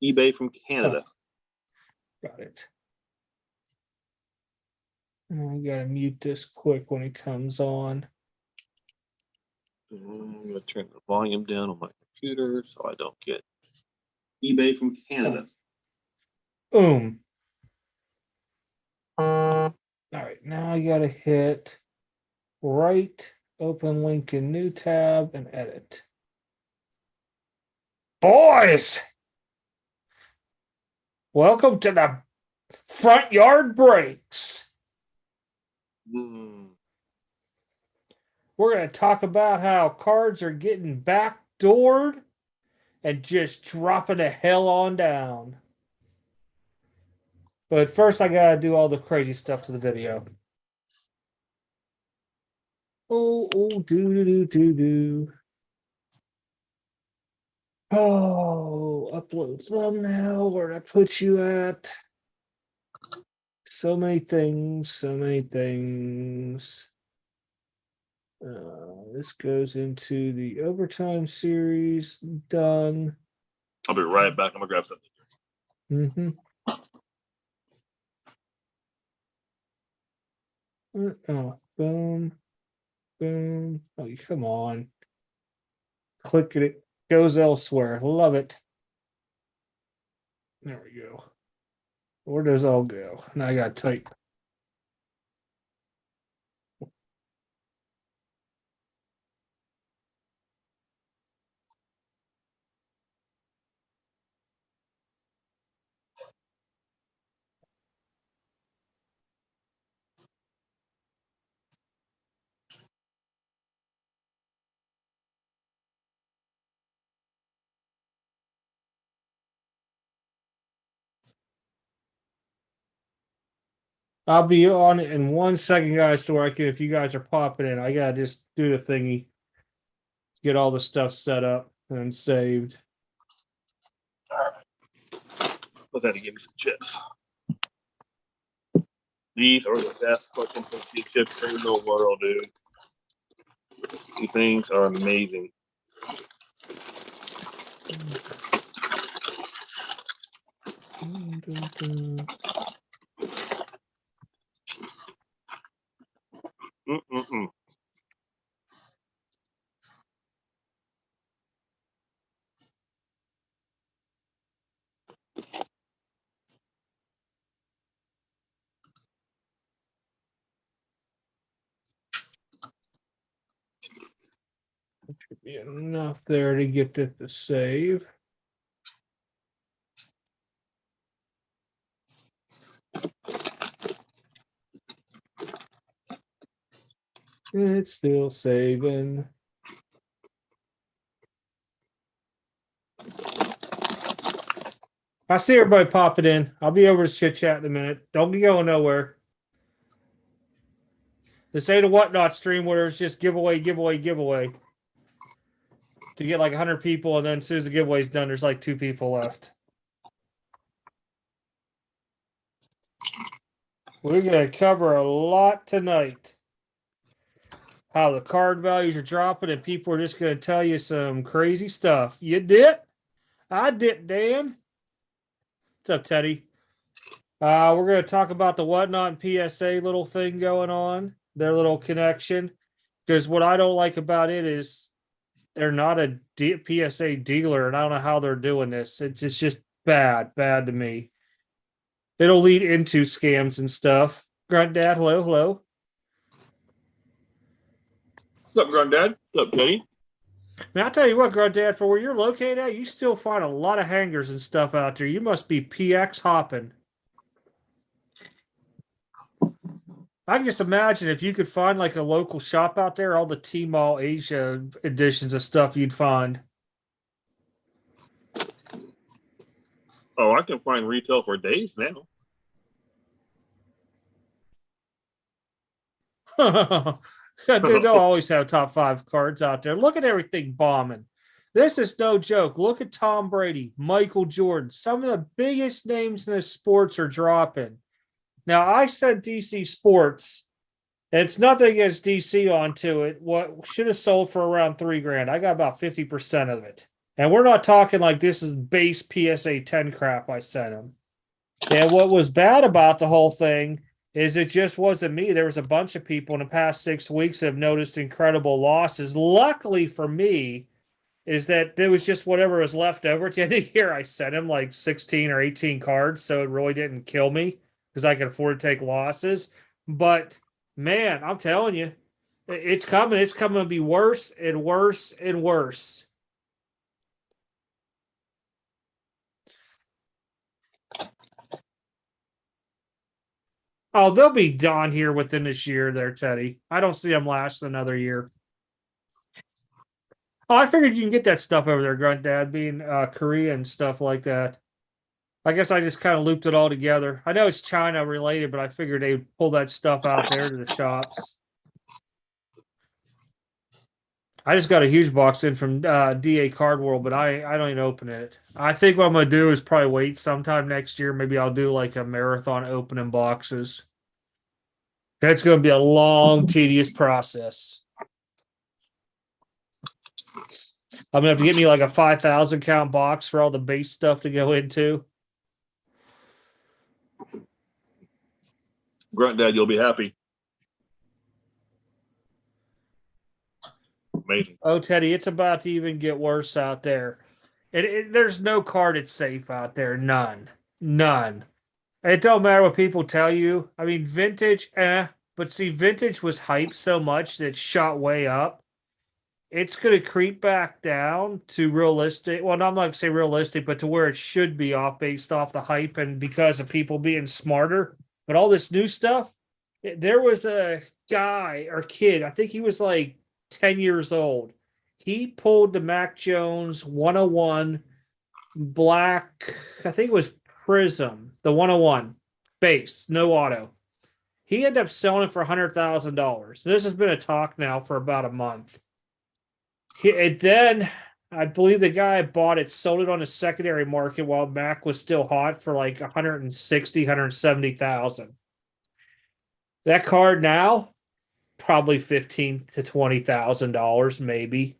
eBay from Canada. Got it. I gotta mute this quick when it comes on. I'm going to turn the volume down on my computer so I don't get eBay from Canada. Boom. All right, now I gotta hit right, open link in new tab, and edit. Boys, welcome to the front yard breaks. We're going to talk about how cards are getting backdoored and just dropping the hell on down. But first, I got to do all the crazy stuff to the video. Oh, do. Oh, upload thumbnail. Where'd I put you at? So many things, so many things. This goes into the OverTime series. Done. I'll be right back. I'm going to grab something. Oh, boom. Boom. Oh, come on. Click it. Goes elsewhere. Love it. There we go. Where does all go? Now I got to type. I'll be on it in 1 second, guys, to where I can, if you guys are popping in, I gotta just do the thingy. Get all the stuff set up and saved. All right. Let's have to give me some chips. These are the best fucking tortilla chips in the world, dude. These things are amazing. Should be enough there to get it to save. It's still saving. I see everybody popping in. I'll be over to chit chat in a minute. Don't be going nowhere. This ain't a WhatNot stream where it's just giveaway. To get like 100 people, and then as soon as the giveaway's done, there's like 2 people left. We're going to cover a lot tonight. How the card values are dropping, and people are just going to tell you some crazy stuff. You did? I did, Dan. What's up, Teddy? We're going to talk about the WhatNot and PSA little thing going on, their little connection. Because what I don't like about it is they're not a PSA dealer, and I don't know how they're doing this. It's just bad to me. It'll lead into scams and stuff. Grunt Dad, hello. What's up, Granddad? What's up, Teddy? Man, I'll tell you what, Granddad, for where you're located at, you still find a lot of hangers and stuff out there. You must be PX hopping. I can just imagine if you could find like a local shop out there, all the T-Mall Asia editions of stuff you'd find. Oh, I can find retail for days now. They'll always have top 5 cards out there. Look at everything bombing. This is no joke. Look at Tom Brady, Michael Jordan. Some of the biggest names in the sports are dropping. Now, I said DC Sports. And it's nothing against DC onto it. What should have sold for around $3,000. I got about 50% of it. And we're not talking like this is base PSA 10 crap I sent him. And what was bad about the whole thing is it just wasn't me. There was a bunch of people in the past 6 weeks that have noticed incredible losses. Luckily for me, is that there was just whatever was left over at the end of the year. I sent him like 16 or 18 cards, so it really didn't kill me because I could afford to take losses. But man, I'm telling you, it's coming. It's coming to be worse and worse and worse. Oh, they'll be done here within this year there, Teddy. I don't see them last another year. Oh, I figured you can get that stuff over there, Grunt Dad, being Korea and stuff like that. I guess I just kind of looped it all together. I know it's China related, but I figured they'd pull that stuff out there to the shops. I just got a huge box in from DA Card World, but I don't even open it. I think what I'm gonna do is probably wait sometime next year. Maybe I'll do like a marathon opening boxes. That's gonna be a long, tedious process. I'm gonna have to get me like a 5,000 count box for all the base stuff to go into. Grunt Dad, you'll be happy. Amazing. Oh, Teddy, it's about to even get worse out there. There's no card that's safe out there. None. None. It don't matter what people tell you. I mean, vintage, but see, vintage was hyped so much that it shot way up. It's going to creep back down to realistic. Well, I'm not going to say realistic, but to where it should be off based off the hype and because of people being smarter. But all this new stuff, there was a guy or kid, I think he was like 10 years old. He pulled the Mac Jones 101 black, I think it was Prism, the 101 base, no auto. He ended up selling it for $100,000. This has been a talk now for about a month. And then I believe the guy bought it, sold it on the secondary market while Mac was still hot for like 160, 170,000. That card now, probably $15,000 to $20,000, maybe.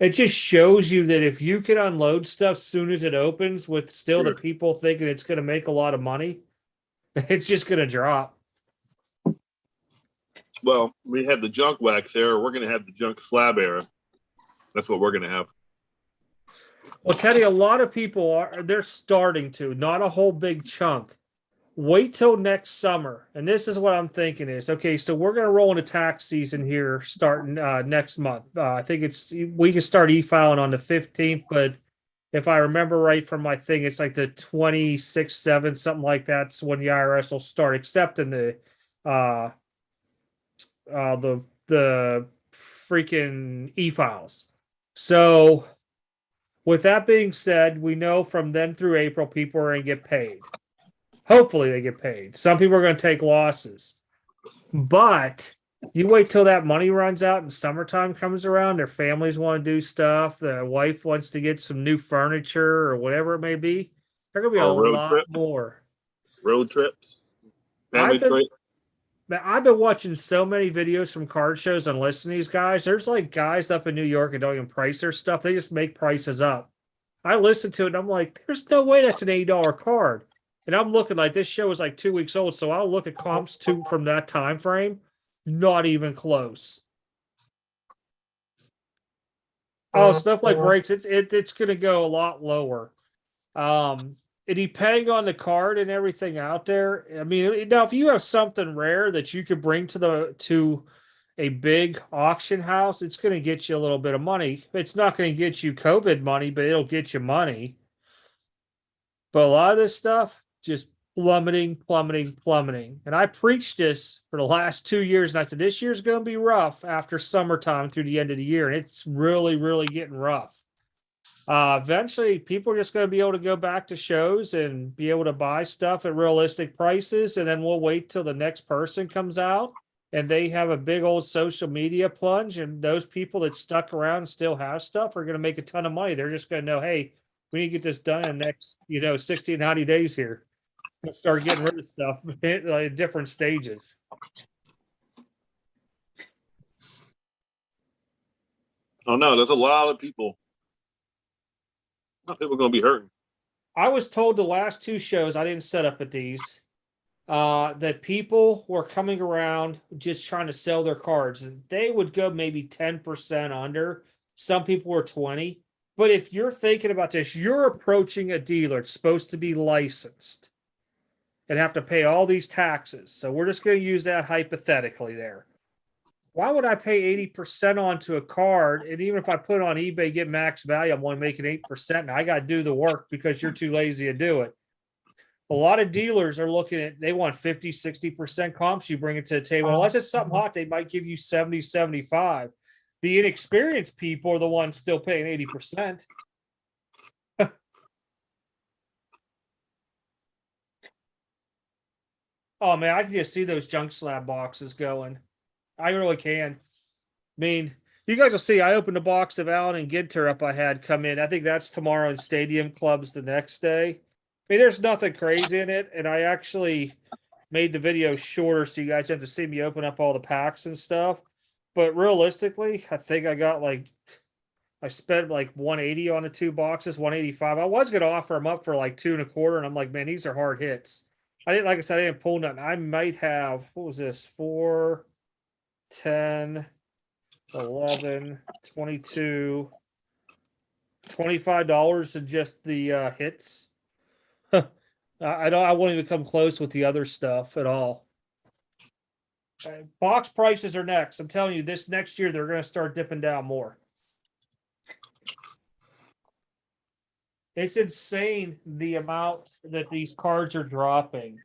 It just shows you that if you can unload stuff soon as it opens with still the people thinking it's going to make a lot of money, it's just going to drop. Well, we had the junk wax era. We're going to have the junk slab era. That's what we're going to have. Well, Teddy, a lot of people they're starting to, not a whole big chunk. Wait till next summer. And this is what I'm thinking is, okay, so we're going to roll into tax season here starting next month. I think we can start e-filing on the 15th, but if I remember right from my thing, it's like the 26th, 7th, something like that's when the IRS will start accepting the freaking e-files. So with that being said, we know from then through April, people are going to get paid. Hopefully they get paid. Some people are going to take losses. But you wait till that money runs out and summertime comes around, their families want to do stuff, the wife wants to get some new furniture or whatever it may be. There's going to be a lot more. Road trips. Family trip. I've been watching so many videos from card shows and listening to these guys. There's like guys up in New York that don't even price their stuff. They just make prices up. I listen to it and I'm like, there's no way that's an $80 card. And I'm looking like this show is like 2 weeks old, so I'll look at comps from that time frame. Not even close. Oh, stuff like breaks, it's going to go a lot lower. And depending on the card and everything out there, I mean, now if you have something rare that you could bring to a big auction house, it's going to get you a little bit of money. It's not going to get you COVID money, but it'll get you money. But a lot of this stuff just plummeting. And I preached this for the last 2 years, and I said, this year's going to be rough after summertime through the end of the year. And it's really, really getting rough. Eventually, people are just going to be able to go back to shows and be able to buy stuff at realistic prices. And then we'll wait till the next person comes out and they have a big old social media plunge. And those people that stuck around and still have stuff are going to make a ton of money. They're just going to know, hey, we need to get this done in the next, 60 to 90 days here. Let's start getting rid of stuff at different stages. Oh, no, there's a lot of people People are gonna be hurting. I was told the last two shows, I didn't set up at these, that people were coming around just trying to sell their cards, and they would go maybe 10% under. Some people were 20. But if you're thinking about this, you're approaching a dealer. It's supposed to be licensed and have to pay all these taxes. So we're just going to use that hypothetically there. Why would I pay 80% onto a card? And even if I put it on eBay, get max value, I'm only making 8%. And I got to do the work because you're too lazy to do it. A lot of dealers are looking at, they want 50, 60% comps. You bring it to the table. Unless it's something hot, they might give you 70, 75. The inexperienced people are the ones still paying 80%. Oh man, I can just see those junk slab boxes going. I really can. I mean, you guys will see. I opened a box of Allen and Ginter up I had come in. I think that's tomorrow in Stadium Clubs the next day. I mean, there's nothing crazy in it, and I actually made the video shorter so you guys have to see me open up all the packs and stuff. But realistically, I think I spent like 180 on the two boxes, 185. I was gonna offer them up for like 2.25, and I'm like, man, these are hard hits. I didn't, like I said, I didn't pull nothing. I might have, what was this? 4, 10, 11, 22, $25 in just the hits. I won't even come close with the other stuff at all. Box prices are next. I'm telling you, this next year they're going to start dipping down more. It's insane the amount that these cards are dropping.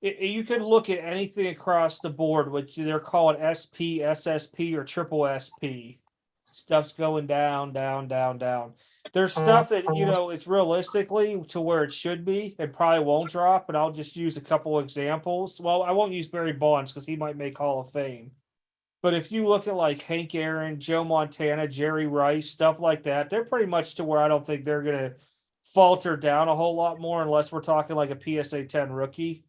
You can look at anything across the board, which they're calling SP, SSP, or triple SP. Stuff's going down, down, down, down. There's stuff that, it's realistically to where it should be and probably won't drop, and I'll just use a couple examples. Well, I won't use Barry Bonds because he might make Hall of Fame. But if you look at like Hank Aaron, Joe Montana, Jerry Rice, stuff like that, they're pretty much to where I don't think they're going to falter down a whole lot more unless we're talking like a PSA 10 rookie.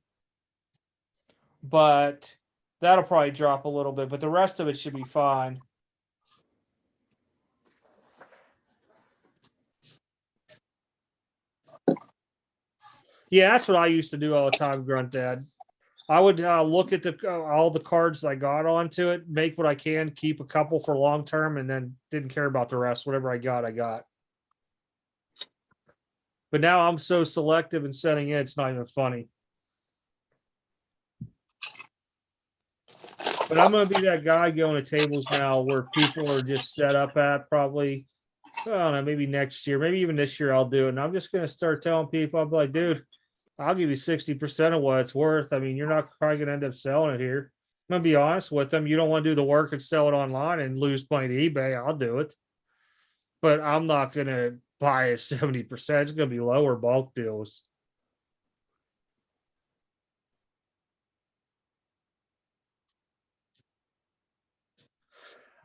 But that'll probably drop a little bit, but the rest of it should be fine. Yeah, that's what I used to do all the time, Grunt Dad. I would look at all the cards I got onto it, make what I can, keep a couple for long term, and then didn't care about the rest. Whatever I got, I got. But now I'm so selective and setting in, it's not even funny. But I'm going to be that guy going to tables now where people are just set up at probably, I don't know, maybe next year, maybe even this year I'll do it. And I'm just going to start telling people, I'll be like, dude, I'll give you 60% of what it's worth. I mean, you're not probably going to end up selling it here. I'm going to be honest with them. You don't want to do the work and sell it online and lose money to eBay. I'll do it. But I'm not going to buy at 70%. It's going to be lower bulk deals.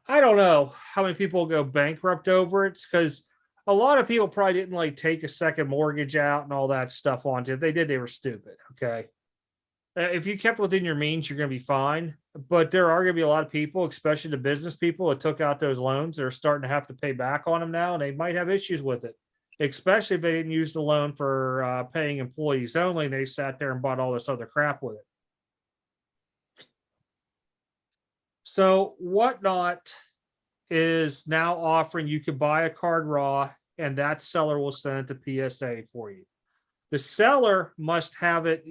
I don't know how many people go bankrupt over it because a lot of people probably didn't like take a second mortgage out and all that stuff onto it. If they did, they were stupid. Okay. If you kept within your means, you're going to be fine. But there are going to be a lot of people, especially the business people that took out those loans, that are starting to have to pay back on them now, and they might have issues with it, especially if they didn't use the loan for paying employees only. And they sat there and bought all this other crap with it. So WhatNot is now offering you could buy a card raw, and that seller will send it to PSA for you. The seller must have it,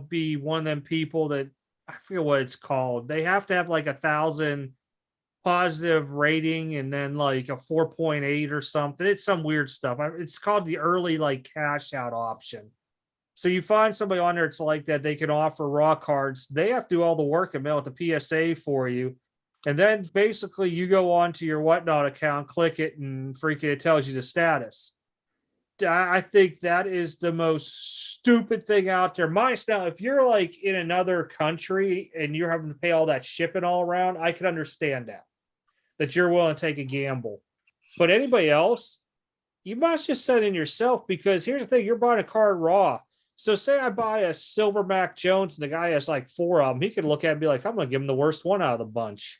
be one of them people that, I forget what it's called. They have to have like 1,000 positive rating and then like a 4.8 or something. It's some weird stuff. It's called the early like cash out option. So you find somebody on there, it's like that. They can offer raw cards. They have to do all the work and mail it to PSA for you. And then basically you go on to your WhatNot account, click it, and freaking it tells you the status. I think that is the most stupid thing out there. Minus now, if you're like in another country and you're having to pay all that shipping all around, I can understand that you're willing to take a gamble. But anybody else, you must just set in yourself, because here's the thing, you're buying a card raw. So say I buy a silver Mac Jones and the guy has like 4 of them. He could look at it and be like, I'm going to give him the worst one out of the bunch.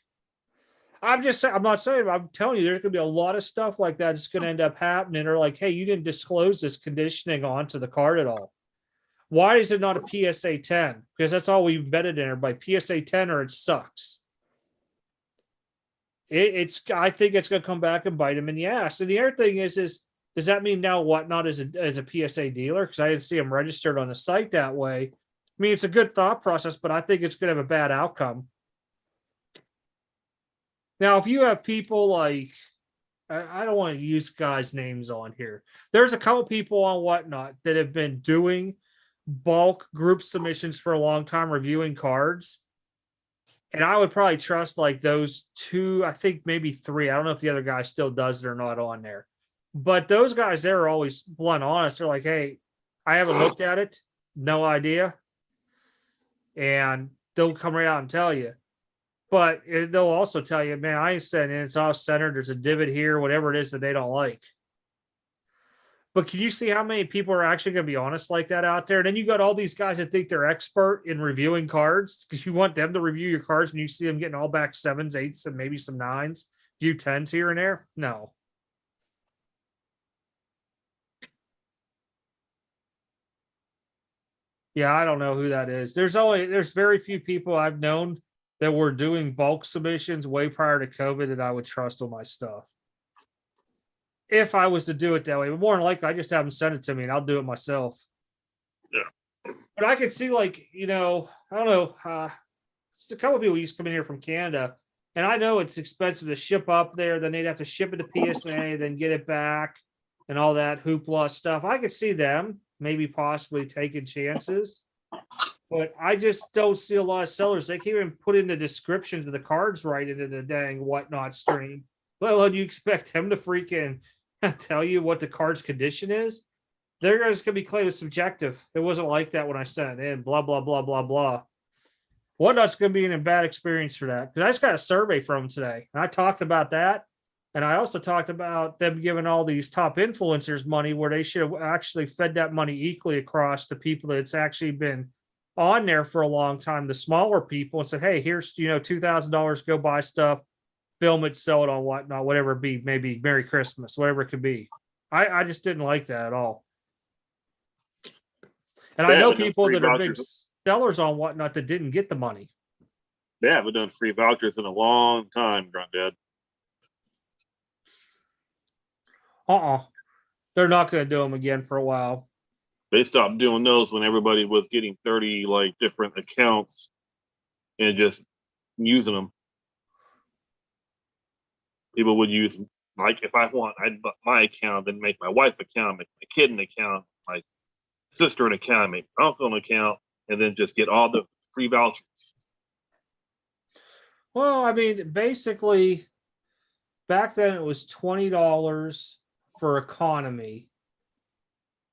I'm just saying, I'm not saying, I'm telling you, there's going to be a lot of stuff like that that's going to end up happening. Or like, hey, you didn't disclose this conditioning onto the card at all. Why is it not a PSA 10? Because that's all we embedded in there by PSA 10 or it sucks. I think it's going to come back and bite him in the ass. And the other thing is does that mean now WhatNot is a PSA dealer? Because I didn't see him registered on the site that way. I mean, it's a good thought process, but I think it's going to have a bad outcome. Now, if you have people like, I don't want to use guys' names on here. There's a couple people on WhatNot that have been doing bulk group submissions for a long time, reviewing cards. And I would probably trust like those two, I think maybe three. I don't know if the other guy still does it or not on there. But those guys there are always blunt honest. They're like, hey, I haven't looked at it. No idea. And they'll come right out and tell you. But they'll also tell you, man, I ain't sending it. It's off centered. There's a divot here, whatever it is that they don't like. But can you see how many people are actually going to be honest like that out there? And then you got all these guys that think they're expert in reviewing cards because you want them to review your cards and you see them getting all back 7s, 8s, and maybe some 9s, few 10s here and there. No. Yeah, I don't know who that is. There's very few people I've known that were doing bulk submissions way prior to COVID that I would trust on my stuff. If I was to do it that way, but more than likely, I just have them send it to me and I'll do it myself. Yeah. But I could see, like, I don't know. Just a couple of people used to come in here from Canada, and I know it's expensive to ship up there. Then they'd have to ship it to PSA, then get it back, and all that hoopla stuff. I could see them maybe possibly taking chances. But I just don't see a lot of sellers. They can't even put in the descriptions of the cards right into the dang WhatNot stream. Let alone you expect them to freaking tell you what the card's condition is. They're just going to be claiming subjective. It wasn't like that when I sent it in. Blah, blah, blah, blah, blah. WhatNot's going to be in a bad experience for that. Because I just got a survey from them today. And I talked about that. And I also talked about them giving all these top influencers money where they should have actually fed that money equally across to people that's actually been on there for a long time, the smaller people, and said, hey, here's, $2,000, go buy stuff, film it, sell it on WhatNot, whatever it be, maybe Merry Christmas, whatever it could be. I just didn't like that at all. And I know people that are big sellers on WhatNot that didn't get the money. They haven't done free vouchers in a long time, Granddad. They're not going to do them again for a while. They stopped doing those when everybody was getting 30 like different accounts and just using them. People would use, like, if I want, I'd put my account, then make my wife account, make my kid an account, my sister an account, make my uncle an account, and then just get all the free vouchers. Well, I mean, basically, back then it was $20 for economy.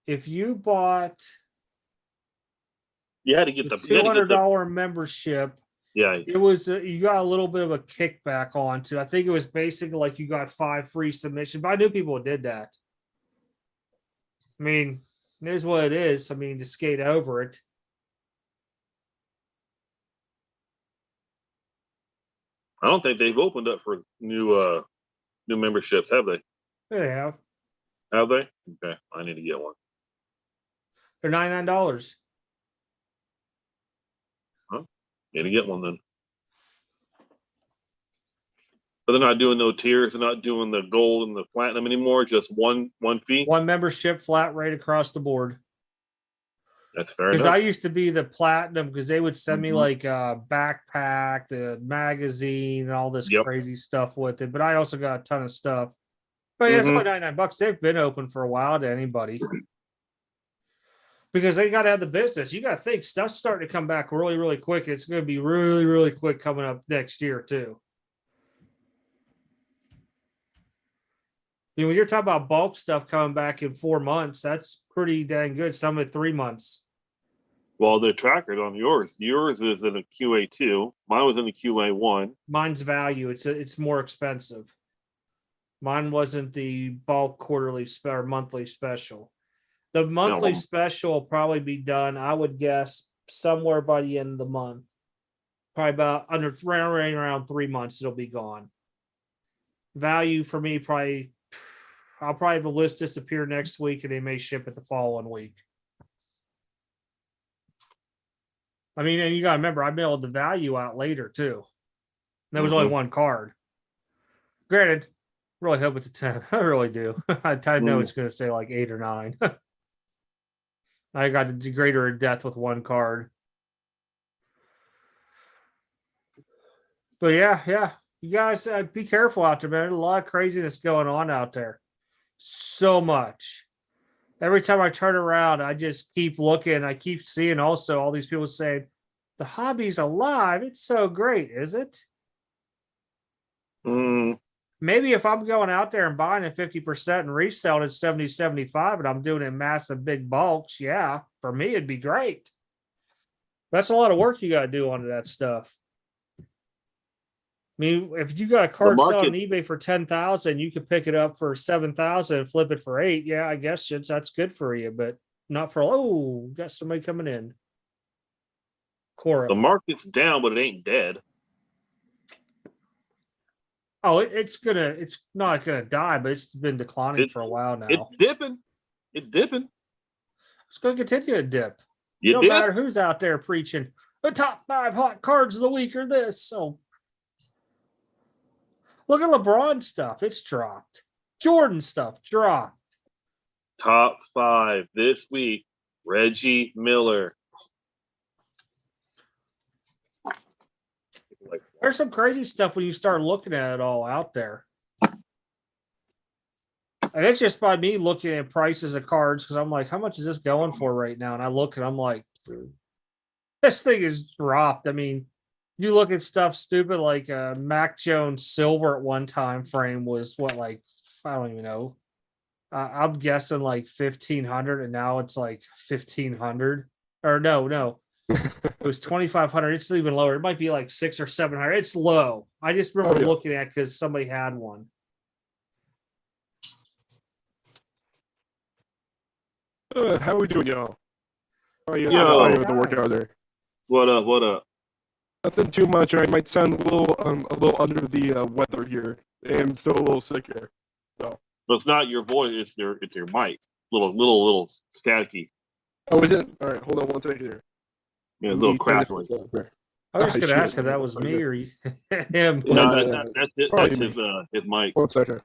If you bought, you had to get the $200 membership. Yeah, it was you got a little bit of a kickback onto. I think it was basically like you got 5 free submissions. But I knew people did that. I mean, it is what it is. I mean, to skate over it. I don't think they've opened up for new memberships, have they? They have. Have they? Okay, I need to get one. They're $99. Huh? Need to get one then. But they're not doing no tiers. They're not doing the gold and the platinum anymore. Just one fee. One membership, flat rate across the board. That's fair enough. Because I used to be the platinum because they would send me like a backpack, the magazine, and all this crazy stuff with it. But I also got a ton of stuff. But yeah, it's only $99. They've been open for a while to anybody. Because they got to have the business. You got to think stuff's starting to come back really, really quick. It's going to be really, really quick coming up next year too. When you're talking about bulk stuff coming back in 4 months, that's pretty dang good. Some at 3 months. Well, the tracker's on yours. Yours is in a QA2. Mine was in the QA1. Mine's value. It's more expensive. Mine wasn't the bulk quarterly or monthly special. The monthly special will probably be done, I would guess, somewhere by the end of the month. Probably about around 3 months, it'll be gone. Value for me, probably, I'll probably have a list disappear next week and they may ship it the following week. I mean, and you got to remember, I mailed the value out later too. There was only one card. Granted, really hope it's a 10. I really do. I know it's going to say like 8 or 9. I got the Degrader of Death with one card. But yeah. You guys be careful out there, man. There's a lot of craziness going on out there. So much. Every time I turn around, I just keep looking. I keep seeing also all these people saying, the hobby's alive. It's so great, is it? Maybe if I'm going out there and buying at 50% and reselling at 70, 75, and I'm doing it in massive big bulks, yeah, for me, it'd be great. That's a lot of work you got to do onto that stuff. I mean, if you got a card selling on eBay for 10,000, you could pick it up for 7,000 and flip it for 8. Yeah, I guess that's good for you, but not for, got somebody coming in. Cora. The market's down, but it ain't dead. Oh, it's not gonna die, but it's been declining for a while now. It's dipping. It's gonna continue to dip. No matter who's out there preaching the top 5 hot cards of the week or this. So look at LeBron stuff. It's dropped. Jordan stuff dropped. Top 5 this week. Reggie Miller. There's some crazy stuff when you start looking at it all out there. And it's just by me looking at prices of cards because I'm like, how much is this going for right now? And I look and I'm like, this thing is dropped. I mean, you look at stuff stupid like Mac Jones silver at one time frame was what, like, I don't even know. I'm guessing like 1,500 and now it's like 1,500. Or no. It was 2,500. It's even lower. It might be like 600 or 700. It's low. I just remember looking at it because somebody had one. How are we doing, y'all? How are you? Yo, the workout there. What up? Nothing too much. I might sound a little under the weather here. I'm still a little sick here. So. But it's not your voice. It's your mic. Little staticky. Oh, is it? All right. Hold on one second here. Yeah, a little crackly. I was just gonna ask if that was me or him. No, that's it. That's his mic. 1 second.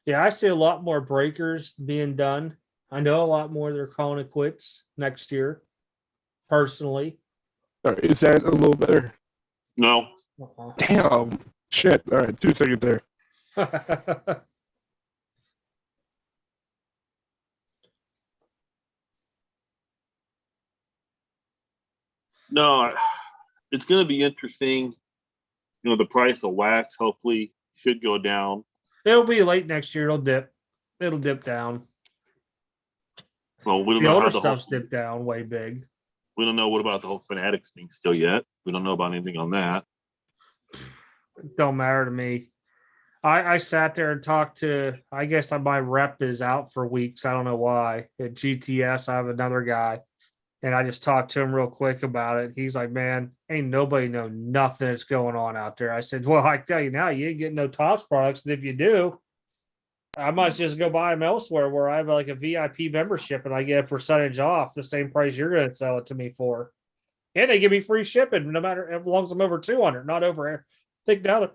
Yeah, I see a lot more breakers being done. I know a lot more they're calling it quits next year. Personally. All right, is that a little better? No. Damn. Shit. All right, 2 seconds there. No, it's going to be interesting. You know, the price of wax hopefully should go down. It'll be late next year. It'll dip down. Well, we don't the know older how the stuff's dipped down way big. We don't know what about the whole Fanatics thing still yet. We don't know about anything on that. It don't matter to me. I sat there and talked to, I guess my rep is out for weeks. I don't know why. At GTS, I have another guy. And I just talked to him real quick about it. He's like, man, ain't nobody know nothing that's going on out there. I said, well, I tell you now, you ain't getting no Tops products. And if you do, I might just go buy them elsewhere where I have like a VIP membership and I get a percentage off the same price you're going to sell it to me for. And they give me free shipping no matter as long as I'm over 200, not over. I think now the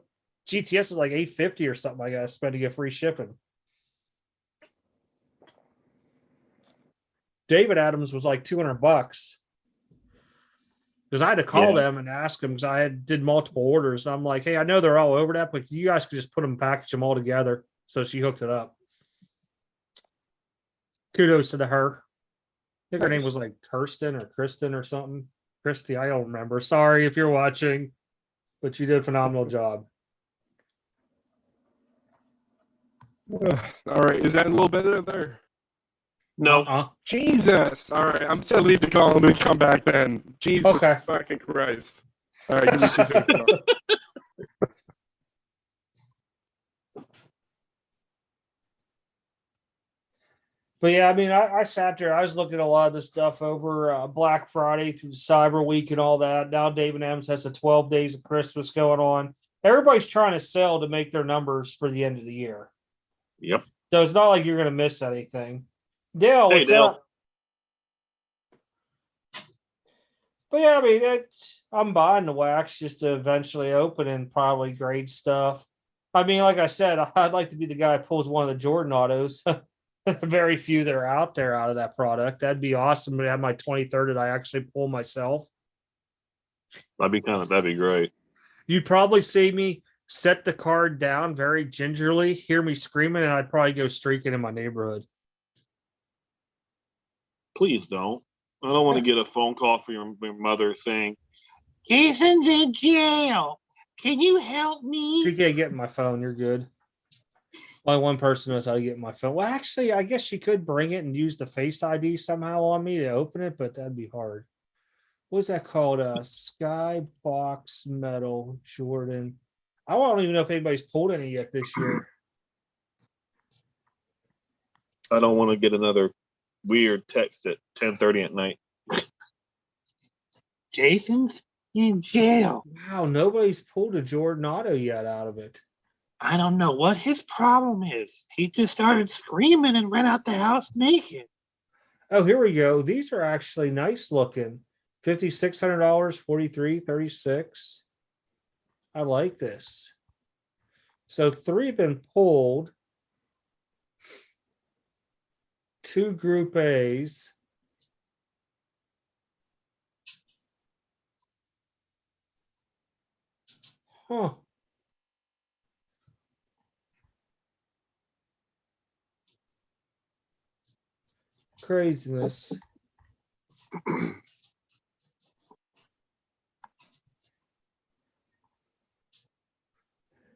GTS is like 850 or something I got to spend to get free shipping. David Adams was like $200 because I had to call them and ask them because I did multiple orders. And I'm like, hey, I know they're all over that, but you guys could just put them, package them all together. So she hooked it up. Kudos to her. I think her name was like Kirsten or Kristen or something. Christy, I don't remember. Sorry if you're watching, but you did a phenomenal job. All right, is that a little better there? No. Jesus. All right, I'm just gonna leave the call and come back then. Jesus fucking Christ. All right, give me 2 seconds. But yeah, I mean, I sat there. I was looking at a lot of this stuff over Black Friday through the Cyber Week and all that. Now David Adams has the 12 days of Christmas going on. Everybody's trying to sell to make their numbers for the end of the year. Yep. So it's not like you're going to miss anything. Dale, Hey, what's Dale. up? But yeah, I mean, I'm buying the wax just to eventually open and probably grade stuff. I mean, like I said, I'd like to be the guy who pulls one of the Jordan autos. Very few that are out there out of that product. That'd be awesome to have my 23rd that I actually pull myself. That'd be great. You'd probably see me set the card down very gingerly, hear me screaming, and I'd probably go streaking in my neighborhood. Please don't. I don't want to get a phone call from your mother saying, Jason's in jail. Can you help me? She can't get in my phone. You're good. Only one person knows how to get my phone. Well, actually, I guess she could bring it and use the Face ID somehow on me to open it, but that'd be hard. What's that called? Skybox Metal Jordan. I don't even know if anybody's pulled any yet this year. I don't want to get another weird text at 10:30 at night. Jason's in jail. Wow, nobody's pulled a Jordan Auto yet out of it. I don't know what his problem is. He just started screaming and ran out the house naked. Oh, here we go. These are actually nice looking. $5,600, 43.36. I like this. So 3 have been pulled. 2 Group A's. Huh. Craziness.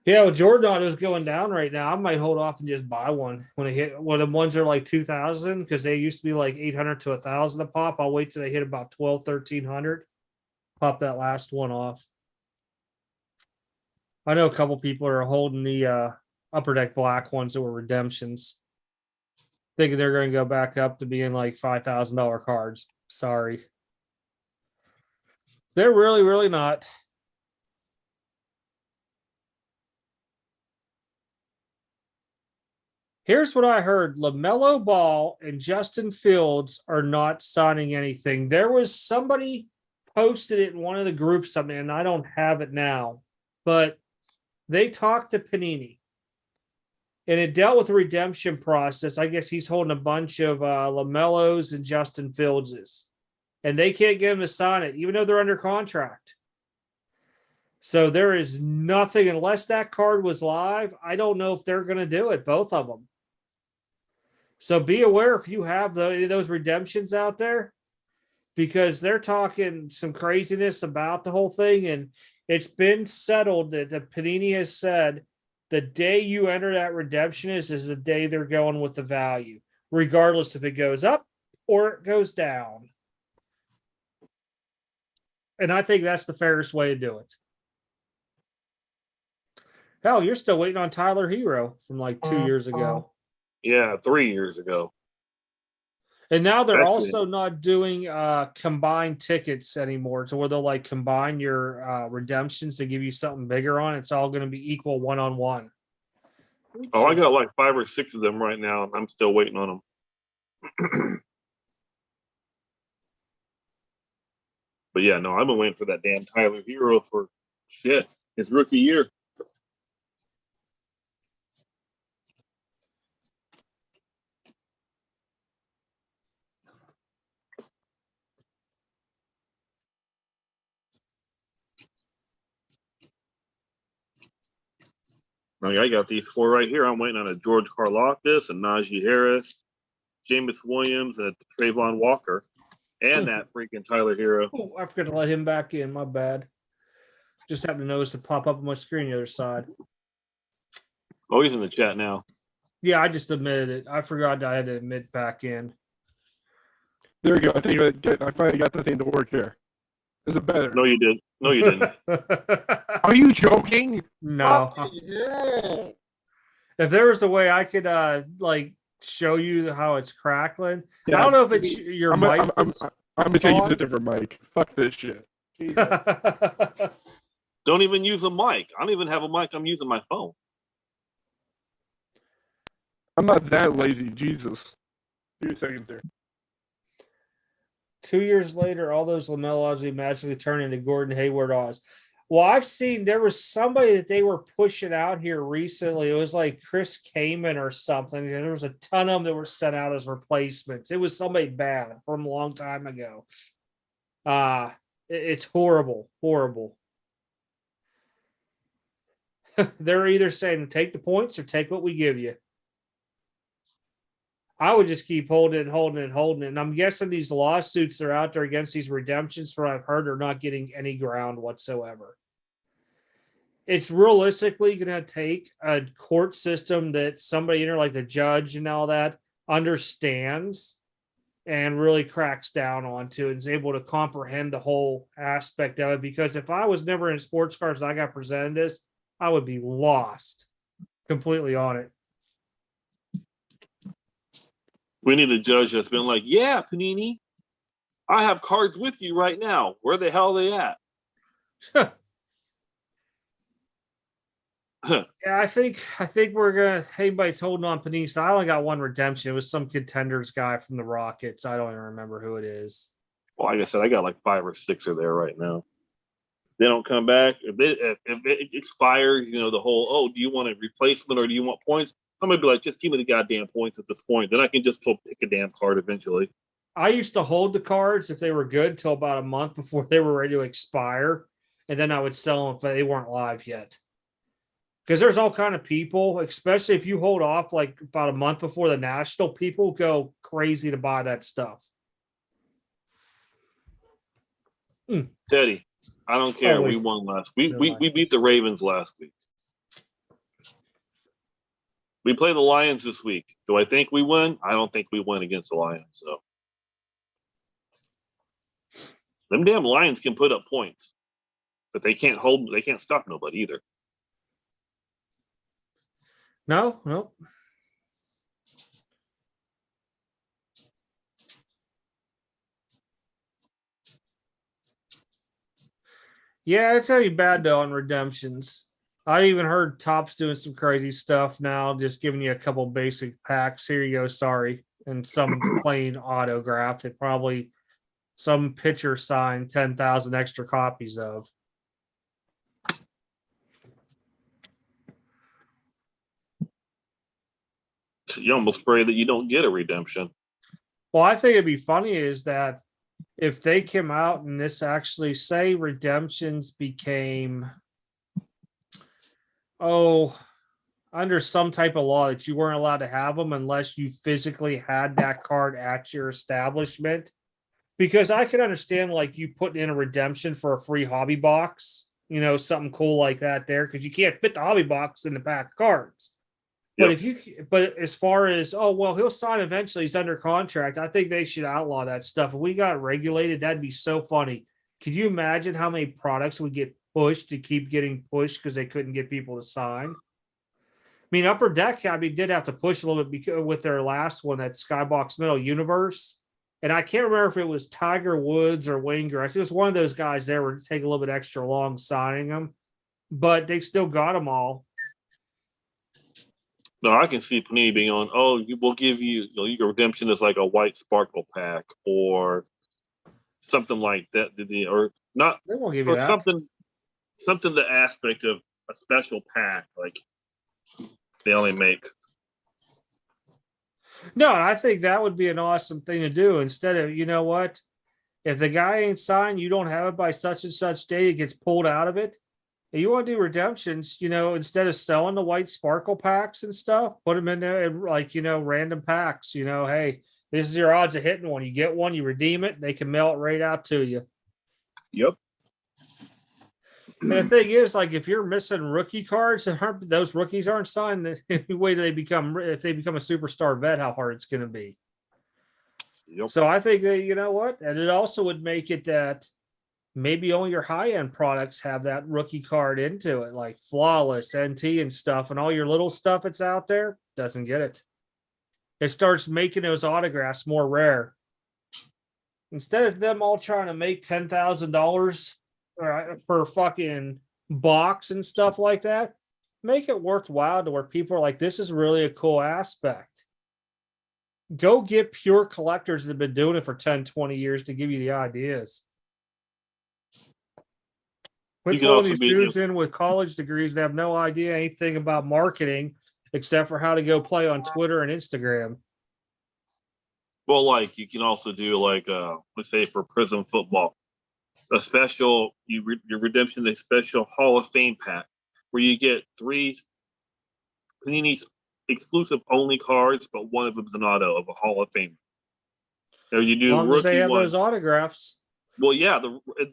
Yeah, well, Jordan Auto's going down right now. I might hold off and just buy one when it hit. When the ones are like 2,000, because they used to be like 800 to 1,000 a pop. I'll wait till they hit about 12, 1,300. Pop that last one off. I know a couple people are holding the upper deck black ones that were redemptions, thinking they're going to go back up to being like $5,000 cards. Sorry, they're really, really not. Here's what I heard. LaMelo Ball and Justin Fields are not signing anything. There was somebody posted it in one of the groups, something, and I don't have it now, but they talked to Panini. And it dealt with the redemption process. I guess he's holding a bunch of LaMelos and Justin Fieldses. And they can't get him to sign it, even though they're under contract. So there is nothing, unless that card was live. I don't know if they're going to do it, both of them. So be aware if you have any of those redemptions out there, because they're talking some craziness about the whole thing. And it's been settled that the Panini has said the day you enter that redemption is the day they're going with the value, regardless if it goes up or it goes down. And I think that's the fairest way to do it. Hell, you're still waiting on Tyler Hero from like 2 years ago. Yeah, 3 years ago. And now they're also not doing combined tickets anymore, to where they'll like combine your redemptions to give you something bigger on. It's all going to be equal one-on-one. Oh, I got like 5 or 6 of them right now, and I'm still waiting on them. But yeah, no, I've been waiting for that damn Tyler Hero for his rookie year. I got these 4 right here. I'm waiting on a George Karlaftis, a Najee Harris, Jameis Williams, and a Trayvon Walker, and that freaking Tyler Hero. Oh, I forgot to let him back in. My bad. Just happened to notice it pop up on my screen the other side. Oh, he's in the chat now. Yeah, I just admitted it. I forgot I had to admit back in. There we go. I think I finally got the thing to work here. Is it better? No, you did. No, you didn't. Are you joking? No. Yeah. If there was a way I could like show you how it's crackling. Yeah, I don't know if it's your I'm mic. gonna use on. a different mic. Fuck this shit. Jesus. Don't even use a mic. I don't even have a mic. I'm using my phone. I'm not that lazy. Jesus. 2 seconds there. 2 years later, all those lamellas magically turn into Gordon Hayward Oz. Well, I've seen there was somebody that they were pushing out here recently. It was like Chris Kamen or something. There was a ton of them that were sent out as replacements. It was somebody bad from a long time ago. It's horrible, horrible. They're either saying take the points or take what we give you. I would just keep holding it. And I'm guessing these lawsuits that are out there against these redemptions, from what I've heard, are not getting any ground whatsoever. It's realistically going to take a court system that somebody in there, like the judge and all that, understands and really cracks down onto and is able to comprehend the whole aspect of it. Because if I was never in sports cars and I got presented this, I would be lost completely on it. We need a judge that's been like, yeah, Panini, I have cards with you right now. Where the hell are they at? Yeah, I think we're gonna. Anybody's holding on Panini. I only got one redemption. It was some contenders guy from the Rockets. I don't even remember who it is. Well, like I said, I got like 5 or 6 are there right now. They don't come back. If it expires, you know, the whole, do you want a replacement or do you want points? I'm gonna be like, just give me the goddamn points at this point. Then I can just go pick a damn card eventually. I used to hold the cards if they were good till about a month before they were ready to expire, and then I would sell them if they weren't live yet. Because there's all kind of people, especially if you hold off like about a month before the national, people go crazy to buy that stuff. Teddy, I don't care. Oh, wait. We won last week. We beat the Ravens last week. We play the Lions this week. Do I think we win? I don't think we win against the Lions. So them damn Lions can put up points, but they can't stop nobody either. No. Yeah, it's gonna be bad though on redemptions. I even heard Topps doing some crazy stuff now, just giving you a couple basic packs. Here you go, sorry, and some plain autograph. It probably some pitcher signed 10,000 extra copies of. You almost pray that you don't get a redemption. Well, I think it'd be funny is that if they came out and this actually say redemptions became, under some type of law that you weren't allowed to have them unless you physically had that card at your establishment. Because I can understand like you putting in a redemption for a free hobby box, you know, something cool like that there, because you can't fit the hobby box in the pack of cards. But but as far as, he'll sign eventually, he's under contract. I think they should outlaw that stuff. If we got regulated, that'd be so funny. Could you imagine how many products would get pushed to keep getting pushed because they couldn't get people to sign? I mean, Upper Deck, did have to push a little bit with their last one, that Skybox Metal Universe. And I can't remember if it was Tiger Woods or Wayne Gretzky. It was one of those guys there would take a little bit extra long signing them, but they still got them all. No, I can see Panini being on, we'll give you, your redemption is like a white sparkle pack or something like that. Or not, They won't give you or that. something the aspect of a special pack, like they only make. No, I think that would be an awesome thing to do. Instead of, you know what? If the guy ain't signed, you don't have it by such and such date, it gets pulled out of it. If you want to do redemptions, instead of selling the white sparkle packs and stuff, put them in there like, random packs, hey, this is your odds of hitting one. You get one, you redeem it, they can mail it right out to you. Yep. And the thing is, like, if you're missing rookie cards and those rookies aren't signed, the way if they become a superstar vet, how hard it's going to be. Yep. So I think that, you know what? And it also would make it that maybe only your high-end products have that rookie card into it, like Flawless, NT and stuff, and all your little stuff that's out there doesn't get it. it starts making those autographs more rare. Instead of them all trying to make $10,000 per fucking box and stuff like that, make it worthwhile to where people are like, this is really a cool aspect. Go get pure collectors that have been doing it for 10, 20 years to give you the ideas. Put all these dudes in with college degrees that have no idea anything about marketing except for how to go play on Twitter and Instagram. Well, like you can also do like let's say for Prism football, a special your redemption a special Hall of Fame pack where you get 3 Panini exclusive only cards, but one of them is an auto of a Hall of Fame. Or you do rookie they have those autographs. Well, yeah,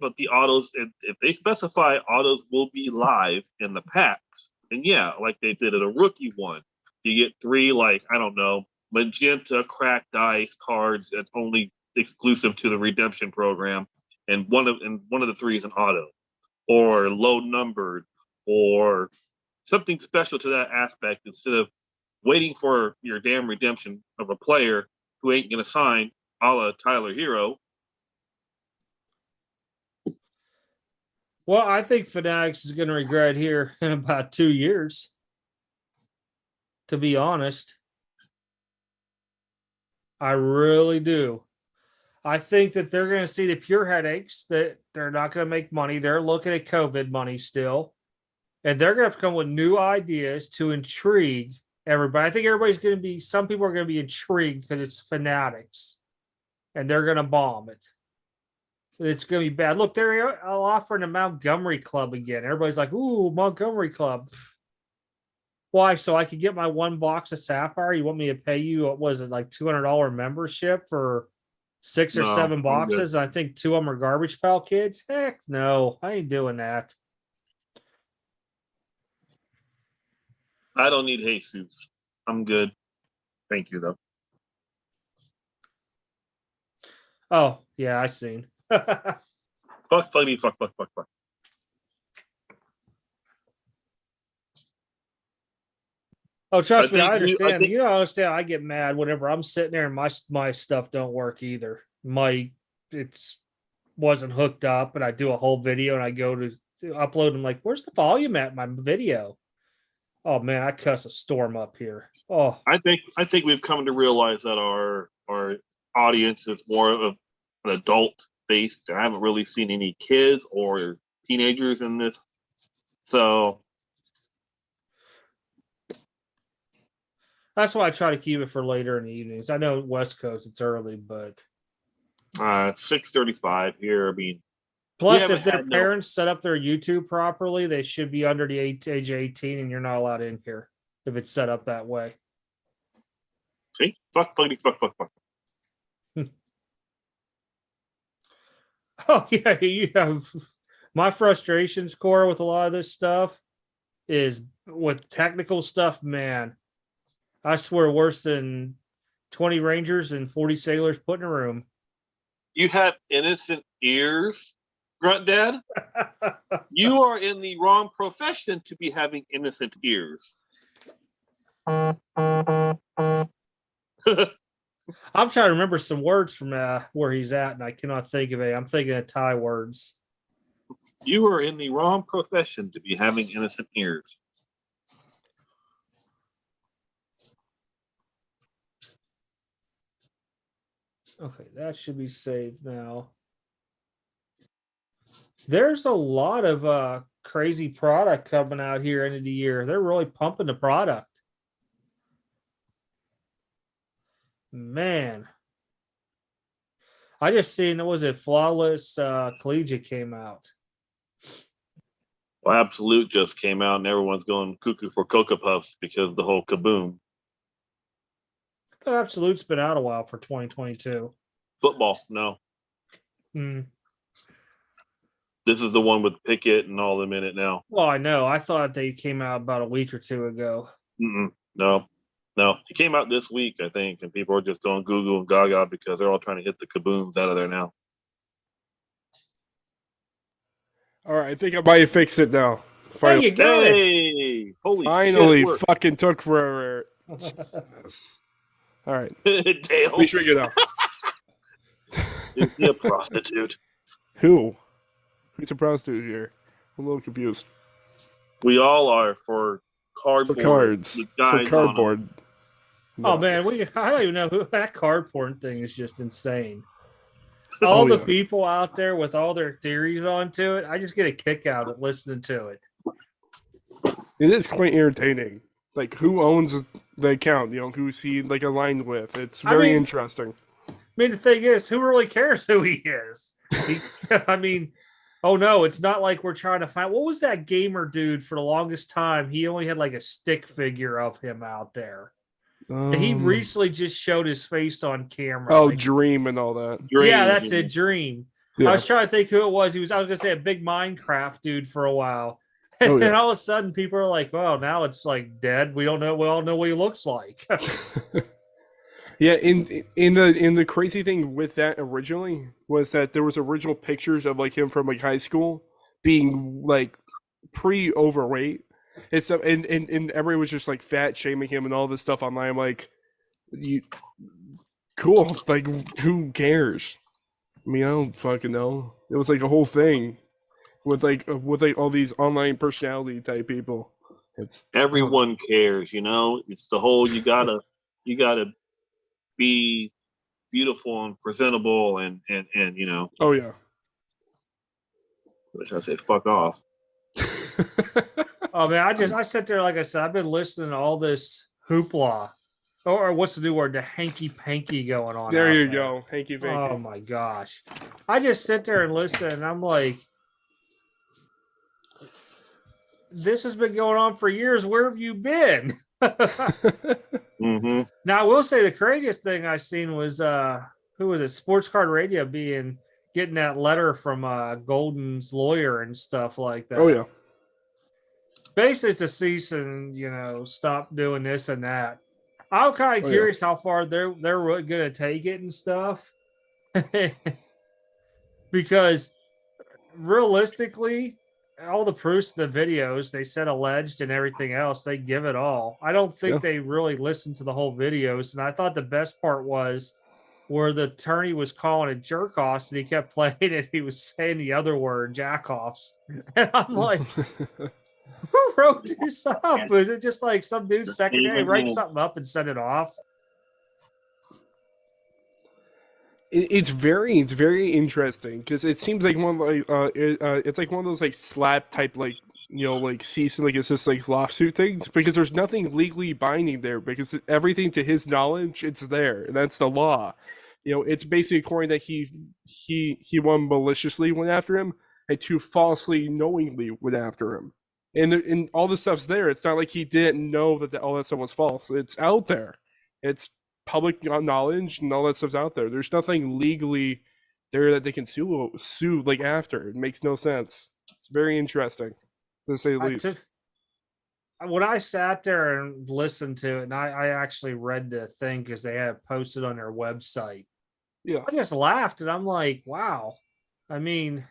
but the autos, if they specify autos will be live in the packs, and yeah, like they did at a rookie one, you get 3 like I don't know magenta cracked ice cards that's only exclusive to the redemption program, and one of the 3 is an auto, or low numbered, or something special to that aspect instead of waiting for your damn redemption of a player who ain't gonna sign a la Tyler Hero. Well, I think Fanatics is going to regret here in about 2 years, to be honest. I really do. I think that they're going to see the pure headaches, that they're not going to make money. They're looking at COVID money still. And they're going to have to come with new ideas to intrigue everybody. I think everybody's going to be, some people are going to be intrigued because it's Fanatics. And they're going to bomb it. It's going to be bad. Look, they're offering a Montgomery Club again. Everybody's like, ooh, Montgomery Club. Why? So I could get my 1 box of Sapphire? You want me to pay you, what was it, like $200 membership for 6 or 7 boxes? And I think 2 of them are Garbage Pail Kids? Heck no, I ain't doing that. I don't need Jesus. I'm good. Thank you, though. Oh, yeah, I seen. Fuck. Oh, trust me, I understand. You don't understand. I get mad whenever I'm sitting there and my stuff don't work either. It's wasn't hooked up, and I do a whole video and I go to upload. And I'm like, where's the volume at in my video? Oh man, I cuss a storm up here. Oh, I think we've come to realize that our audience is more of an adult based. I haven't really seen any kids or teenagers in this, so that's why I try to keep it for later in the evenings. I know West Coast it's early, but 6:35 here. I mean, plus if their parents set up their YouTube properly, they should be under the age of 18, and you're not allowed in here if it's set up that way. See, fuck. Oh yeah, you have my frustration score with a lot of this stuff is with technical stuff, man. I swear worse than 20 Rangers and 40 sailors put in a room. You have innocent ears, Grunt Dad. You are in the wrong profession to be having innocent ears. I'm trying to remember some words from where he's at, and I cannot think of it. I'm thinking of Thai words. You are in the wrong profession to be having innocent ears. Okay, that should be saved now. There's a lot of crazy product coming out here end of the year. They're really pumping the product. Man. I just seen, was it Flawless Collegiate came out. Well, Absolute just came out and everyone's going cuckoo for Cocoa Puffs because of the whole kaboom. Absolute's been out a while for 2022. Football, no. Hmm. This is the one with Pickett and all them in it now. Well, I know. I thought they came out about a week or 2 ago. No. It came out this week, I think, and people are just going Google and Gaga because they're all trying to hit the kabooms out of there now. All right, I think I might fix it now. Finally. Hey, you got it. Holy Finally, shit, fucking took forever. Jesus. All right. Dale. Make sure you get out. Is he a prostitute? Who? Who's a prostitute here? I'm a little confused. We all are for cardboard. For cards. with For guys cardboard. on No. Oh man, I don't even know who that card porn thing is just insane. All the people out there with all their theories onto it, I just get a kick out of listening to it. It is quite entertaining. Like, who owns the account? You know, who's he like aligned with? It's very interesting. I mean, the thing is, who really cares who he is? I mean, oh no, it's not like we're trying to find. What was that gamer dude for the longest time? He only had like a stick figure of him out there. He recently just showed his face on camera. Oh, like, Dream and all that. Dream. Yeah, that's it, Dream. Yeah. I was trying to think who it was. I was gonna say a big Minecraft dude for a while. Oh, yeah. And all of a sudden people are like, well, now it's like dead. We all know what he looks like. Yeah, in the crazy thing with that originally was that there was original pictures of like him from like high school being like pre-overweight. And stuff, and everybody was just like fat shaming him and all this stuff online. I'm like, cool. Like, who cares? I mean, I don't fucking know. It was like a whole thing with like all these online personality type people. It's everyone cares, you know. It's the whole you gotta be beautiful and presentable and you know. Oh yeah. Which I said, fuck off. Oh man, I sit there, like I said, I've been listening to all this hoopla, or what's the new word, the hanky panky going on. There you go, hanky panky. Oh my gosh, I just sit there and listen, and I'm like, this has been going on for years. Where have you been? Mm-hmm. Now I will say the craziest thing I seen was who was it? Sports Card Radio getting that letter from Golden's lawyer and stuff like that. Oh yeah. Basically, it's a cease and, you know, stop doing this and that. I'm kind of curious how far they're really going to take it and stuff. Because realistically, all the proofs, the videos, they said alleged and everything else, they give it all. I don't think they really listened to the whole videos. And I thought the best part was where the attorney was calling it jerk offs and he kept playing it. He was saying the other word, jack offs. And I'm like, who wrote this up? Was it just like some dude's secretary write something up and send it off? It's very interesting because it seems like it's like one of those like slap type like, you know, like cease and like it's just like lawsuit things, because there's nothing legally binding there, because everything to his knowledge it's there, and that's the law. You know, it's basically according that he one maliciously went after him and two falsely knowingly went after him. And all the stuff's there. It's not like he didn't know that all that stuff was false. It's out there. It's public knowledge, and all that stuff's out there. There's nothing legally there that they can sue like after. It makes no sense. It's very interesting, to say the least. When I sat there and listened to it, and I actually read the thing because they had posted on their website. Yeah, I just laughed, and I'm like, wow. I mean,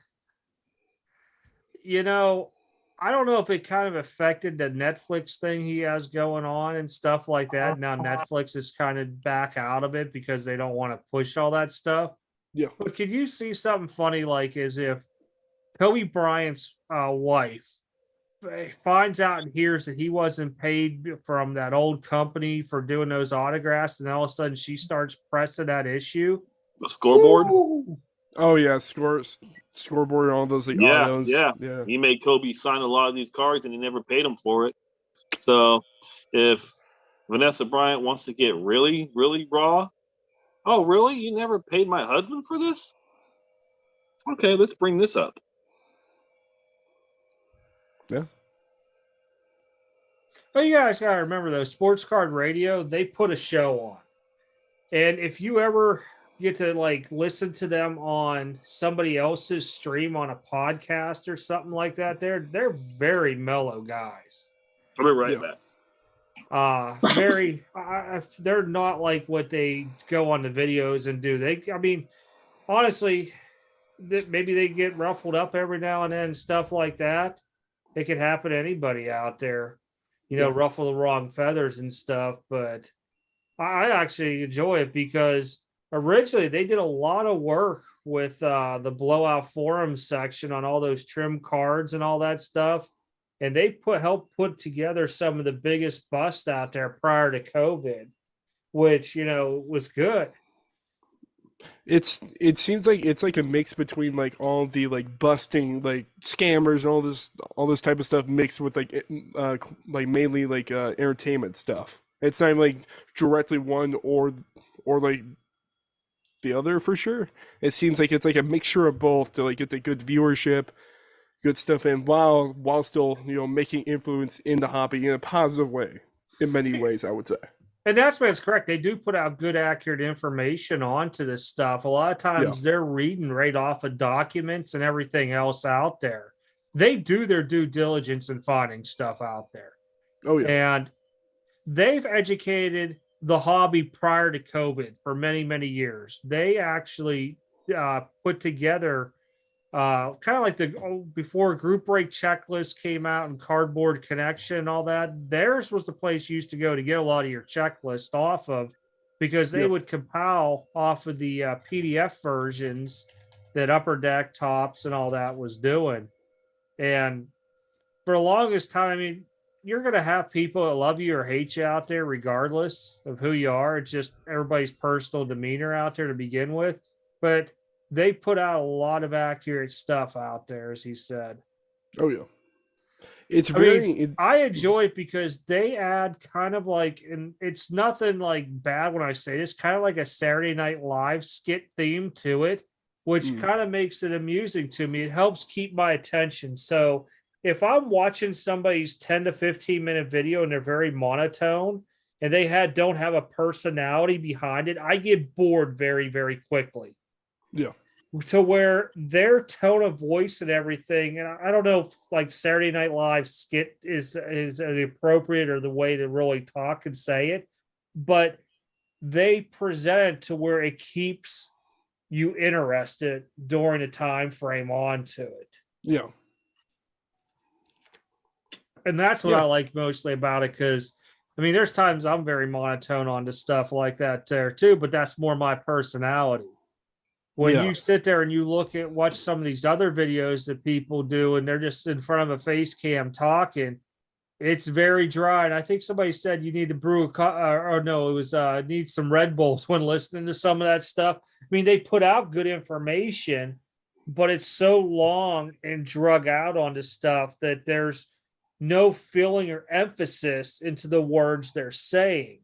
you know, I don't know if it kind of affected the Netflix thing he has going on and stuff like that. Now Netflix is kind of back out of it because they don't want to push all that stuff. Yeah. But could you see something funny like as if Kobe Bryant's wife finds out and hears that he wasn't paid from that old company for doing those autographs, and all of a sudden she starts pressing that issue? The scoreboard? Ooh. Oh yeah, scoreboard and all those like autos. Yeah. He made Kobe sign a lot of these cards and he never paid him for it. So if Vanessa Bryant wants to get really, really raw, oh really? You never paid my husband for this? Okay, let's bring this up. Yeah. Well, you guys gotta remember though, Sports Card Radio, they put a show on. And if you ever get to like listen to them on somebody else's stream on a podcast or something like that, they're very mellow guys. I'll be right back. They're not like what they go on the videos and do. I mean, honestly, maybe they get ruffled up every now and then, stuff like that. It could happen to anybody out there, you know, ruffle the wrong feathers and stuff. But I actually enjoy it because originally they did a lot of work with the blowout forum section on all those trim cards and all that stuff. And they helped put together some of the biggest busts out there prior to COVID, which, was good. It seems like it's like a mix between like all the like busting like scammers and all this type of stuff mixed with like mainly like entertainment stuff. It's not like directly one or like the other for sure. It seems like it's like a mixture of both to like get the good viewership, good stuff in while still, making influence in the hobby in a positive way in many ways, I would say. And that's what's correct. They do put out good, accurate information onto this stuff. A lot of times they're reading right off of documents and everything else out there. They do their due diligence in finding stuff out there. Oh yeah. And they've educated the hobby prior to COVID for many, many years. They actually put together kind of like before group break checklist came out and cardboard connection and all that. Theirs was the place you used to go to get a lot of your checklist off of, because they would compile off of the PDF versions that Upper Deck, Tops, and all that was doing. And for the longest time, I mean, you're going to have people that love you or hate you out there, regardless of who you are. It's just everybody's personal demeanor out there to begin with. But they put out a lot of accurate stuff out there, as he said. Oh yeah. I enjoy it because they add kind of like, and it's nothing like bad when I say this, kind of like a Saturday Night Live skit theme to it, which kind of makes it amusing to me. It helps keep my attention. So if I'm watching somebody's 10 to 15 minute video and they're very monotone and they don't have a personality behind it, I get bored very, very quickly. Yeah. To where their tone of voice and everything, and I don't know if like Saturday Night Live skit is the appropriate or the way to really talk and say it, but they present it to where it keeps you interested during the time frame onto it. Yeah. And that's what I like mostly about it, because I mean, there's times I'm very monotone on the stuff like that there too, but that's more my personality. When you sit there and you watch some of these other videos that people do, and they're just in front of a face cam talking, it's very dry. And I think somebody said you need to brew need some Red Bulls when listening to some of that stuff. I mean, they put out good information, but it's so long and drug out onto stuff that there's no feeling or emphasis into the words they're saying.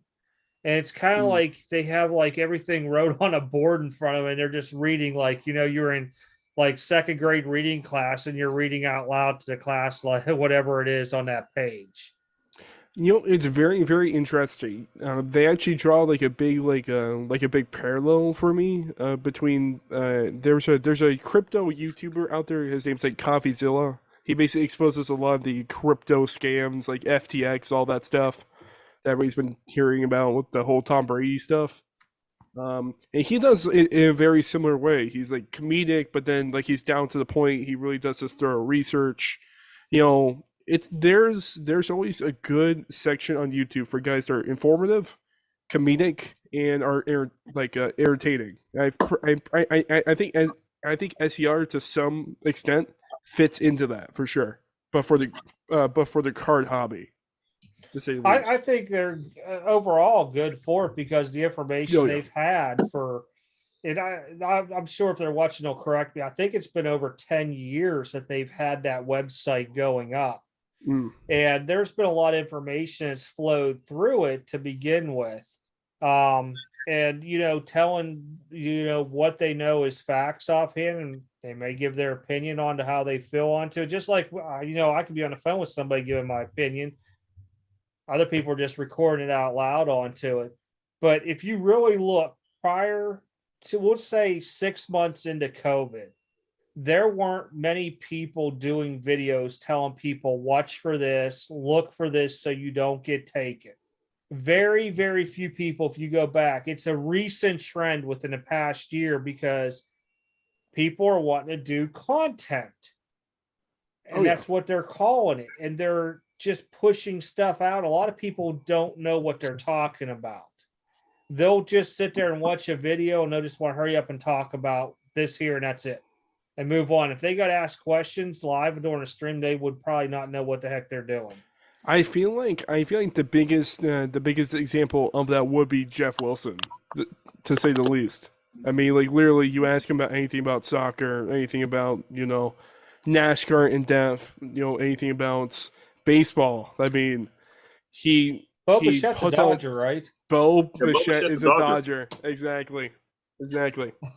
And it's kind of like they have like everything wrote on a board in front of them, and they're just reading like, you're in like second grade reading class and you're reading out loud to the class, like whatever it is on that page. It's very, very interesting. They actually draw like a big parallel for me between there's a crypto YouTuber out there. His name's like CoffeeZilla. He basically exposes a lot of the crypto scams like FTX, all that stuff that everybody's been hearing about with the whole Tom Brady stuff. And he does it in a very similar way. He's like comedic, but then like he's down to the point. He really does this thorough research. There's always a good section on YouTube for guys that are informative, comedic, and are entertaining. I think SER to some extent fits into that for sure. But for the card hobby, to say the least. I think they're overall good for it because the information they've had for it. I'm sure if they're watching, they'll correct me. I think it's been over 10 years that they've had that website going up. And there's been a lot of information that's flowed through it to begin with. And, telling, what they know is facts offhand, and they may give their opinion on to how they feel onto it. Just like, I could be on the phone with somebody giving my opinion. Other people are just recording it out loud onto it. But if you really look prior to, let's say 6 months into COVID, there weren't many people doing videos telling people, watch for this, look for this so you don't get taken. Very, very few people, if you go back. It's a recent trend within the past year because people are wanting to do content. And that's what they're calling it. And they're just pushing stuff out. A lot of people don't know what they're talking about. they'll just sit there and watch a video and they'll just want to hurry up and talk about this here and that's it and move on. If they got to ask questions live during a stream, they would probably not know what the heck they're doing. I feel like the biggest example of that would be Jeff Wilson, to say the least. I mean, like literally, you ask him about anything about soccer, anything about NASCAR in depth, anything about baseball. I mean, Bo Bichette's a Dodger, right? Bo Bichette is a Dodger. Exactly.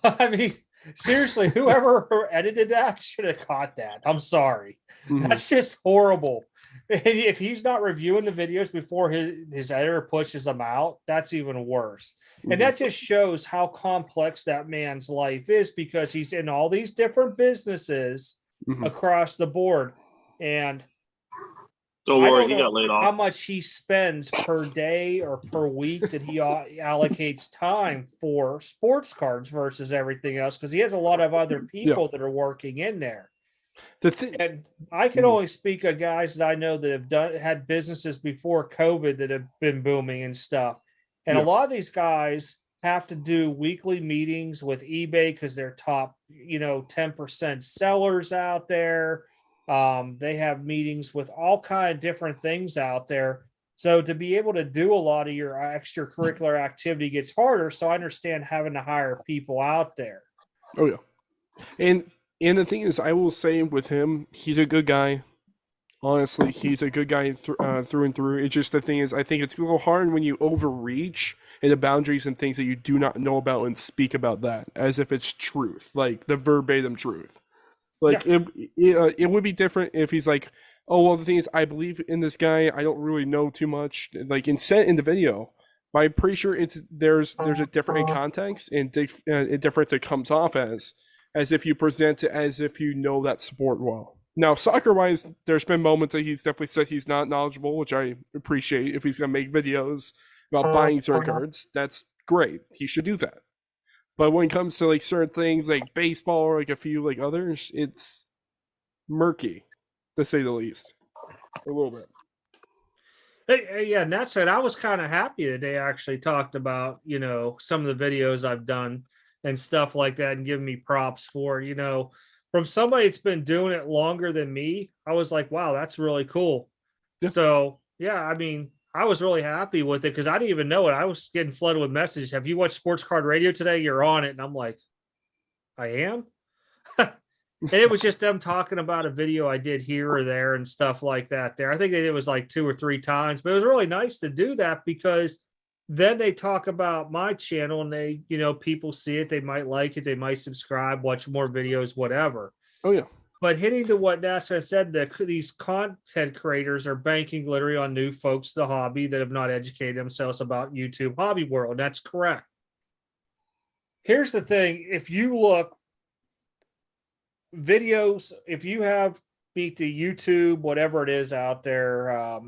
I mean, seriously, whoever edited that should have caught that. I'm sorry. Mm-hmm. That's just horrible. If he's not reviewing the videos before his editor pushes them out, that's even worse. Mm-hmm. And that just shows how complex that man's life is, because he's in all these different businesses across the board. And don't worry, he got laid off. How much he spends per day or per week that he allocates time for sports cards versus everything else, because he has a lot of other people that are working in there. And I can only speak of guys that I know that have had businesses before COVID that have been booming and stuff. And a lot of these guys have to do weekly meetings with eBay because they're top, 10% sellers out there. They have meetings with all kind of different things out there. So to be able to do a lot of your extracurricular activity gets harder. So I understand having to hire people out there. Oh yeah. And the thing is, I will say with him, he's a good guy. Honestly, he's a good guy through and through. It's just the thing is, I think it's a little hard when you overreach in the boundaries and things that you do not know about and speak about that as if it's truth, like the verbatim truth. Like it would be different if he's like, oh well, the thing is, I believe in this guy. I don't really know too much. Like in the video, but I'm pretty sure there's a different in context and a difference it comes off as if you present it as if you know that sport well. Now, soccer-wise, there's been moments that he's definitely said he's not knowledgeable, which I appreciate. If he's going to make videos about buying certain cards, that's great. He should do that. But when it comes to like certain things like baseball or like a few like others, it's murky, to say the least. A little bit. Hey, yeah, and that's what I was kind of happy that they actually talked about, some of the videos I've done and stuff like that, and giving me props for, from somebody that's been doing it longer than me. I was like, wow, that's really cool. Yeah. So yeah, I mean, I was really happy with it because I didn't even know it. I was getting flooded with messages. Have you watched Sports Card Radio today? You're on it. And I'm like, I am. And it was just them talking about a video I did here or there and stuff like that there. I think they did it was like 2 or 3 times, but it was really nice to do that because then they talk about my channel and they, people see it. They might like it. They might subscribe, watch more videos, whatever. Oh, yeah. But hitting to what NASA said, that these content creators are banking literally on new folks to the hobby that have not educated themselves about YouTube hobby world. That's correct. Here's the thing. If you look videos, if you have beat the YouTube, whatever it is out there,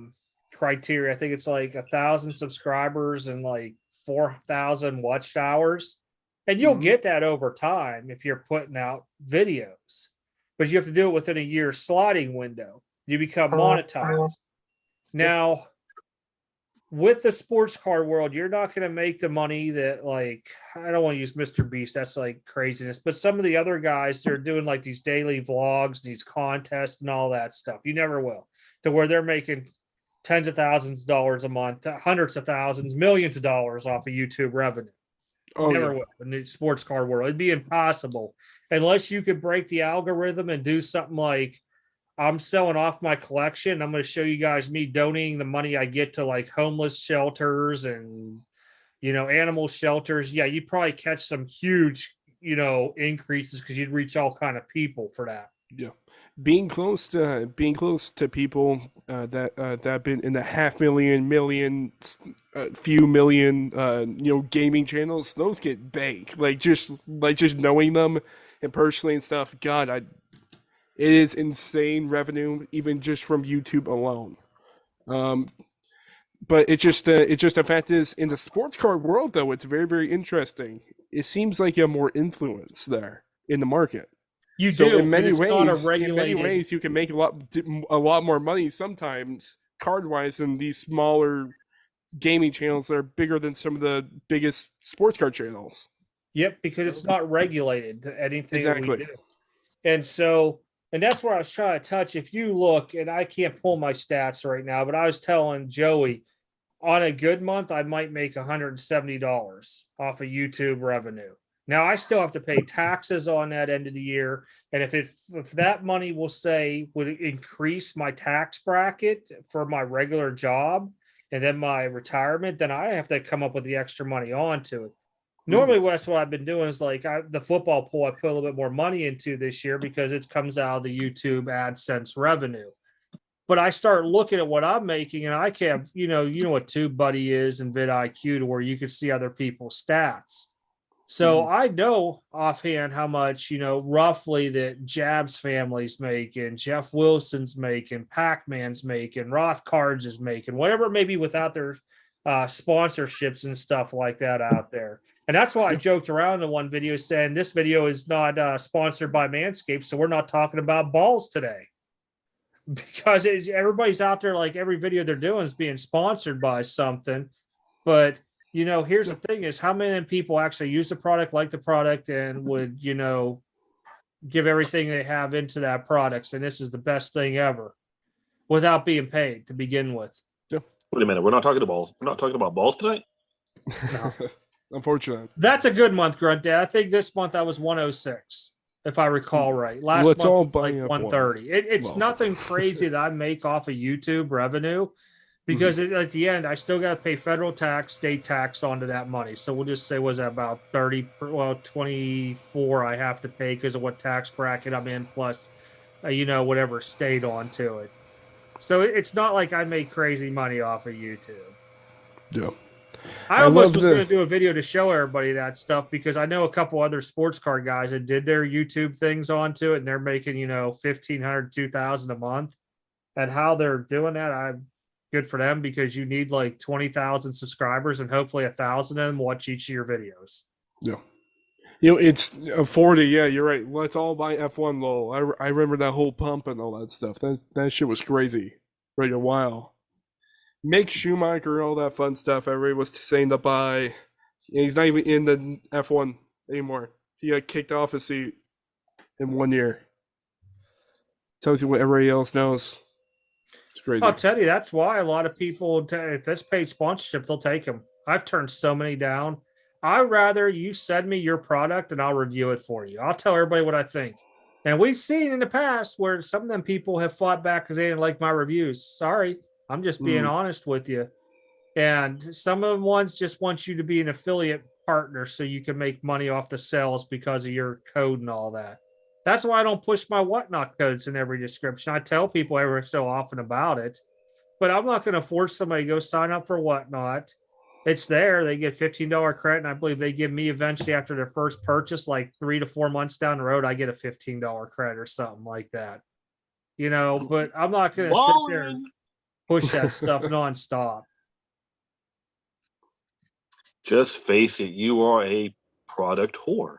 criteria, I think it's like 1,000 subscribers and like 4,000 watch hours, and you'll get that over time if you're putting out videos, but you have to do it within a year sliding window. You become monetized. Now with the sports card world, you're not going to make the money that, like, I don't want to use Mr. Beast, that's like craziness, but some of the other guys, they're doing like these daily vlogs, these contests and all that stuff. You never will, to where they're making tens of thousands of dollars a month, hundreds of thousands, millions of dollars off of YouTube revenue. Never will in the sports card world. It'd be impossible unless you could break the algorithm and do something like, I'm selling off my collection. I'm going to show you guys me donating the money I get to like homeless shelters and, animal shelters. Yeah, you'd probably catch some huge, increases because you'd reach all kind of people for that. Yeah. Being close to people that have been in the 500,000, few million, gaming channels, those get big. Like just knowing them and personally and stuff. God, it is insane revenue even just from YouTube alone. But it's just the fact is, in the sports card world though, it's very, very interesting. It seems like you have more influence there in the market. You do. In many ways, you can make a lot more money sometimes card wise than these smaller gaming channels that are bigger than some of the biggest sports car channels. Yep, because it's not regulated to anything that we Exactly. do. And so, and that's where I was trying to touch. If you look, and I can't pull my stats right now, but I was telling Joey, on a good month, I might make $170 off of YouTube revenue. Now I still have to pay taxes on that end of the year. And if that money will say would increase my tax bracket for my regular job and then my retirement, then I have to come up with the extra money onto it. Normally, Wes, what I've been doing is like the football pool, I put a little bit more money into this year because it comes out of the YouTube AdSense revenue. But I start looking at what I'm making, and I can't, you know what TubeBuddy is and vidIQ, to where you can see other people's stats. So I know offhand how much, roughly that Jab's family's making, Jeff Wilson's making, Pac-Man's making, Roth Cards is making, whatever it may be without their sponsorships and stuff like that out there. And that's why I joked around in one video saying this video is not sponsored by Manscaped, so we're not talking about balls today. Because everybody's out there, like every video they're doing is being sponsored by something. But, here's the thing is how many people actually use the product, like the product, and would, give everything they have into that product. And this is the best thing ever without being paid to begin with. Yeah. Wait a minute. We're not talking about balls. We're not talking about balls tonight? No. Unfortunately. That's a good month, Grunt Dad. I think this month I was 106. If I recall right. Last month was like 130. It's nothing crazy that I make off of YouTube revenue because at the end, I still got to pay federal tax, state tax onto that money. So we'll just say, was that about 24 I have to pay because of what tax bracket I'm in, plus, whatever state onto it. So it's not like I make crazy money off of YouTube. Yeah. I almost was going to do a video to show everybody that stuff because I know a couple other sports car guys that did their YouTube things onto it and they're making, $1,500, $2,000 a month. And how they're doing that, I'm good for them because you need like 20,000 subscribers and hopefully 1,000 of them watch each of your videos. Yeah. It's 40. Yeah, you're right. Let's all buy F1 lol. I remember that whole pump and all that stuff. That shit was crazy for a while. Mick Schumacher and all that fun stuff everybody was saying to buy. He's not even in the F1 anymore. He got kicked off his seat in 1 year. Tells you what everybody else knows. It's crazy. I'll tell you, that's why a lot of people, if that's paid sponsorship, they'll take them. I've turned so many down. I'd rather you send me your product and I'll review it for you. I'll tell everybody what I think. And we've seen in the past where some of them people have fought back because they didn't like my reviews. Sorry. I'm just being honest with you. And some of the ones just want you to be an affiliate partner so you can make money off the sales because of your code and all that. That's why I don't push my WhatNot codes in every description. I tell people every so often about it, but I'm not going to force somebody to go sign up for WhatNot. It's there. They get $15 credit, and I believe they give me eventually after their first purchase, like 3 to 4 months down the road, I get a $15 credit or something like that. But I'm not going to sit there and push that stuff nonstop. Just face it, you are a product whore.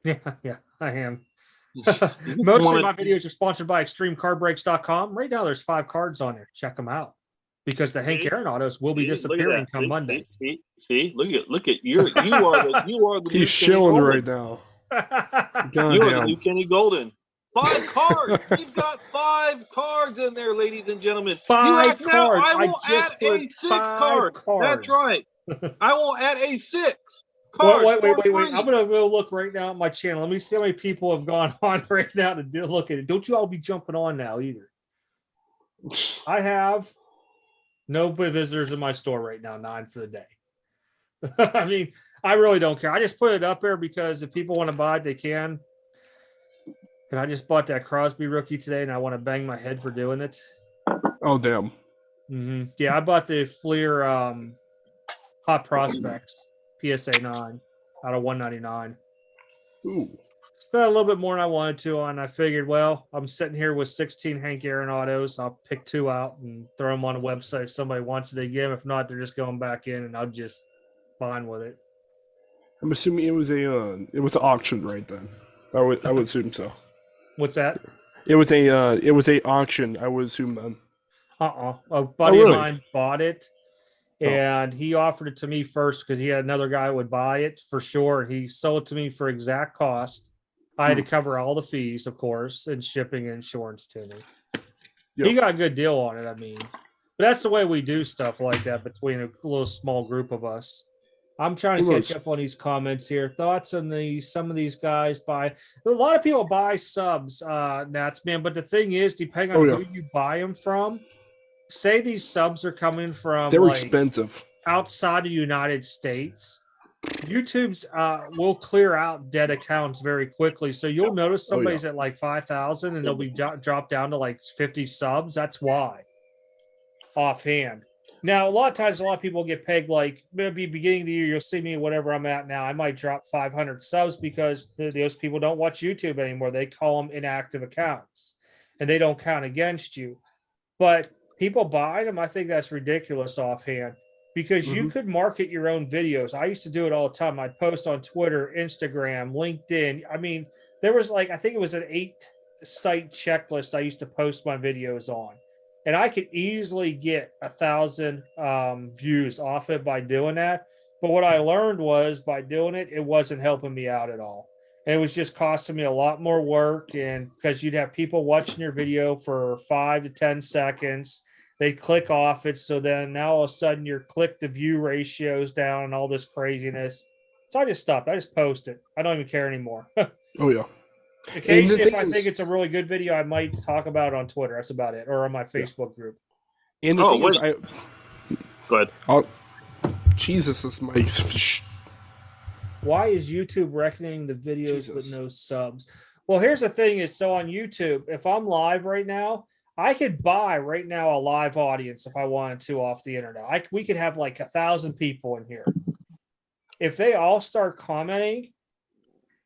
Yeah, I am. Most of my videos are sponsored by ExtremeCarBreaks.com. Right now, there's 5 cards on there. Check them out because the Hank Aaron autos will be disappearing come Monday. See, look at you are the He's shilling right now. You are the new Kenny Golden. 5 cards. You've got 5 cards in there, ladies and gentlemen. 5 cards. I will add a 6th card. Cards. That's right. I will add a 6th card. Wait. I'm going to go look right now at my channel. Let me see how many people have gone on right now to look at it. Don't you all be jumping on now either. I have no visitors in my store right now, 9 for the day. I mean, I really don't care. I just put it up there because if people want to buy it, they can. And I just bought that Crosby rookie today, and I want to bang my head for doing it. Oh, damn. Mm-hmm. Yeah, I bought the Fleer Hot Prospects PSA 9 out of 199. Ooh. Spent a little bit more than I wanted to on. I figured, well, I'm sitting here with 16 Hank Aaron autos. I'll pick 2 out and throw them on a website. If somebody wants it, they give them. If not, they're just going back in, and I'm just fine with it. I'm assuming it was an auction right then. I would assume so. What's that? It was a auction. I would assume then. A buddy of mine bought it, And he offered it to me first because he had another guy who would buy it for sure. He sold it to me for exact cost. I had to cover all the fees, of course, and shipping and insurance to me. Yep. He got a good deal on it, I mean. But that's the way we do stuff like that between a little small group of us. I'm trying to catch up on these comments here. Thoughts on some of these guys buy. A lot of people buy subs, Nats, man. But the thing is, depending on who you buy them from, say these subs are coming from they're expensive outside the United States. YouTube's will clear out dead accounts very quickly. So you'll notice somebody's at like 5,000 and they'll be dropped down to like 50 subs. That's why. Offhand. Now, a lot of times, a lot of people get pegged like maybe beginning of the year, you'll see me whatever I'm at now. I might drop 500 subs because those people don't watch YouTube anymore. They call them inactive accounts and they don't count against you. But people buy them. I think that's ridiculous offhand because you could market your own videos. I used to do it all the time. I'd post on Twitter, Instagram, LinkedIn. I mean, there was like, I think it was an 8-site checklist I used to post my videos on. And I could easily get 1,000 views off it by doing that. But what I learned was by doing it, it wasn't helping me out at all. And it was just costing me a lot more work. And because you'd have people watching your video for 5 to 10 seconds, they click off it. So then now all of a sudden your click to view ratios down and all this craziness. So I just stopped. I just post it. I don't even care anymore. Oh, yeah. Occasionally, if I think it's a really good video, I might talk about it on Twitter. That's about it, or on my Facebook group. And the thing is, go ahead. Jesus, this mic's. Why is YouTube reckoning the videos with no subs? Well, here's the thing: is so on YouTube, if I'm live right now, I could buy right now a live audience if I wanted to off the internet. We could have like 1,000 people in here. If they all start commenting.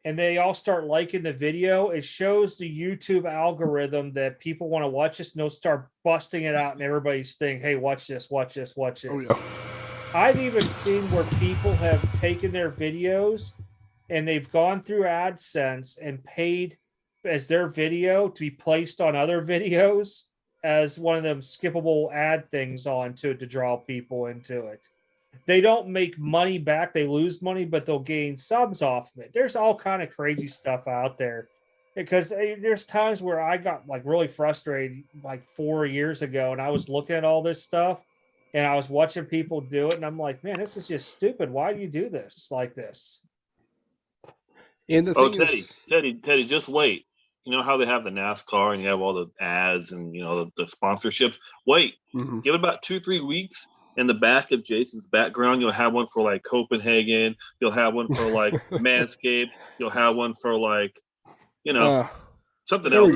And they all start liking the video, it shows the YouTube algorithm that people want to watch this, and they'll start busting it out, and everybody's thinking, hey, watch this, watch this, watch this. Oh, yeah. I've even seen where people have taken their videos and they've gone through AdSense and paid as their video to be placed on other videos as one of them skippable ad things onto it to draw people into it. They don't make money back. They lose money, but they'll gain subs off of it. There's all kind of crazy stuff out there because there's times where I got like really frustrated like 4 years ago and I was looking at all this stuff and I was watching people do it and I'm like, man, this is just stupid. Why do you do this like this? And the thing Teddy, just wait. You know how they have the NASCAR and you have all the ads and, you know, the sponsorships? Wait, give it about 2-3 weeks. In the back of Jason's background, you'll have one for like Copenhagen. You'll have one for like Manscaped. You'll have one for like, you know, something else.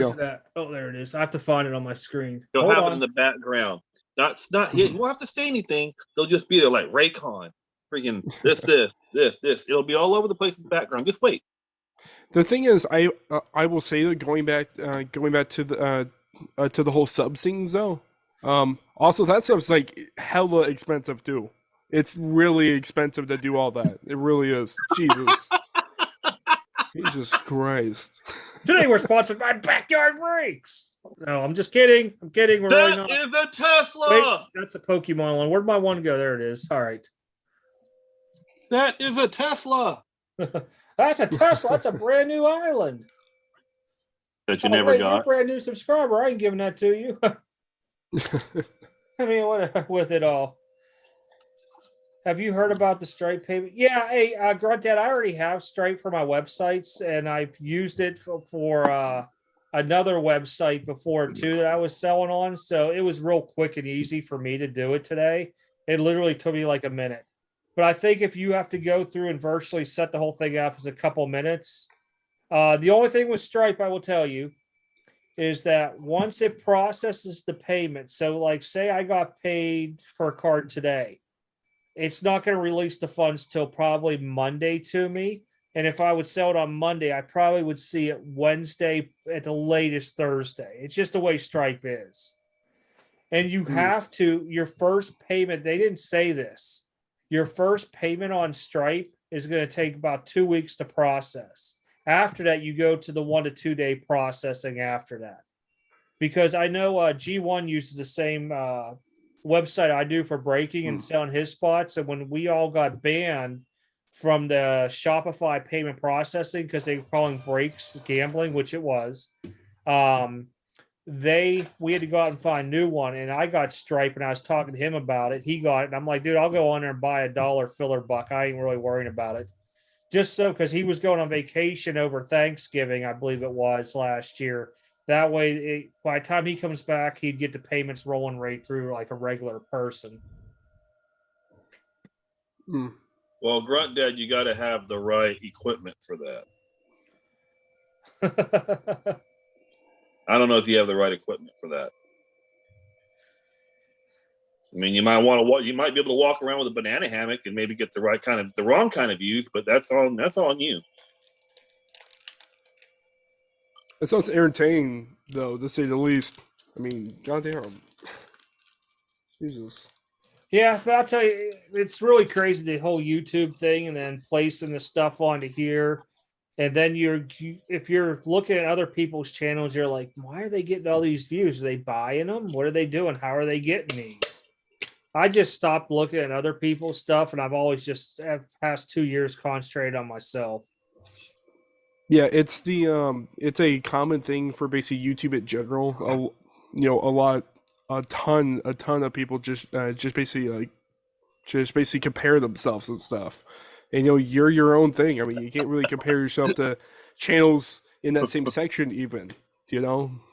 Oh, there it is. I have to find it on my screen. You'll have it in the background. Not you won't have to say anything. They'll just be there like Raycon, freaking this. It'll be all over the place in the background. Just wait. The thing is, I will say that going back to the whole sub things though. Also, that stuff's like hella expensive too. It's really expensive to do all that. It really is. Jesus Christ. Today we're sponsored by Backyard Brakes. No, I'm just kidding. We're really not. That is a Tesla. Wait, that's a Pokemon one. Where'd my one go? There it is. All right. That is a Tesla. That's a Tesla. That's a brand new island. That you never got. You're a brand new subscriber. I ain't giving that to you. I mean, what with it all? Have you heard about the Stripe payment? Yeah, hey, Grunt Dad, I already have Stripe for my websites, and I've used it for another website before too that I was selling on. So it was real quick and easy for me to do it today. It literally took me like a minute. But I think if you have to go through and virtually set the whole thing up, it's a couple minutes. The only thing with Stripe, I will tell you, is that once it processes the payment, so like say I got paid for a card today, it's not going to release the funds till probably Monday to me. And if I would sell it on Monday, I probably would see it Wednesday at the latest Thursday. It's just the way Stripe is. And you have to, your first payment, they didn't say this. Your first payment on Stripe is going to take about 2 weeks to process. After that, you go to the 1 to 2 day processing after that. Because I know G1 uses the same website I do for breaking and selling his spots. And when we all got banned from the Shopify payment processing because they were calling breaks gambling, which it was, we had to go out and find a new one. And I got Stripe, and I was talking to him about it. He got it, and I'm like, dude, I'll go on there and buy $1 filler buck. I ain't really worrying about it. Just so, because he was going on vacation over Thanksgiving, I believe it was last year. That way, by the time he comes back, he'd get the payments rolling right through like a regular person. Well, Grunt Dad, you got to have the right equipment for that. I don't know if you have the right equipment for that. I mean, you might be able to walk around with a banana hammock and maybe get the wrong kind of views, but that's on you. It sounds entertaining, though, to say the least. I mean, goddamn. Jesus. Yeah, but I'll tell you, it's really crazy, the whole YouTube thing, and then placing the stuff onto here. And then if you're looking at other people's channels, you're like, why are they getting all these views? Are they buying them? What are they doing? How are they getting these? I just stopped looking at other people's stuff, and I've always just, past 2 years, concentrated on myself. Yeah, it's a common thing for basically YouTube in general. A ton of people just basically compare themselves and stuff. And you're your own thing. I mean, you can't really compare yourself to channels in that same section even.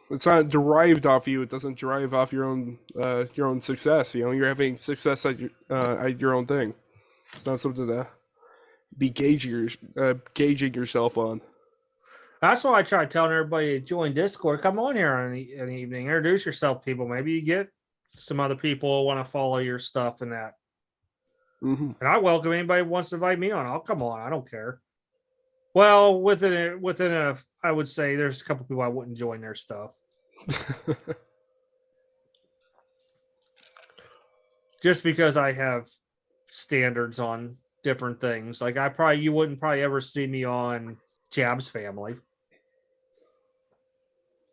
It's not derived off you. It doesn't derive off your own success. You're having success at your own thing. It's not something to be gauging yourself on. That's why I try telling everybody to join Discord. Come on here on an evening. Introduce yourself, people. Maybe you get some other people who want to follow your stuff and that. Mm-hmm. And I welcome anybody who wants to invite me on. I'll come on. I don't care. Well, within a, I would say there's a couple people I wouldn't join their stuff. Just because I have standards on different things. Like you wouldn't probably ever see me on Jab's family.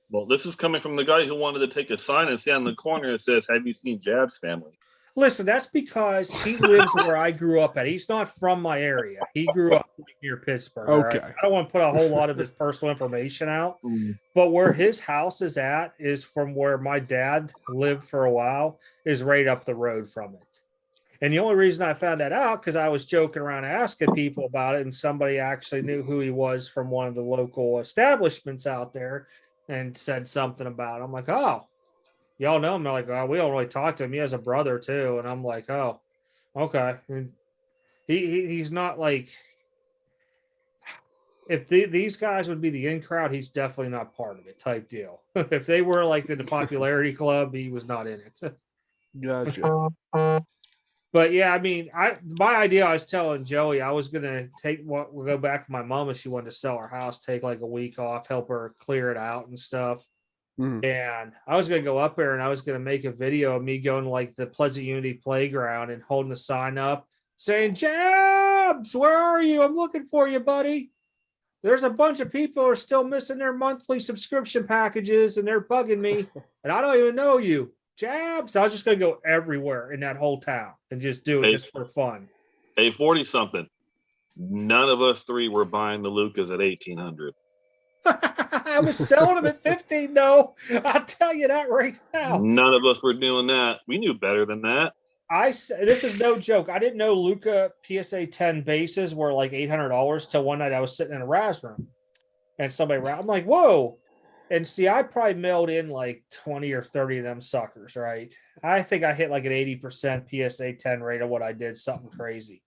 Well, this is coming from the guy who wanted to take a sign and stand in the corner that says, "Have you seen Jab's family?" Listen, that's because he lives where I grew up at. He's not from my area. He grew up near Pittsburgh. Okay. Right? I don't want to put a whole lot of his personal information out, but where his house is at is from where my dad lived for a while, is right up the road from it. And the only reason I found that out because I was joking around asking people about it, and somebody actually knew who he was from one of the local establishments out there and said something about it. I'm like, oh, y'all know him? They're like, oh, we don't really talk to him. He has a brother too. And I'm like, oh, okay. And he's not like, if these guys would be the in crowd, he's definitely not part of it type deal. If they were like in the popularity club, he was not in it. Gotcha. But yeah, I mean, my idea, I was telling Joey, I was gonna we'll go back to my mom if she wanted to sell her house, take like a week off, help her clear it out and stuff. And I was gonna go up there and I was gonna make a video of me going to like the Pleasant Unity playground and holding the sign up saying, "Jabs, where are you? I'm looking for you, buddy. There's a bunch of people who are still missing their monthly subscription packages and they're bugging me, and I don't even know you. Jabs." I was just going to go everywhere in that whole town and just do it just for fun. Hey, 40-something. None of us three were buying the Lucas at $1,800. I was selling them at $15. No, I'll tell you that right now. None of us were doing that. We knew better than that. This is no joke. I didn't know Luca PSA 10 bases were like $800 till one night I was sitting in a Raz room and I'm like, whoa. And see, I probably mailed in like 20 or 30 of them suckers, right? I think I hit like an 80% PSA 10 rate of what I did, something crazy.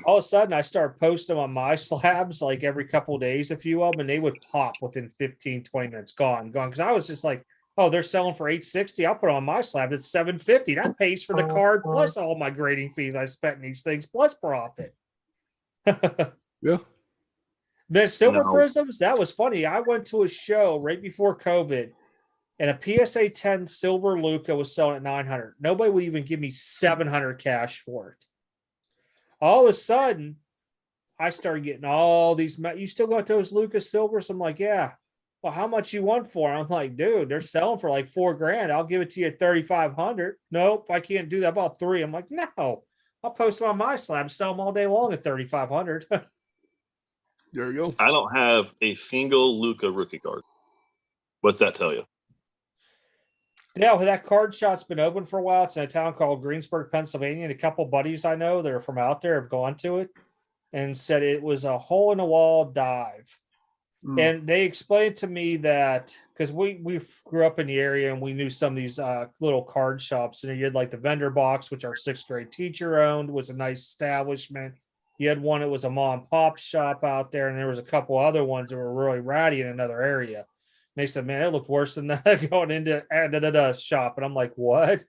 All of a sudden, I started posting on my slabs like every couple of days, a few of them, and they would pop within 15, 20 minutes. Gone. Because I was just like, oh, they're selling for $860. I'll put it on my slab. It's $750. That pays for the card plus all my grading fees I spent in these things plus profit. Yeah. The silver prisms, that was funny. I went to a show right before COVID, and a PSA 10 silver Luca was selling at $900. Nobody would even give me $700 cash for it. All of a sudden, I started getting all these. You still got those Lucas silvers? I'm like, yeah. well, how much you want for it? I'm like, dude, they're selling for like $4,000. I'll give it to you at 3,500. Nope, I can't do that. About 3. I'm like, no, I'll post them on my slab, sell them all day long at 3,500. There you go. I don't have a single Luka rookie card. What's that tell you? Yeah, well, that card shop's been open for a while. It's in a town called Greensburg, Pennsylvania. And a couple buddies I know that are from out there have gone to it and said it was a hole in the wall dive. And they explained to me that because we grew up in the area and we knew some of these little card shops. And you had like the vendor box, which our 6th grade teacher owned, was a nice establishment. You had one that was a mom and pop shop out there, and there was a couple other ones that were really ratty in another area. And they said, man, it looked worse than that going into the shop. And I'm like, what?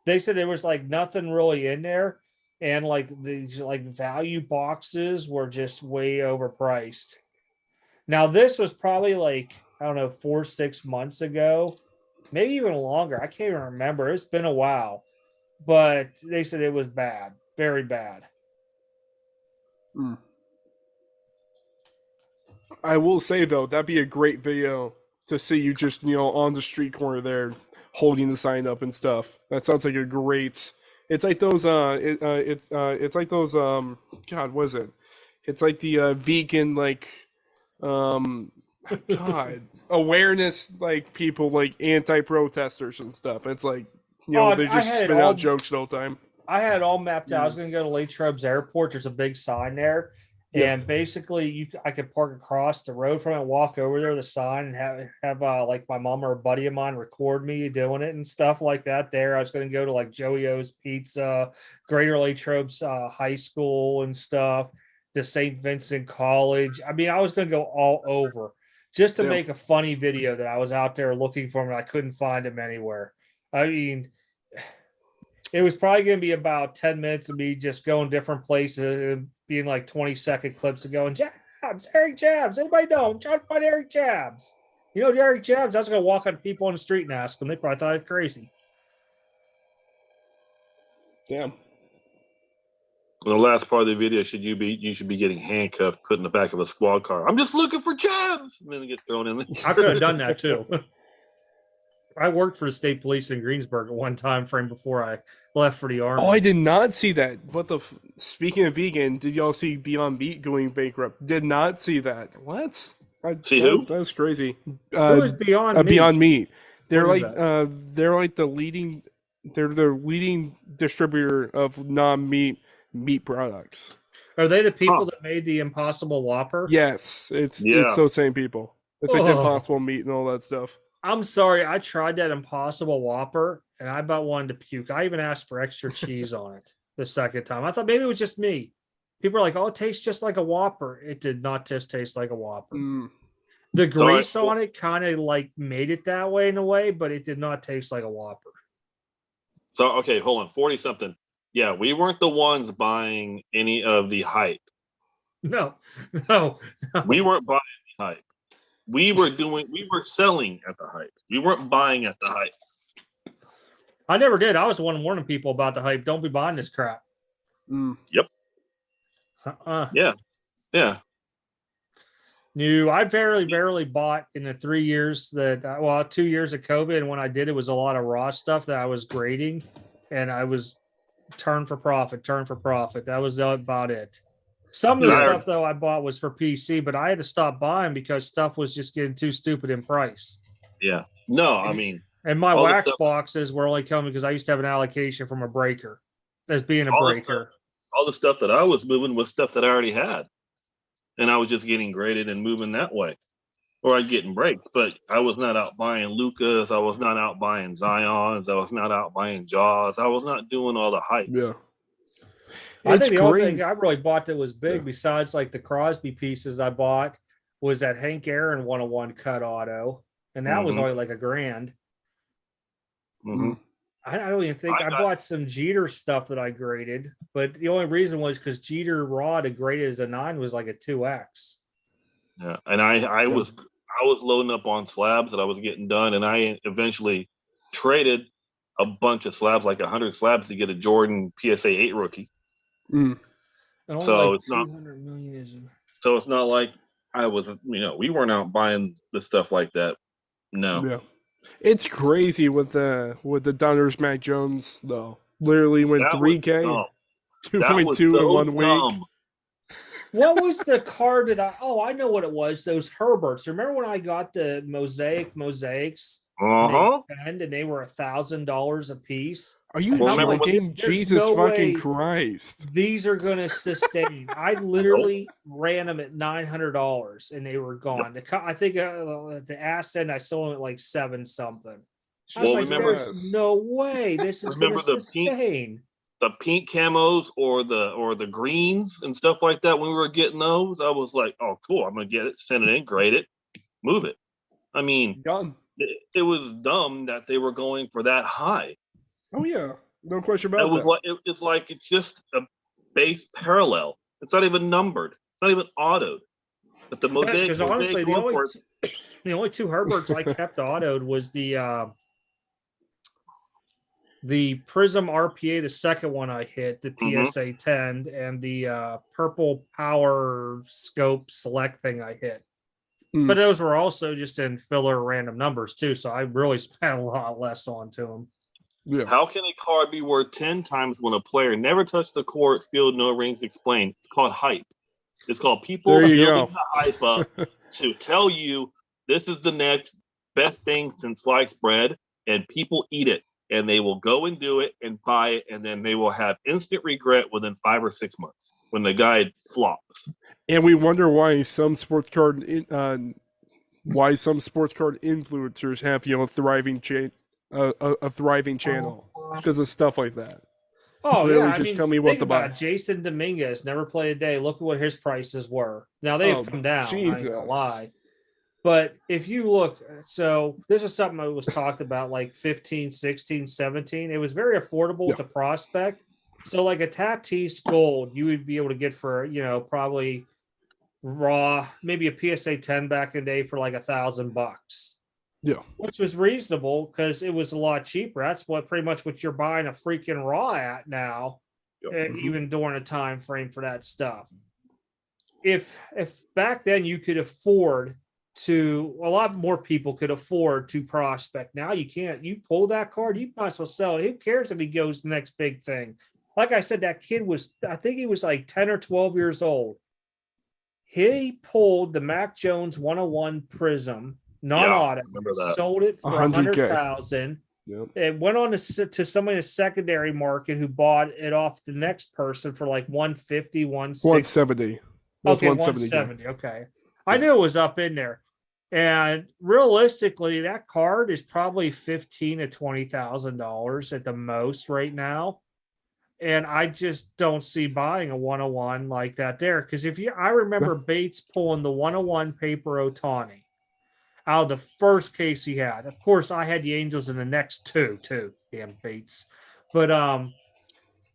They said there was like nothing really in there. And like these like value boxes were just way overpriced. Now, this was probably like, I don't know, 4 or 6 months ago, maybe even longer. I can't even remember. It's been a while. But they said it was bad, very bad. I will say, though, that'd be a great video to see you just, on the street corner there holding the sign up and stuff. That sounds like a great... It's like those, it's like those, God, what is it? It's like the vegan, like... God, awareness, like people like anti-protesters and stuff. It's like, they just spit out jokes the whole time. I had it all mapped out. I was going to go to Lathropes Airport. There's a big sign there. And basically I could park across the road from it, walk over there, the sign, and have like my mom or a buddy of mine record me doing it and stuff like that there. I was going to go to like Joey O's Pizza, Greater Lathropes High School and stuff, to St. Vincent College. I mean, I was going to go all over just to make a funny video that I was out there looking for him and I couldn't find him anywhere. I mean, it was probably going to be about 10 minutes of me just going different places and being like 20-second clips of going, Jabs, Eric Jabs. Anybody know? I'm trying to find Eric Jabs. You know, Eric Jabs? I was going to walk on people on the street and ask them. They probably thought I was crazy. Damn. The last part of the video, you should be getting handcuffed, put in the back of a squad car. I'm just looking for jabs, and then get thrown in there. I could have done that too. I worked for the state police in Greensburg at one time frame before I left for the Army. Oh, I did not see that. Speaking of vegan, did y'all see Beyond Meat going bankrupt? Did not see that. What? Who? That was crazy. Who is Beyond Meat? Beyond Meat. They're What is they're the leading distributor of non-meat meat products. Are they the people that made the Impossible Whopper? Yes, it's those same people. It's like the Impossible Meat and all that stuff. I'm sorry, I tried that Impossible Whopper and I about wanted to puke. I even asked for extra cheese on it the second time. I thought maybe it was just me. People are like, oh, it tastes just like a Whopper. It did not just taste like a Whopper. The grease on it kind of like made it that way in a way, but it did not taste like a Whopper. So, okay, hold on. 40-something. Yeah, we weren't the ones buying any of the hype. No. We weren't buying the hype. We were selling at the hype. We weren't buying at the hype. I never did. I was the one warning people about the hype. Don't be buying this crap. Yep. Yeah. No, I barely bought in the 3 years 2 years of COVID. And when I did, it was a lot of raw stuff that I was grading, and I was turn for profit. That was about it. Some of the stuff though I bought was for PC, but I had to stop buying because stuff was just getting too stupid in price. Yeah. No, I mean, and my wax boxes were only coming because I used to have an allocation from a breaker as being a breaker. All the stuff that I was moving was stuff that I already had, and I was just getting graded and moving that way, or I'd get break. But I was not out buying Lucas. I was not out buying Zions. I was not out buying Jaws. I was not doing all the hype. Yeah. I think the only thing I really bought that was big, besides like the Crosby pieces I bought, was that Hank Aaron 101 cut auto, and that was only like $1,000. I don't even think I bought some Jeter stuff that I graded, but the only reason was because Jeter raw to grade it as a 9 was like a 2X. Yeah, and I was loading up on slabs that I was getting done, and I eventually traded a bunch of slabs, like 100 slabs, to get a Jordan PSA 8 rookie. So it's not. So it's not like I was, we weren't out buying the stuff like that. No. Yeah. It's crazy with the Donruss Mac Jones though. Literally went That was 3K, dumb. 2.2 in 1 week. Dumb. What was the card that I know what it was. Those Herberts. Remember when I got the mosaics? And they were $1,000 a piece. Are you joking? Jesus fucking Christ. These are going to sustain. I literally ran them at $900 and they were gone. I think the Attn I sold them at like 7 something. I was there's no way this is going to sustain. The pink camos or the greens and stuff like that, when we were getting those, I was like, oh, cool. I'm going to get it, send it in, grade it, move it. I mean, done. It was dumb that they were going for that high. Oh, yeah. No question about that. It's just a base parallel. It's not even numbered. It's not even autoed. But the mosaic. Because honestly, the only 2 Herberts I kept autoed was the Prism RPA, the second one I hit, the PSA 10, and the Purple Power Scope Select thing I hit. But those were also just in filler random numbers too, so I really spent a lot less onto them. Yeah. How can a card be worth 10 times when a player never touched the court, field, no rings explained? It's called hype. It's called people building the hype up to tell you this is the next best thing since sliced bread, and people eat it, and they will go and do it and buy it, and then they will have instant regret within 5 or 6 months when the guy flops. And we wonder why some sports card influencers have a thriving channel. It's because of stuff like that. Oh, yeah. Just tell me what to buy. Jason Dominguez never played a day. Look at what his prices were. Now they've come down. Jesus. I ain't gonna lie. But if you look, so this is something that was talked about like 15, 16, 17. It was very affordable to prospect. So like a Tatis Gold, you would be able to get for, probably raw, maybe a PSA 10 back in the day for like $1,000. Yeah. Which was reasonable because it was a lot cheaper. That's pretty much what you're buying a freaking raw at now, even during a time frame for that stuff. If back then you could afford to, a lot more people could afford to prospect. Now you can't. You pull that card, you might as well sell it. Who cares if he goes the next big thing? Like I said, that kid I think he was like 10 or 12 years old. He pulled the Mac Jones 101 Prism, non-auto, sold it for $100,000. Yep. It went on to somebody in the secondary market who bought it off the next person for like 150, 170. Okay, 170. Okay. I knew it was up in there. And realistically, that card is probably $15,000 to $20,000 at the most right now. And I just don't see buying a 101 like that there. Because I remember Bates pulling the 101 paper Ohtani out of the first case he had. Of course, I had the Angels in the next 2 too. Damn Bates. But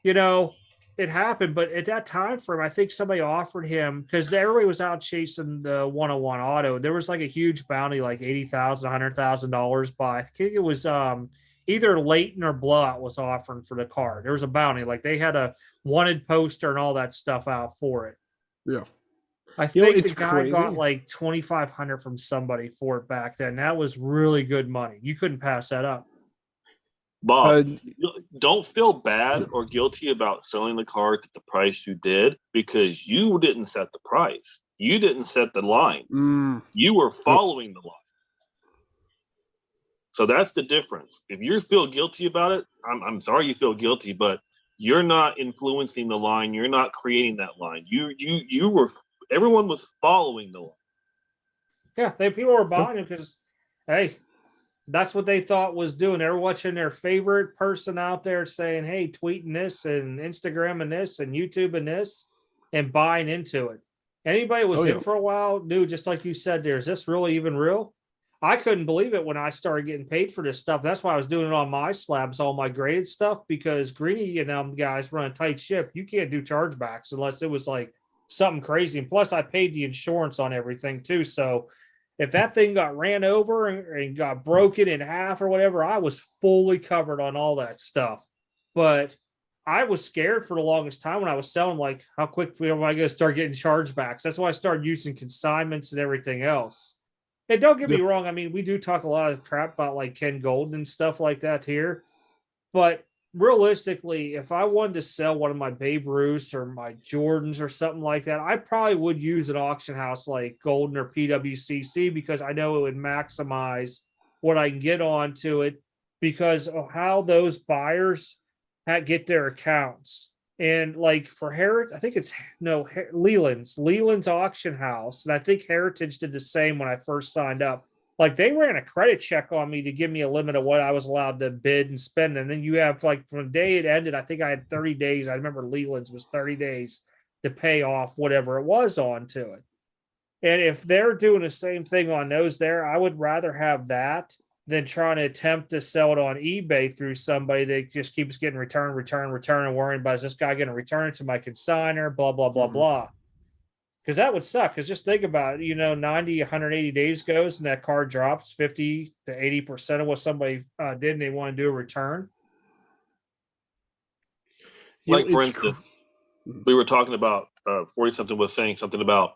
it happened. But at that time frame, I think somebody offered him, because everybody was out chasing the 101 auto. There was like a huge bounty, like $80,000, $100,000 by, I think it was either Leighton or Blowout was offering for the card. There was a bounty, like they had a wanted poster and all that stuff out for it. Yeah. I think the guy got like $2,500 from somebody for it back then. That was really good money. You couldn't pass that up. Bob, don't feel bad or guilty about selling the card at the price you did, because you didn't set the price. You didn't set the line. You were following the line. So that's the difference. If you feel guilty about it, I'm sorry you feel guilty, but you're not influencing the line. You're not creating that line. You were. Everyone was following the line. Yeah, people were buying it because, hey, that's what they thought was doing. They were watching their favorite person out there saying, hey, tweeting this and Instagramming this and YouTubing this and buying into it. Anybody was in for a while knew, just like you said there, is this really even real? I couldn't believe it when I started getting paid for this stuff. That's why I was doing it on my slabs, all my graded stuff, because Greeny and them guys run a tight ship. You can't do chargebacks unless it was like something crazy. And plus I paid the insurance on everything too. So if that thing got ran over and got broken in half or whatever, I was fully covered on all that stuff. But I was scared for the longest time when I was selling, like, how quickly am I going to start getting chargebacks? That's why I started using consignments and everything else. And don't get me wrong. I mean, we do talk a lot of crap about like Ken Golden and stuff like that here. But realistically, if I wanted to sell one of my Babe Ruths or my Jordans or something like that, I probably would use an auction house like Golden or PWCC because I know it would maximize what I can get onto it because of how those buyers get their accounts. And like for Heritage, I think it's Leland's auction house. And I think Heritage did the same when I first signed up. Like they ran a credit check on me to give me a limit of what I was allowed to bid and spend. And then you have like from the day it ended, I think I had 30 days. I remember Leland's was 30 days to pay off whatever it was onto it. And if they're doing the same thing on those there, I would rather have that than trying to attempt to sell it on eBay through somebody that just keeps getting return, and worrying about, is this guy going to return it to my consignor, blah, blah, blah, blah. Because that would suck. Because just think about it, 90, 180 days goes and that car drops 50 to 80% of what somebody did and they want to do a return. Like, for instance, we were talking about 40-something was saying something about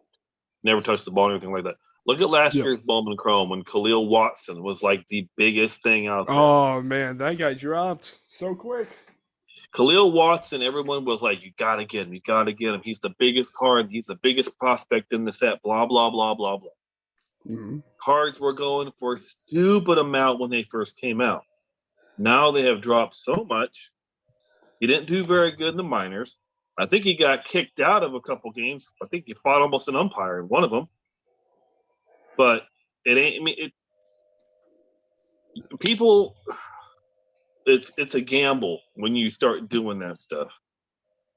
never touch the ball or anything like that. Look at last year's Bowman Chrome when Khalil Watson was like the biggest thing out there. Oh, man, that guy dropped so quick. Khalil Watson, everyone was like, you got to get him. You got to get him. He's the biggest card. He's the biggest prospect in the set, blah, blah, blah, blah, blah. Mm-hmm. Cards were going for a stupid amount when they first came out. Now they have dropped so much. He didn't do very good in the minors. I think he got kicked out of a couple games. I think he fought almost an umpire in one of them. But it ain't. I mean, people. It's a gamble when you start doing that stuff.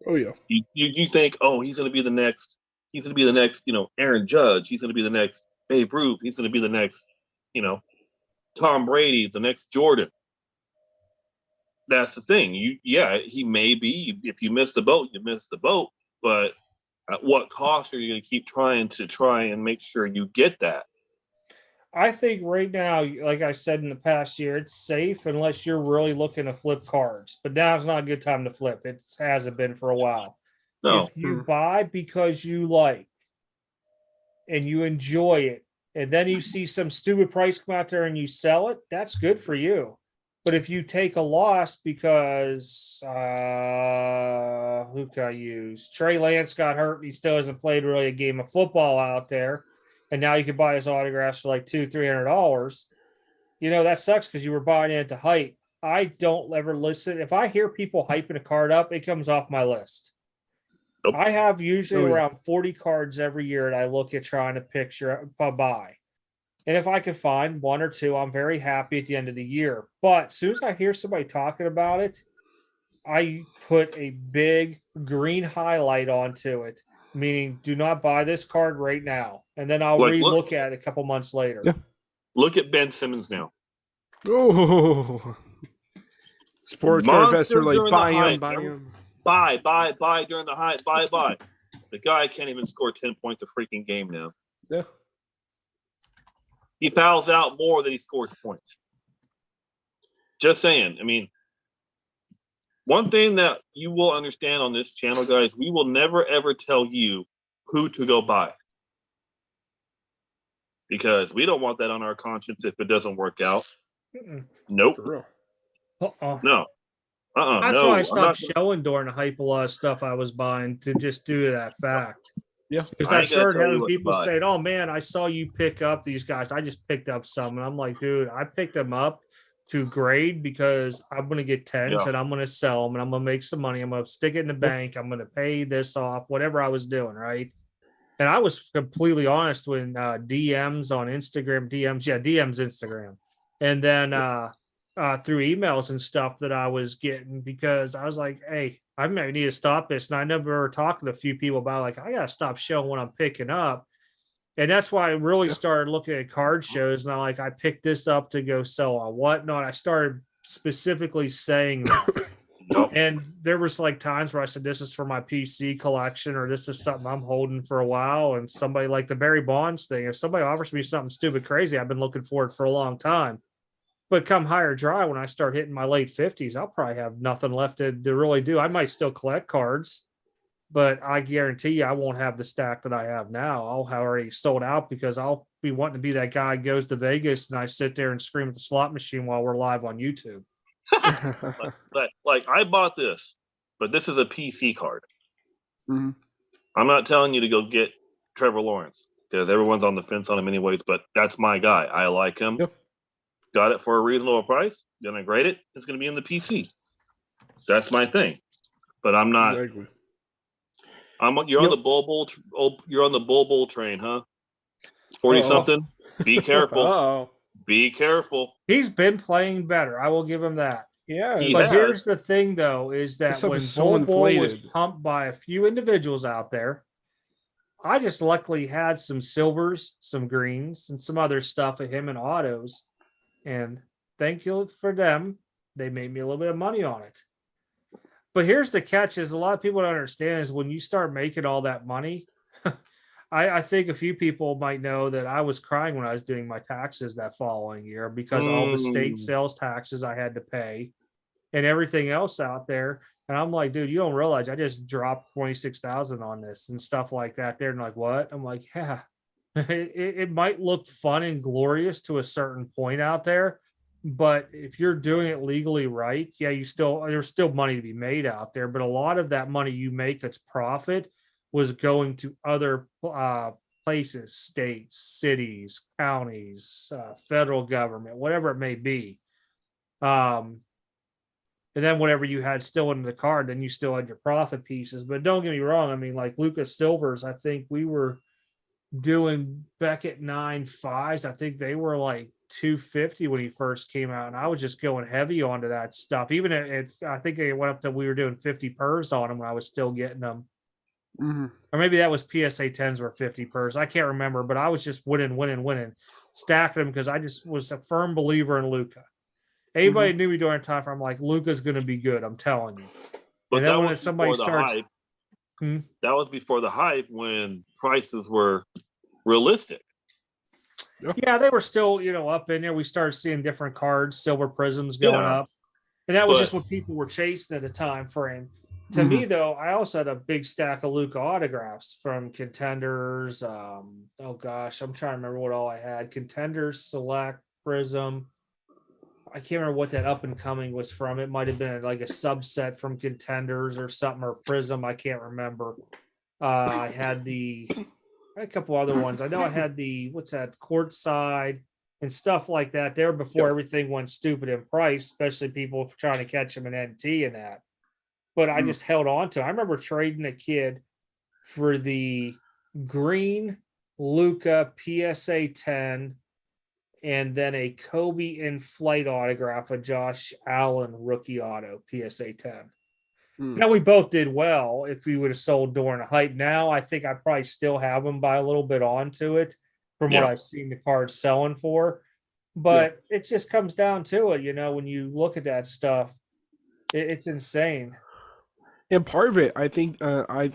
Oh yeah. You think, oh, he's going to be the next. He's going to be the next. Aaron Judge. He's going to be the next Babe Ruth. He's going to be the next. Tom Brady. The next Jordan. That's the thing. He may be. If you miss the boat, you miss the boat. But at what cost are you going to keep trying and make sure you get that? I think right now, like I said in the past year, it's safe unless you're really looking to flip cards. But now is not a good time to flip. It hasn't been for a while. No. If you buy because you like and you enjoy it, and then you see some stupid price come out there and you sell it, that's good for you. But if you take a loss because who can I use? Trey Lance got hurt. And he still hasn't played really a game of football out there. And now you can buy his autographs for like $200-$300. That sucks because you were buying it at the height. I don't ever listen. If I hear people hyping a card up, it comes off my list. Nope. I have usually around 40 cards every year that I look at trying to buy. And if I can find one or two, I'm very happy at the end of the year. But as soon as I hear somebody talking about it, I put a big green highlight onto it, meaning do not buy this card right now. And then I'll re-look at it a couple months later. Yeah. Look at Ben Simmons now. Oh, sports card investor, like buy him. Buy during the hype, buy. The guy can't even score 10 points a freaking game now. Yeah. He fouls out more than he scores points. Just saying. I mean, one thing that you will understand on this channel, guys, we will never, ever tell you who to go buy. Because we don't want that on our conscience if it doesn't work out. Nope. No. That's why I stopped showing during the hype a lot of stuff I was buying to just do that fact. Yeah. Because I started having people saying, oh, man, I saw you pick up these guys. I just picked up some. And I'm like, dude, I picked them up to grade because I'm going to get 10s and I'm going to sell them and I'm going to make some money. I'm going to stick it in the bank. I'm going to pay this off, whatever I was doing, right? And I was completely honest when DMs on Instagram, DMs Instagram. And then through emails and stuff that I was getting because I was like, hey, I might need to stop this. And I remember talking to a few people about like, I got to stop showing what I'm picking up. And that's why I really started looking at card shows. And I picked this up to go sell on WhatNot. I started specifically saying that. And there was like times where I said, this is for my PC collection, or this is something I'm holding for a while. And somebody like the Barry Bonds thing, if somebody offers me something stupid crazy, I've been looking for it for a long time. But come high or dry, when I start hitting my late 50s, I'll probably have nothing left to really do. I might still collect cards, but I guarantee you I won't have the stack that I have now. I'll have already sold out because I'll be wanting to be that guy who goes to Vegas and I sit there and scream at the slot machine while we're live on YouTube. Like I bought this, but this is a PC card. Mm-hmm. I'm not telling you to go get Trevor Lawrence because everyone's on the fence on him anyways, but that's my guy. I like him. Yep. Got it for a reasonable price. Gonna grade it. It's gonna be in the PC. That's my thing. But I'm not. Exactly. You're on the you're on the Bull train, huh? 40 something. Be careful. Oh. Be careful. He's been playing better. I will give him that. Yeah. But here's the thing, though, is that when Bull was pumped by a few individuals out there, I just luckily had some silvers, some greens, and some other stuff of him and autos. And thank you for them. They made me a little bit of money on it. But here's the catch is a lot of people don't understand is when you start making all that money, I think a few people might know that I was crying when I was doing my taxes that following year because all the state sales taxes I had to pay and everything else out there. And I'm like, dude, you don't realize I just dropped 26,000 on this and stuff like that. They're like, what? I'm like, yeah, it might look fun and glorious to a certain point out there. But if you're doing it legally right, yeah, there's still money to be made out there. But a lot of that money you make that's profit was going to other places, states, cities, counties, federal government, whatever it may be. And then whatever you had still in the card, then you still had your profit pieces. But don't get me wrong. I mean, like Lucas Silvers, I think we were doing Beckett 9.5s. I think they were like 250 when he first came out, and I was just going heavy onto that stuff. Even if I think it went up to we were doing 50 pers on them when I was still getting them. Mm-hmm. Or maybe that was PSA 10s were 50 pers. I can't remember, but I was just winning, stacking them because I just was a firm believer in Luca. Anybody knew me during time frame, I'm like, Luca's going to be good. I'm telling you. But and then when somebody starts, that was before the hype when prices were realistic. Yeah, they were still, up in there. We started seeing different cards, silver prisms going up. And that was just what people were chasing at the time frame. To me, though, I also had a big stack of Luca autographs from Contenders. I'm trying to remember what all I had. Contenders, Select, Prism. I can't remember what that up and coming was from. It might have been like a subset from Contenders or something, or Prism. I can't remember. I had a couple other ones. I know I had Courtside and stuff like that there before everything went stupid in price, especially people trying to catch them in NT and that. But I just held on to it. I remember trading a kid for the green Luca PSA 10 and then a Kobe in flight autograph of Josh Allen rookie auto PSA 10. Now we both did well if we would have sold during a hype. Now I think I probably still have them by a little bit onto it from what I've seen the cards selling for. But it just comes down to it, when you look at that stuff, it's insane. And part of it, I think, I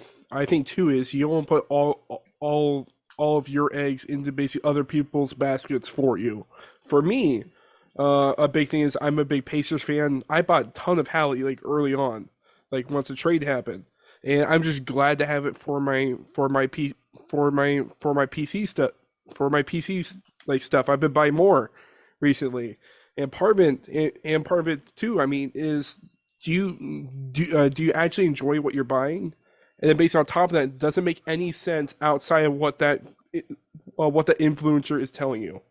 think too, is you don't put all of your eggs into basically other people's baskets for you. For me, a big thing is I'm a big Pacers fan. I bought a ton of Hallie like early on, like once the trade happened, and I'm just glad to have it for my PC stuff. I've been buying more recently, and part of it too. I mean, is do you actually enjoy what you're buying? And then based on top of that, it doesn't make any sense outside of what the influencer is telling you.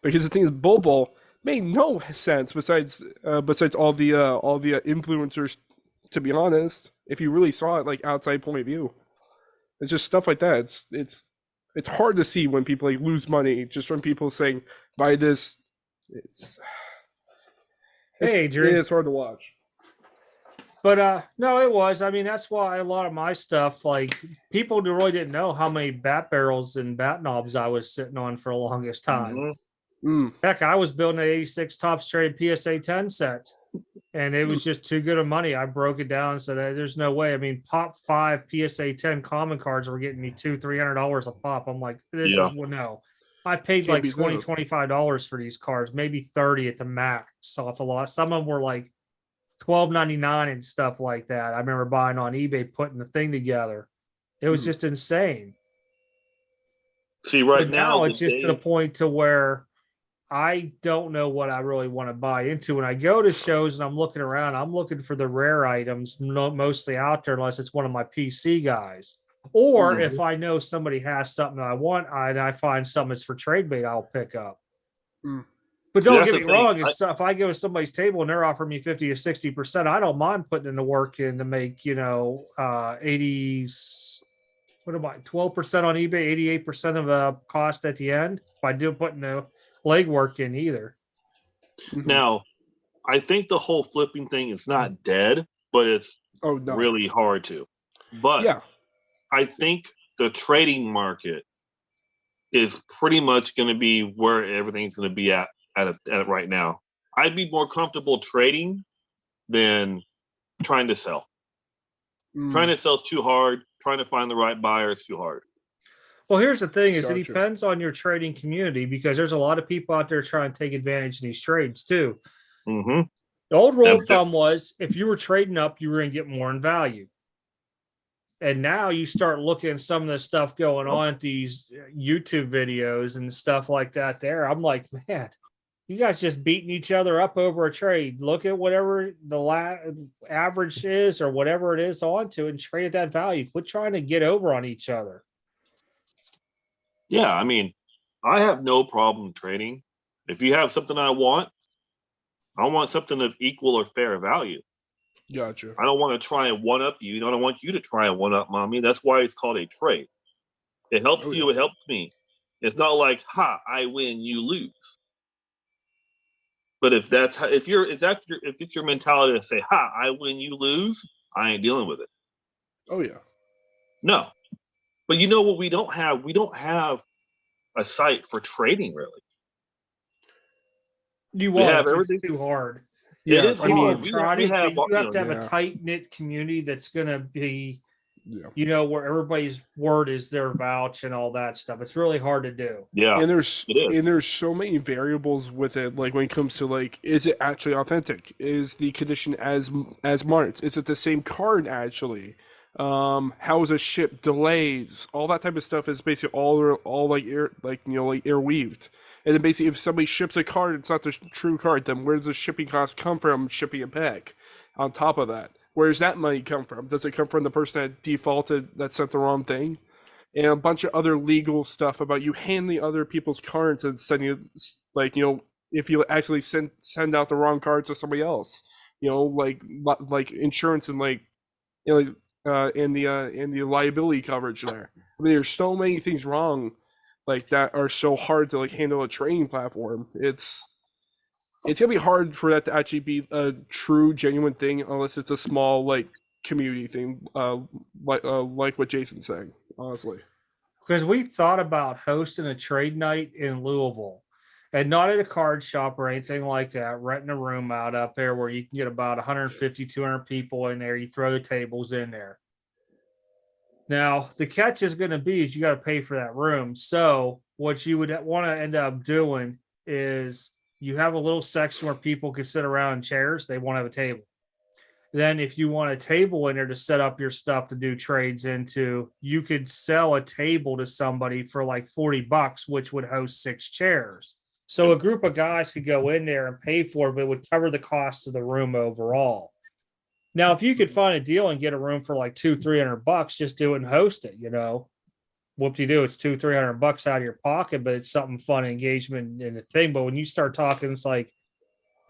Because the thing is, Bobo made no sense besides all the influencers. To be honest, if you really saw it like outside point of view, it's just stuff like that. It's hard to see when people like lose money just from people saying buy this. It's hard to watch. But no, it was. I mean, that's why a lot of my stuff, like people really didn't know how many bat barrels and bat knobs I was sitting on for the longest time. Heck, I was building an 86 Topps Trade PSA 10 set, and it was just too good of money. I broke it down and said, there's no way. I mean, pop 5 PSA 10 common cards were getting me $200-300 a pop. I'm like, no. I paid Can't like beat $20, those. $25 for these cards, maybe 30 at the max off a lot. Some of them were like $12.99 and stuff like that. I remember buying on eBay, putting the thing together. It was just insane. See, right But now, now it's just to the point to where I don't know what I really want to buy into. When I go to shows and I'm looking around, I'm looking for the rare items mostly out there, unless it's one of my PC guys. Or if I know somebody has something I want, and I find something that's for trade bait, I'll pick up. But don't get me wrong, if I go to somebody's table and they're offering me 50 to 60%, I don't mind putting in the work in to make, 80s. What am I, 12% on eBay, 88% of cost at the end? If I do putting the legwork in either. Now, I think the whole flipping thing is not dead, but it's really hard to. But yeah, I think the trading market is pretty much going to be where everything's going to be at right now. I'd be more comfortable trading than trying to sell. Trying to sell is too hard. Trying to find the right buyer is too hard. Well, here's the thing: is it depends on your trading community, because there's a lot of people out there trying to take advantage of these trades too. The old rule of thumb was if you were trading up, you were going to get more in value. And now you start looking at some of the stuff going on at these YouTube videos and stuff like that there. I'm like, man, you guys just beating each other up over a trade. Look at whatever the average is or whatever it is onto and trade at that value. Quit trying to get over on each other. Yeah, I mean, I have no problem trading. If you have something I want something of equal or fair value. Gotcha. I don't want to try and one-up you. I don't want you to try and one-up me. That's why it's called a trade. It helps you. It helps me. It's not like, I win, you lose. But if it's your mentality to say, I win, you lose, I ain't dealing with it. Oh yeah. No. But you know what we don't have? We don't have a site for trading, really. You won't. Have everything. It's too hard. Yeah, it is hard. You have to have a tight-knit community that's going to be, where everybody's word is their vouch and all that stuff. It's really hard to do. Yeah, and there's so many variables with it. Like when it comes to is it actually authentic? Is the condition as marked? Is it the same card actually? How is a ship delays? All that type of stuff is basically all interweaved. And then basically, if somebody ships a card, it's not the true card. Then where does the shipping cost come from? Shipping it back. On top of that, where does that money come from? Does it come from the person that defaulted, that sent the wrong thing? And a bunch of other legal stuff about you handling other people's cards and sending, if you actually send out the wrong cards to somebody else, like insurance and in the liability coverage there. I mean, there's so many things wrong that are so hard to handle a trading platform. It's gonna be hard for that to actually be a true, genuine thing unless it's a small community thing, like what Jason's saying. Honestly, because we thought about hosting a trade night in Louisville, and not at a card shop or anything like that. Renting a room out up there where you can get about 150, 200 people in there. You throw the tables in there. Now, the catch is going to be is you got to pay for that room. So what you would want to end up doing is you have a little section where people can sit around in chairs. They won't have a table. Then if you want a table in there to set up your stuff to do trades into, you could sell a table to somebody for like $40, which would host 6 chairs. So a group of guys could go in there and pay for it, but it would cover the cost of the room overall. Now, if you could find a deal and get a room for like $200-300, just do it and host it, Whoop-de-doo, it's $200-300 out of your pocket, but it's something fun, engagement in the thing. But when you start talking, it's like,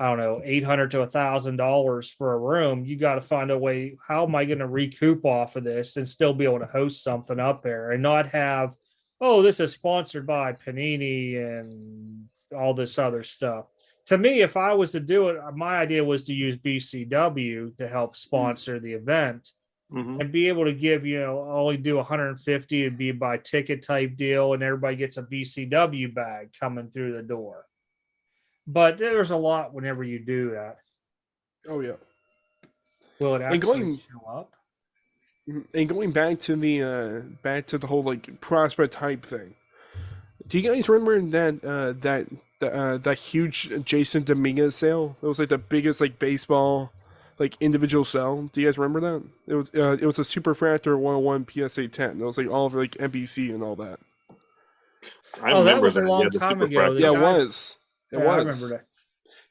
I don't know, $800 to $1,000 for a room. You got to find a way. How am I going to recoup off of this and still be able to host something up there and not have, this is sponsored by Panini and all this other stuff. To me, if I was to do it, my idea was to use BCW to help sponsor the event and be able to give, only do 150 and be by ticket type deal, and everybody gets a BCW bag coming through the door. But there's a lot whenever you do that. Oh yeah. Will it actually show up? And going back to the whole prospect type thing. Do you guys remember that huge Jason Dominguez sale? It was like the biggest like baseball like individual sale. Do you guys remember that? It was a Superfractor 101 PSA 10. It was like all of like NBC and all that. I that remember was that. a long Yeah, the time super ago. fractor. Yeah, guy- it was. It Yeah, was. I remember that.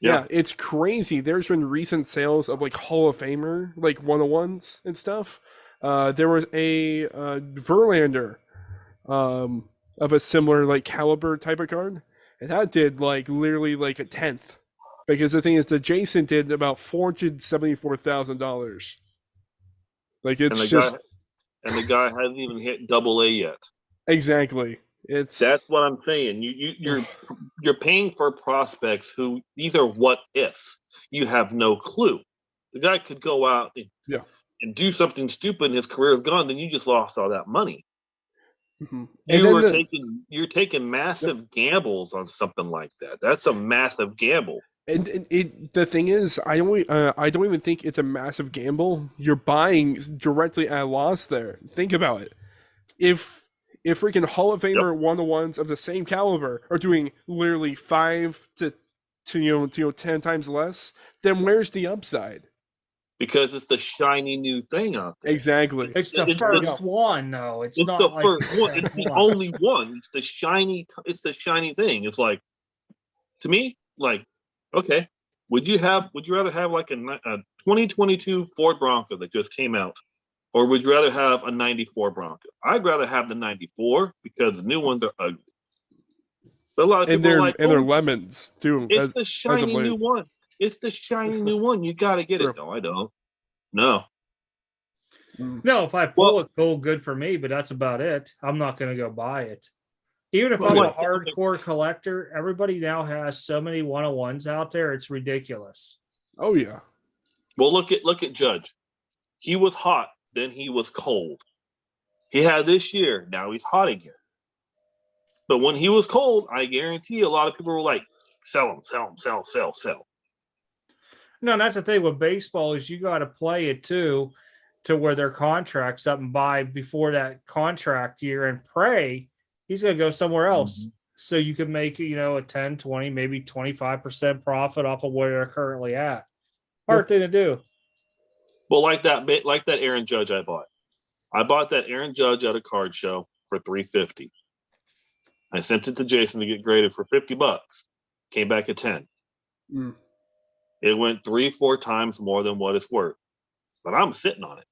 Yeah, it's crazy. There's been recent sales of like Hall of Famer, like 101s and stuff. There was a Verlander of a similar like caliber type of card, and that did like literally like a tenth. Because the thing is, the Jason did about $474,000. Like it's and the guy hasn't even hit double A yet. exactly. That's what I'm saying. You're paying for prospects who these are what ifs. You have no clue. The guy could go out and do something stupid and his career is gone, then you just lost all that money. Mm-hmm. You're taking massive gambles on something like that. That's a massive gamble. And the thing is, I don't even think it's a massive gamble. You're buying directly at a loss there. Think about it. If freaking Hall of Famer 101s of the same caliber are doing literally 5 to 10 times less, then where's the upside? Because it's the shiny new thing out there. Exactly. It's the first one, though. It's not the like first one. It's the only one. It's the shiny. It's the shiny thing. It's like, to me, like, okay, would you rather have like a 2022 Ford Bronco that just came out, or would you rather have a 94 Bronco? I'd rather have the 94 because the new ones are ugly. But a lot of people are like, they're lemons too. It's the shiny new one. It's the shiny new one. You got to get it. No, I don't. No. No, if I pull it, cool, good for me, but that's about it. I'm not going to go buy it. Even if I'm a hardcore collector, everybody now has so many 101s out there. It's ridiculous. Oh, yeah. Well, look at Judge. He was hot, then he was cold. He had this year. Now he's hot again. But when he was cold, I guarantee a lot of people were like, sell him, sell him, sell, sell, sell. No, and that's the thing with baseball is you got to play it too, to where their contract's up and buy before that contract year and pray he's going to go somewhere else. Mm-hmm. So you can make, a 10, 20, maybe 25% profit off of where they're currently at. Hard thing to do. Well, like that Aaron Judge I bought. I bought that Aaron Judge at a card show for $350. I sent it to Jason to get graded for $50. Came back at 10. It went 3-4 times more than what it's worth. But I'm sitting on it.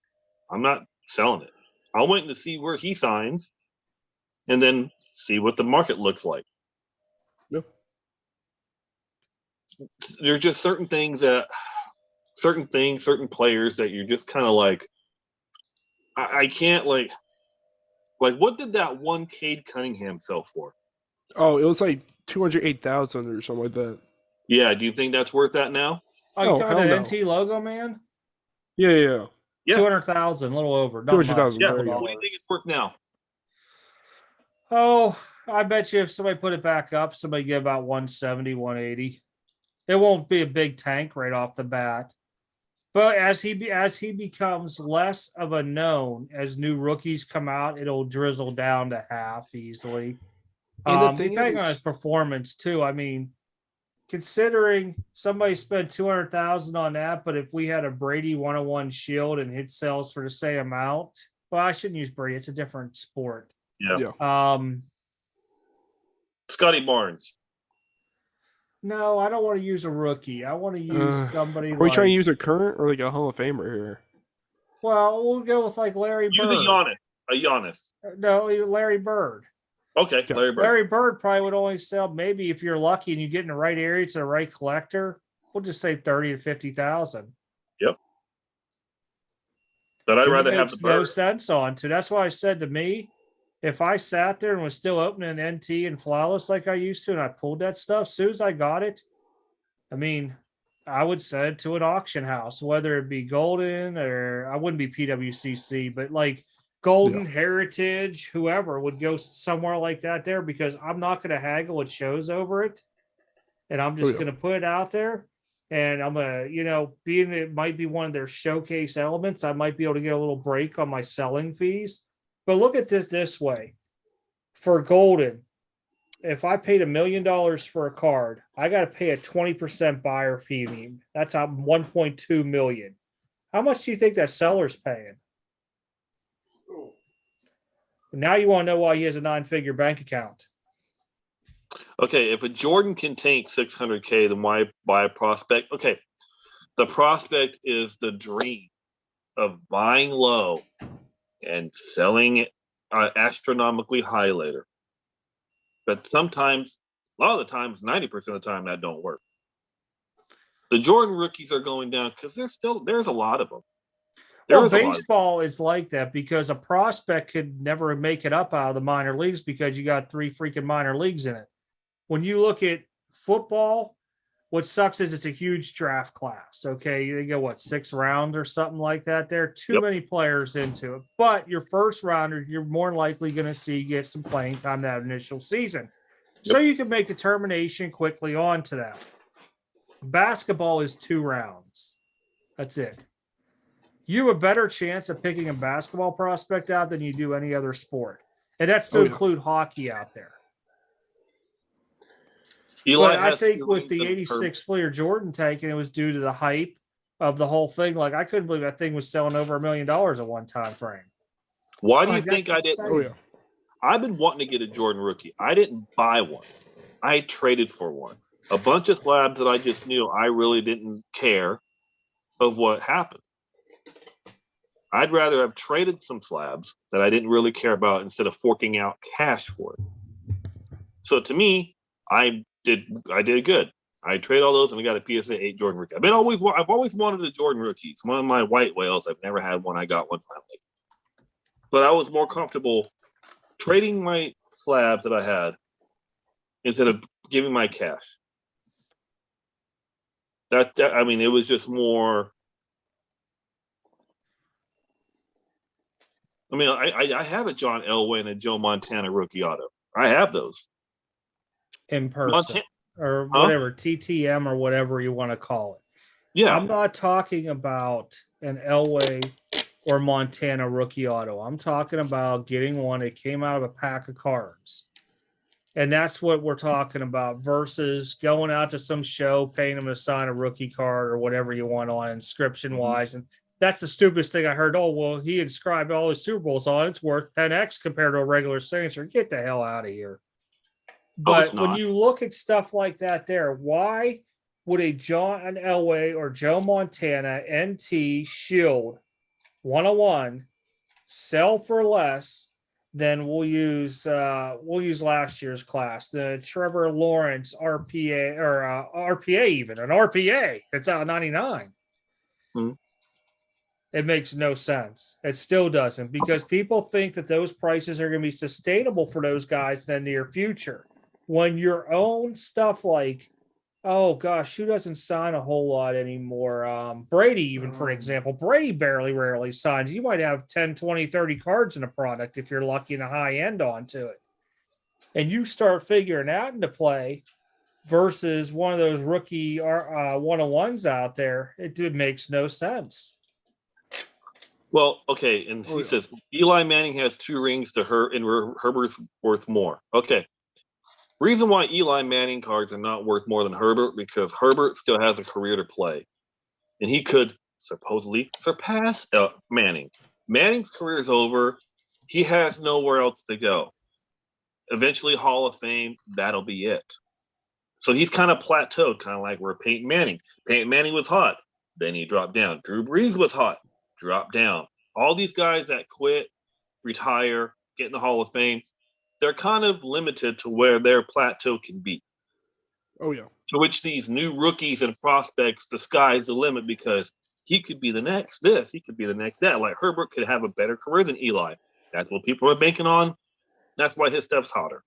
I'm not selling it. I'm waiting to see where he signs and then see what the market looks like. Yep. There's just certain players that you're just kind of like, I can't like what did that one Cade Cunningham sell for? Oh, it was like 208,000 or something like that. Yeah, do you think that's worth that now? Oh, you talking about NT logo, man? Yeah. 200,000, a little over. 200,000. Yeah. What do you think it's worth now? Oh, I bet you if somebody put it back up, somebody get about 170, 180. It won't be a big tank right off the bat. But as he becomes less of a known, as new rookies come out, it'll drizzle down to half easily. Depending on his performance too. I mean, considering somebody spent 200,000 on that, but if we had a Brady 101 Shield and hit sales for the same amount, well, I shouldn't use Brady. It's a different sport. Yeah. Scotty Barnes. No, I don't want to use a rookie. I want to use somebody. Are we trying to use a current or like a Hall of Famer here? Well, we'll go with like Larry Bird. Use a Giannis. No, Larry Bird. Okay, Larry Bird. Larry Bird probably would only sell, maybe if you're lucky and you get in the right area to the right collector, we'll just say 30 to 50,000. Yep. But I'd rather have the Bird. No sense on to. That's why I said to me, if I sat there and was still opening NT and flawless like I used to, and I pulled that stuff, as soon as I got it, I mean, I would send it to an auction house, whether it be Golden or I wouldn't be PWCC, but like Golden, Heritage, whoever would go somewhere like that there, because I'm not going to haggle at shows over it. And I'm just going to put it out there. And I'm going to, being it might be one of their showcase elements, I might be able to get a little break on my selling fees. But look at it this way. For Golden, if I paid $1 million for a card, I got to pay a 20% buyer fee. That's $1.2 million. How much do you think that seller's paying? Now you want to know why he has a 9-figure bank account. Okay, if a Jordan can tank 600K, then why buy a prospect? Okay, the prospect is the dream of buying low and selling it astronomically high later. But sometimes, a lot of the times, 90% of the time, that don't work. The Jordan rookies are going down because there's a lot of them. Well, baseball is like that because a prospect could never make it up out of the minor leagues because you got 3 freaking minor leagues in it. When you look at football, what sucks is it's a huge draft class. Okay, you go 6th round or something like that. There are too many players into it. But your first rounder, you're more likely going to get some playing time that initial season, so you can make determination quickly onto that. Basketball is 2 rounds. That's it. You have a better chance of picking a basketball prospect out than you do any other sport, and that's to include hockey out there. But I think with the 86 Fleer Jordan tank, and it was due to the hype of the whole thing. Like, I couldn't believe that thing was selling over $1 million at one time frame. Why do you think I didn't? I've been wanting to get a Jordan rookie. I didn't buy one. I traded for one. A bunch of slabs that I just knew I really didn't care of what happened. I'd rather have traded some slabs that I didn't really care about instead of forking out cash for it. So to me, I did good. I traded all those and I got a PSA 8 Jordan rookie. I've always wanted a Jordan rookie. It's one of my white whales. I've never had one. I got one finally. But I was more comfortable trading my slabs that I had instead of giving my cash. It was just more. I have a John Elway and a Joe Montana rookie auto. I have those. In person. Or whatever, TTM or whatever you want to call it. Yeah. I'm not talking about an Elway or Montana rookie auto. I'm talking about getting one that came out of a pack of cards. And that's what we're talking about versus going out to some show, paying them to sign a rookie card or whatever you want on inscription-wise. And that's the stupidest thing I heard. Oh, well, he inscribed all his Super Bowls on. It's worth 10x compared to a regular signature. Get the hell out of here. But when you look at stuff like that there, why would an Elway or Joe Montana NT Shield 101 sell for less than we'll use last year's class, the Trevor Lawrence RPA or RPA, even an RPA that's out of 99? It makes no sense. It still doesn't, because people think that those prices are going to be sustainable for those guys in the near future. When your own stuff like, oh gosh, who doesn't sign a whole lot anymore? Brady, even for example, Brady rarely signs. You might have 10, 20, 30 cards in a product if you're lucky in a high end onto it. And you start figuring out into play versus one of those rookie 101s out there, it makes no sense. Well, okay, and he says Eli Manning has 2 rings to her, and Herbert's worth more. Okay. Reason why Eli Manning cards are not worth more than Herbert, because Herbert still has a career to play, and he could supposedly surpass Manning. Manning's career is over. He has nowhere else to go. Eventually, Hall of Fame, that'll be it. So he's kind of plateaued, kind of like where Peyton Manning. Peyton Manning was hot, then he dropped down. Drew Brees was hot, dropped down. All these guys that quit, retire, get in the Hall of Fame, they're kind of limited to where their plateau can be. Oh, yeah. To which these new rookies and prospects, the sky's the limit, because he could be the next this, he could be the next that. Like Herbert could have a better career than Eli. That's what people are banking on. That's why his stuff's hotter.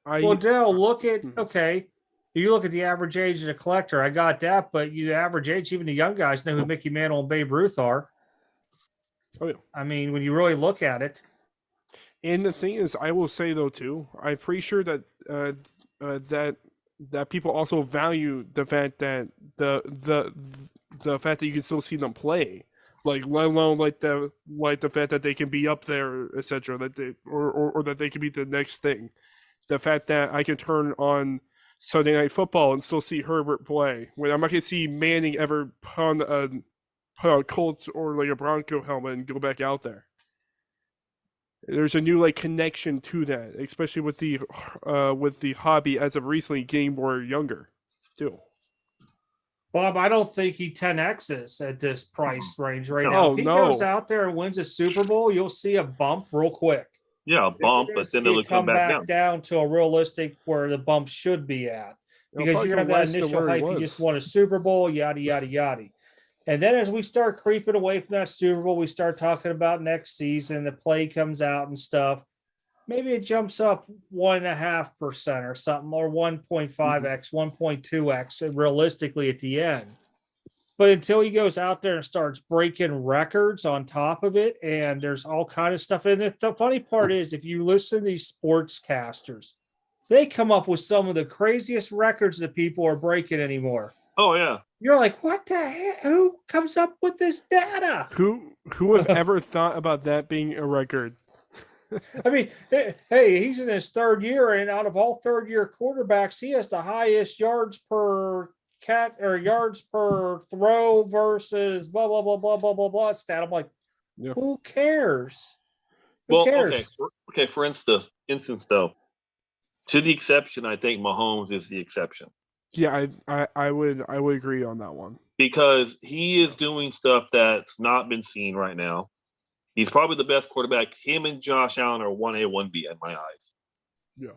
Well, Dale, look at, you look at the average age of the collector. I got that, but the average age, even the young guys know who Mickey Mantle and Babe Ruth are. Oh, yeah. I mean, when you really look at it. And the thing is, I will say though too, I'm pretty sure that that people also value the fact that the fact that you can still see them play, like let alone like the fact that they can be up there, etc. That they or that they can be the next thing. the fact that I can turn on Sunday Night Football and still see Herbert play, when I'm not going to see Manning ever put on a Colts or like a Bronco helmet and go back out there. There's a new like connection to that, especially with the hobby as of recently getting more younger, too. Bob, I don't think he 10Xs at this price range right now. If he goes out there and wins a Super Bowl, you'll see a bump real quick. Yeah, a bump, but then it'll come back down to a realistic where the bump should be at. Because you're going to have that initial hype. You just won a Super Bowl, yada, yada, yada. And then as we start creeping away from that Super Bowl, we start talking about next season, the play comes out and stuff. Maybe it jumps up 1.5% or something, or 1.5x, 1.2x realistically at the end. But until he goes out there and starts breaking records on top of it, and there's all kind of stuff in it. The funny part is, if you listen to these sportscasters, they come up with some of the craziest records that people are breaking anymore. Oh, yeah. You're like, what the heck? Who comes up with this data? Who would have ever thought about that being a record? I mean, hey, he's in his third year, and out of all third-year quarterbacks, he has the highest yards per yards per throw versus blah blah blah blah blah blah blah stat. I'm like, who cares? Who cares? Okay. For instance, though, to the exception, I think Mahomes is the exception. Yeah, I would agree on that one, because he is doing stuff that's not been seen right now. He's probably the best quarterback. Him and Josh Allen are 1A, 1B in my eyes. Yeah.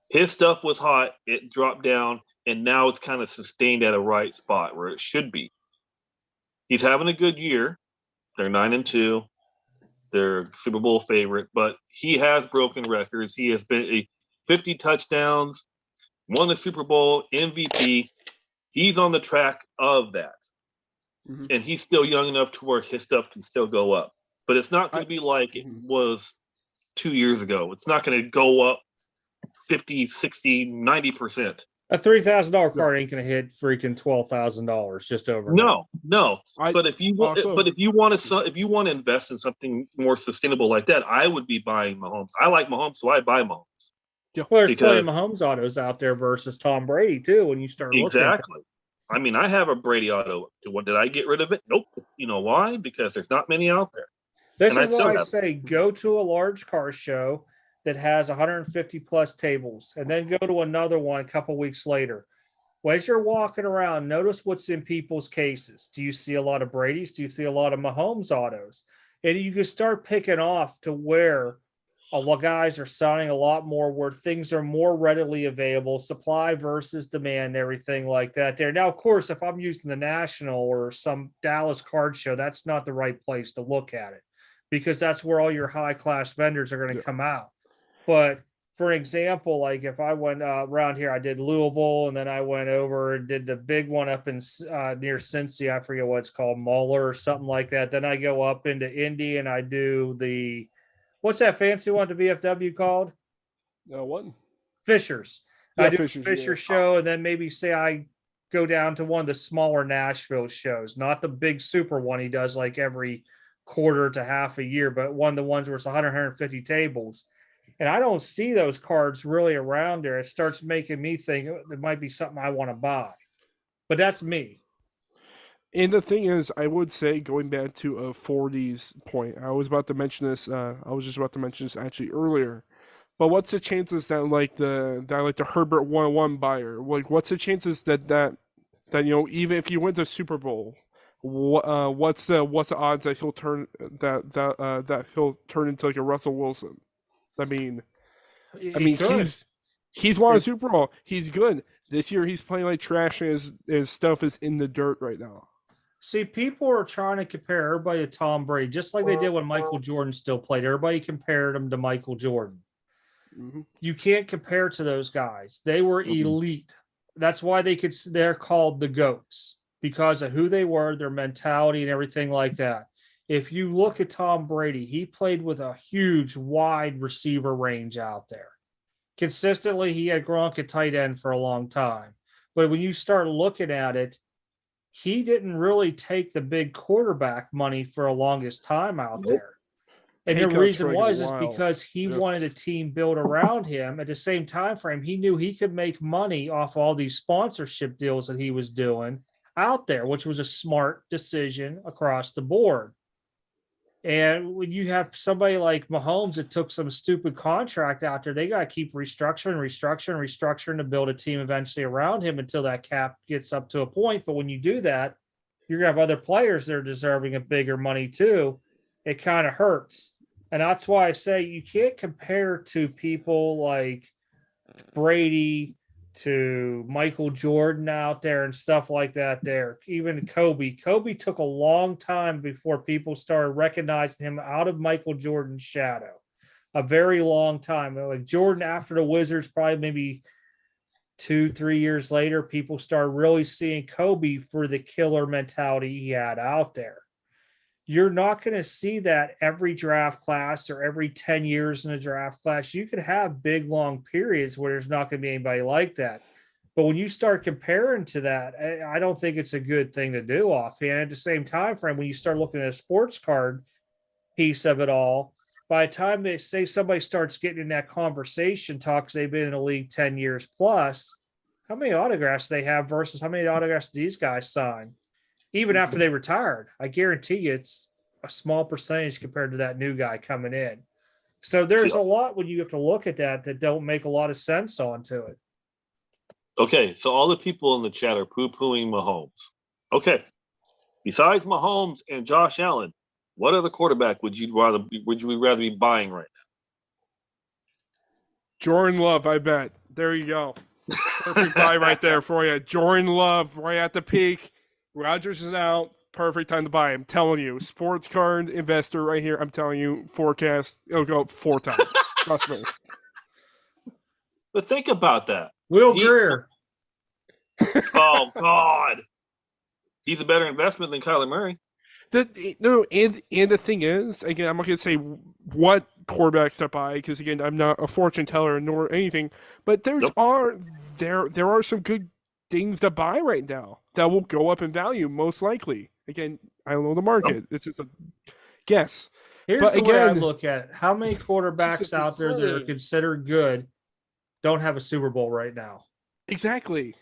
His stuff was hot. It dropped down, and now it's kind of sustained at a right spot where it should be. He's having a good year. They're 9-2. They're Super Bowl favorite, but he has broken records. He has been 50 touchdowns, won the Super Bowl, MVP. He's on the track of that. Mm-hmm. And he's still young enough to where his stuff can still go up. But it's not going to be like it was 2 years ago. It's not going to go up 50, 60, 90%. A $3,000 card ain't going to hit freaking $12,000 just over. No. But if you want to invest in something more sustainable like that, I would be buying Mahomes. I like Mahomes, so I buy Mahomes. Yeah. Well, there's plenty of Mahomes autos out there versus Tom Brady too. When you start looking exactly. I mean, I have a Brady auto. Did I get rid of it? Nope. You know why? Because there's not many out there. This is why I say go to a large car show that has 150 plus tables, and then go to another one a couple weeks later. Well, as you're walking around, notice what's in people's cases. Do you see a lot of Brady's? Do you see a lot of Mahomes autos? And you can start picking off to where a lot of guys are selling a lot more, where things are more readily available, supply versus demand, everything like that there. Now, of course, if I'm using the National or some Dallas card show, that's not the right place to look at it, because that's where all your high-class vendors are going to come out. But, for example, like if I went around here, I did Louisville, and then I went over and did the big one up in near Cincy. I forget what it's called, Muller or something like that. Then I go up into Indy, and I do the – what's that fancy one, the VFW called? What? Fisher's. Yeah, I do Fisher show, and then maybe say I go down to one of the smaller Nashville shows, not the big super one he does like every quarter to half a year, but one of the ones where it's 150 tables. And I don't see those cards really around there. It starts making me think it might be something I want to buy. But that's me. And the thing is, I would say, going back to a 40s point, I was about to mention this. I was just about to mention this actually earlier. But what's the chances that the Herbert 101 buyer, like what's the chances that even if he wins a Super Bowl, what's the odds that he'll turn that he'll turn into like a Russell Wilson? I mean, he's won a Super Bowl. He's good. This year he's playing like trash, and his stuff is in the dirt right now. See, people are trying to compare everybody to Tom Brady, just like they did when Michael Jordan still played. Everybody compared him to Michael Jordan. Mm-hmm. You can't compare to those guys. They were elite. That's why they're called the GOATs, because of who they were, their mentality, and everything like that. If you look at Tom Brady, he played with a huge, wide receiver range out there. Consistently, he had Gronk at tight end for a long time. But when you start looking at it, he didn't really take the big quarterback money for the longest time out there. And the cuts reason for like a was while. because he wanted a team built around him. At the same time frame, he knew he could make money off all these sponsorship deals that he was doing out there, which was a smart decision across the board. And when you have somebody like Mahomes that took some stupid contract out there, they got to keep restructuring to build a team eventually around him until that cap gets up to a point. But when you do that, you're going to have other players that are deserving of bigger money too. It kind of hurts. And that's why I say you can't compare to people like Brady to Michael Jordan out there and stuff like that there. Even Kobe. Kobe took a long time before people started recognizing him out of Michael Jordan's shadow. A very long time. Like Jordan after the Wizards, probably maybe 2-3 years later, people started really seeing Kobe for the killer mentality he had out there. You're not going to see that every draft class or every 10 years in a draft class. You could have big, long periods where there's not going to be anybody like that. But when you start comparing to that, I don't think it's a good thing to do offhand. At the same time frame, when you start looking at a sports card piece of it all, by the time they say somebody starts getting in that conversation, talks they've been in the league 10 years plus, how many autographs they have versus how many autographs these guys sign? Even after they retired, I guarantee you it's a small percentage compared to that new guy coming in. So there's a lot when you have to look at that don't make a lot of sense onto it. Okay, so all the people in the chat are poo-pooing Mahomes. Okay, besides Mahomes and Josh Allen, what other quarterback would you rather be buying right now? Jordan Love, I bet. There you go. Perfect buy right there for you. Jordan Love, right at the peak. Rodgers is out. Perfect time to buy. I'm telling you. Sports card investor right here. I'm telling you. Forecast. It'll go up 4 times. Trust me. But think about that. Will Greer. Oh, God. He's a better investment than Kyler Murray. And the thing is, again, I'm not going to say what quarterbacks to buy because, again, I'm not a fortune teller nor anything. But there are some good things to buy right now that will go up in value, most likely. Again, I don't know the market. This is a guess. Here's the way I look at it. How many quarterbacks out there that are considered good don't have a Super Bowl right now? Exactly.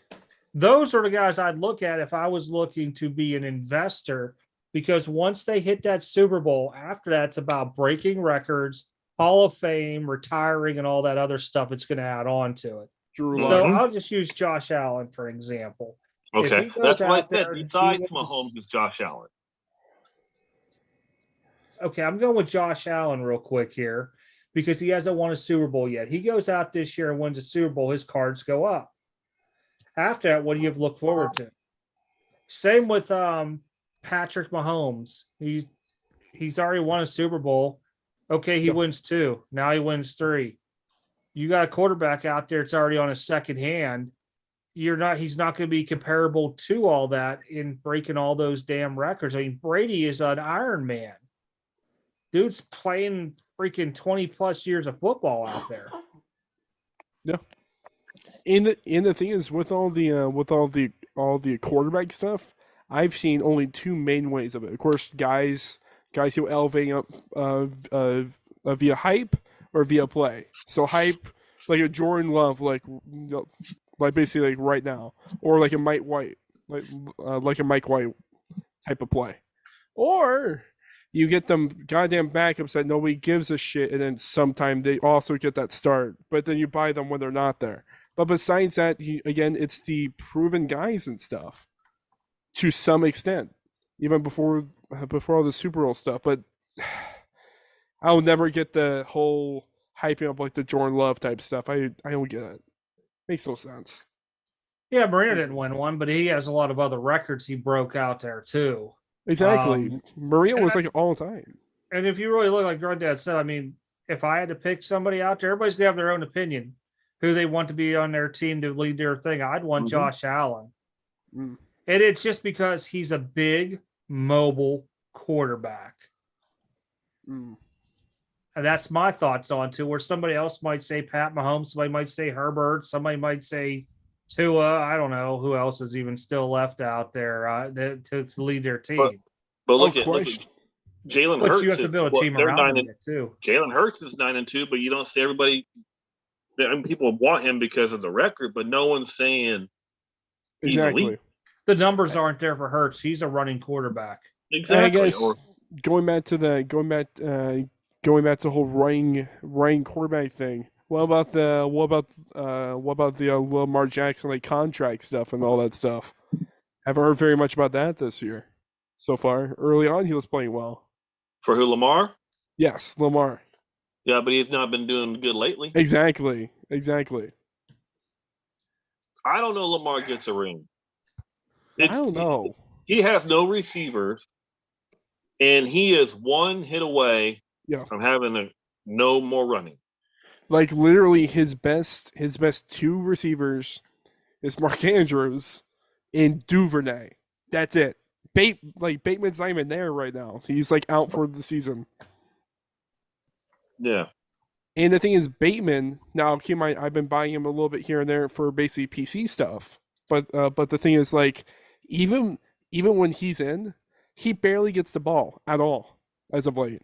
Those are the guys I'd look at if I was looking to be an investor, because once they hit that Super Bowl, after that, it's about breaking records, Hall of Fame, retiring, and all that other stuff it's going to add on to it. So I'll just use Josh Allen, for example. Okay, that's what I said. Besides Mahomes is Josh Allen. Okay, I'm going with Josh Allen real quick here because he hasn't won a Super Bowl yet. He goes out this year and wins a Super Bowl, his cards go up. After that, what do you have to look forward to? Same with Patrick Mahomes. He's already won a Super Bowl. Okay, he wins 2. Now he wins 3. You got a quarterback out there that's already on his second hand. He's not going to be comparable to all that in breaking all those damn records. I mean, Brady is an Iron Man. Dude's playing freaking 20 plus years of football out there. Yeah. And the thing is, with all the quarterback stuff, I've seen only 2 main ways of it. Of course, guys who elevate up via hype or via play. So hype, like a Jordan Love, like basically like right now, or like a Mike White, like a Mike White type of play, or you get them goddamn backups that nobody gives a shit, and then sometime they also get that start, but then you buy them when they're not there. But besides that, again, it's the proven guys and stuff to some extent, even before all the Super Bowl stuff. But I'll never get the whole hyping up like the Jordan Love type stuff. I don't get it. Makes no sense. Yeah, Marino didn't win one, but he has a lot of other records he broke out there too. Exactly. Marino was like all time. And if you really look, like Granddad said, I mean, if I had to pick somebody out there, everybody's gonna have their own opinion, who they want to be on their team to lead their thing. I'd want Josh Allen. And it's just because he's a big, mobile quarterback. And that's my thoughts on to where somebody else might say Pat Mahomes, somebody might say Herbert, somebody might say Tua. I don't know who else is even still left out there to lead their team. But look Jalen But Hurts you have to build a team around him too. Jalen Hurts is 9-2, but you don't see everybody. I mean, people want him because of the record, but no one's saying he's elite. The numbers aren't there for Hurts. He's a running quarterback. Exactly. I guess going back to the whole running quarterback thing. What about the Lamar Jackson like contract stuff and all that stuff? Haven't heard very much about that this year so far. Early on, he was playing well. For who, Lamar? Yes, Lamar. Yeah, but he's not been doing good lately. Exactly. I don't know Lamar gets a ring. I don't know. He has no receivers, and he is one hit away from having no more running. Like literally his best two receivers is Mark Andrews and Duvernay. That's it. Bateman's not even there right now. He's like out for the season. Yeah. And the thing is, Bateman, now keep in mind, I've been buying him a little bit here and there for basically PC stuff. But the thing is, like, even when he's in, he barely gets the ball at all as of late.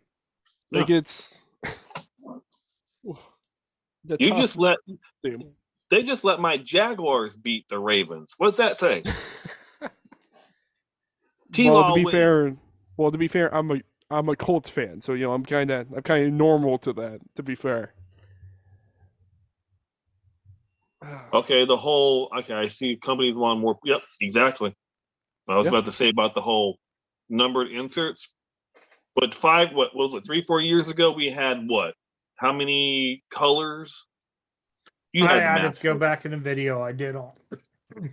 Yeah. Like it's they just let my Jaguars beat the Ravens. What's that say? Well, to be fair, I'm a Colts fan, so I'm kind of normal to that. To be fair. Okay, I see companies want more. Yep, exactly. I was about to say about the whole numbered inserts, but what was it? 3-4 years ago, we had what? How many colors? I had to go back in the video I did on.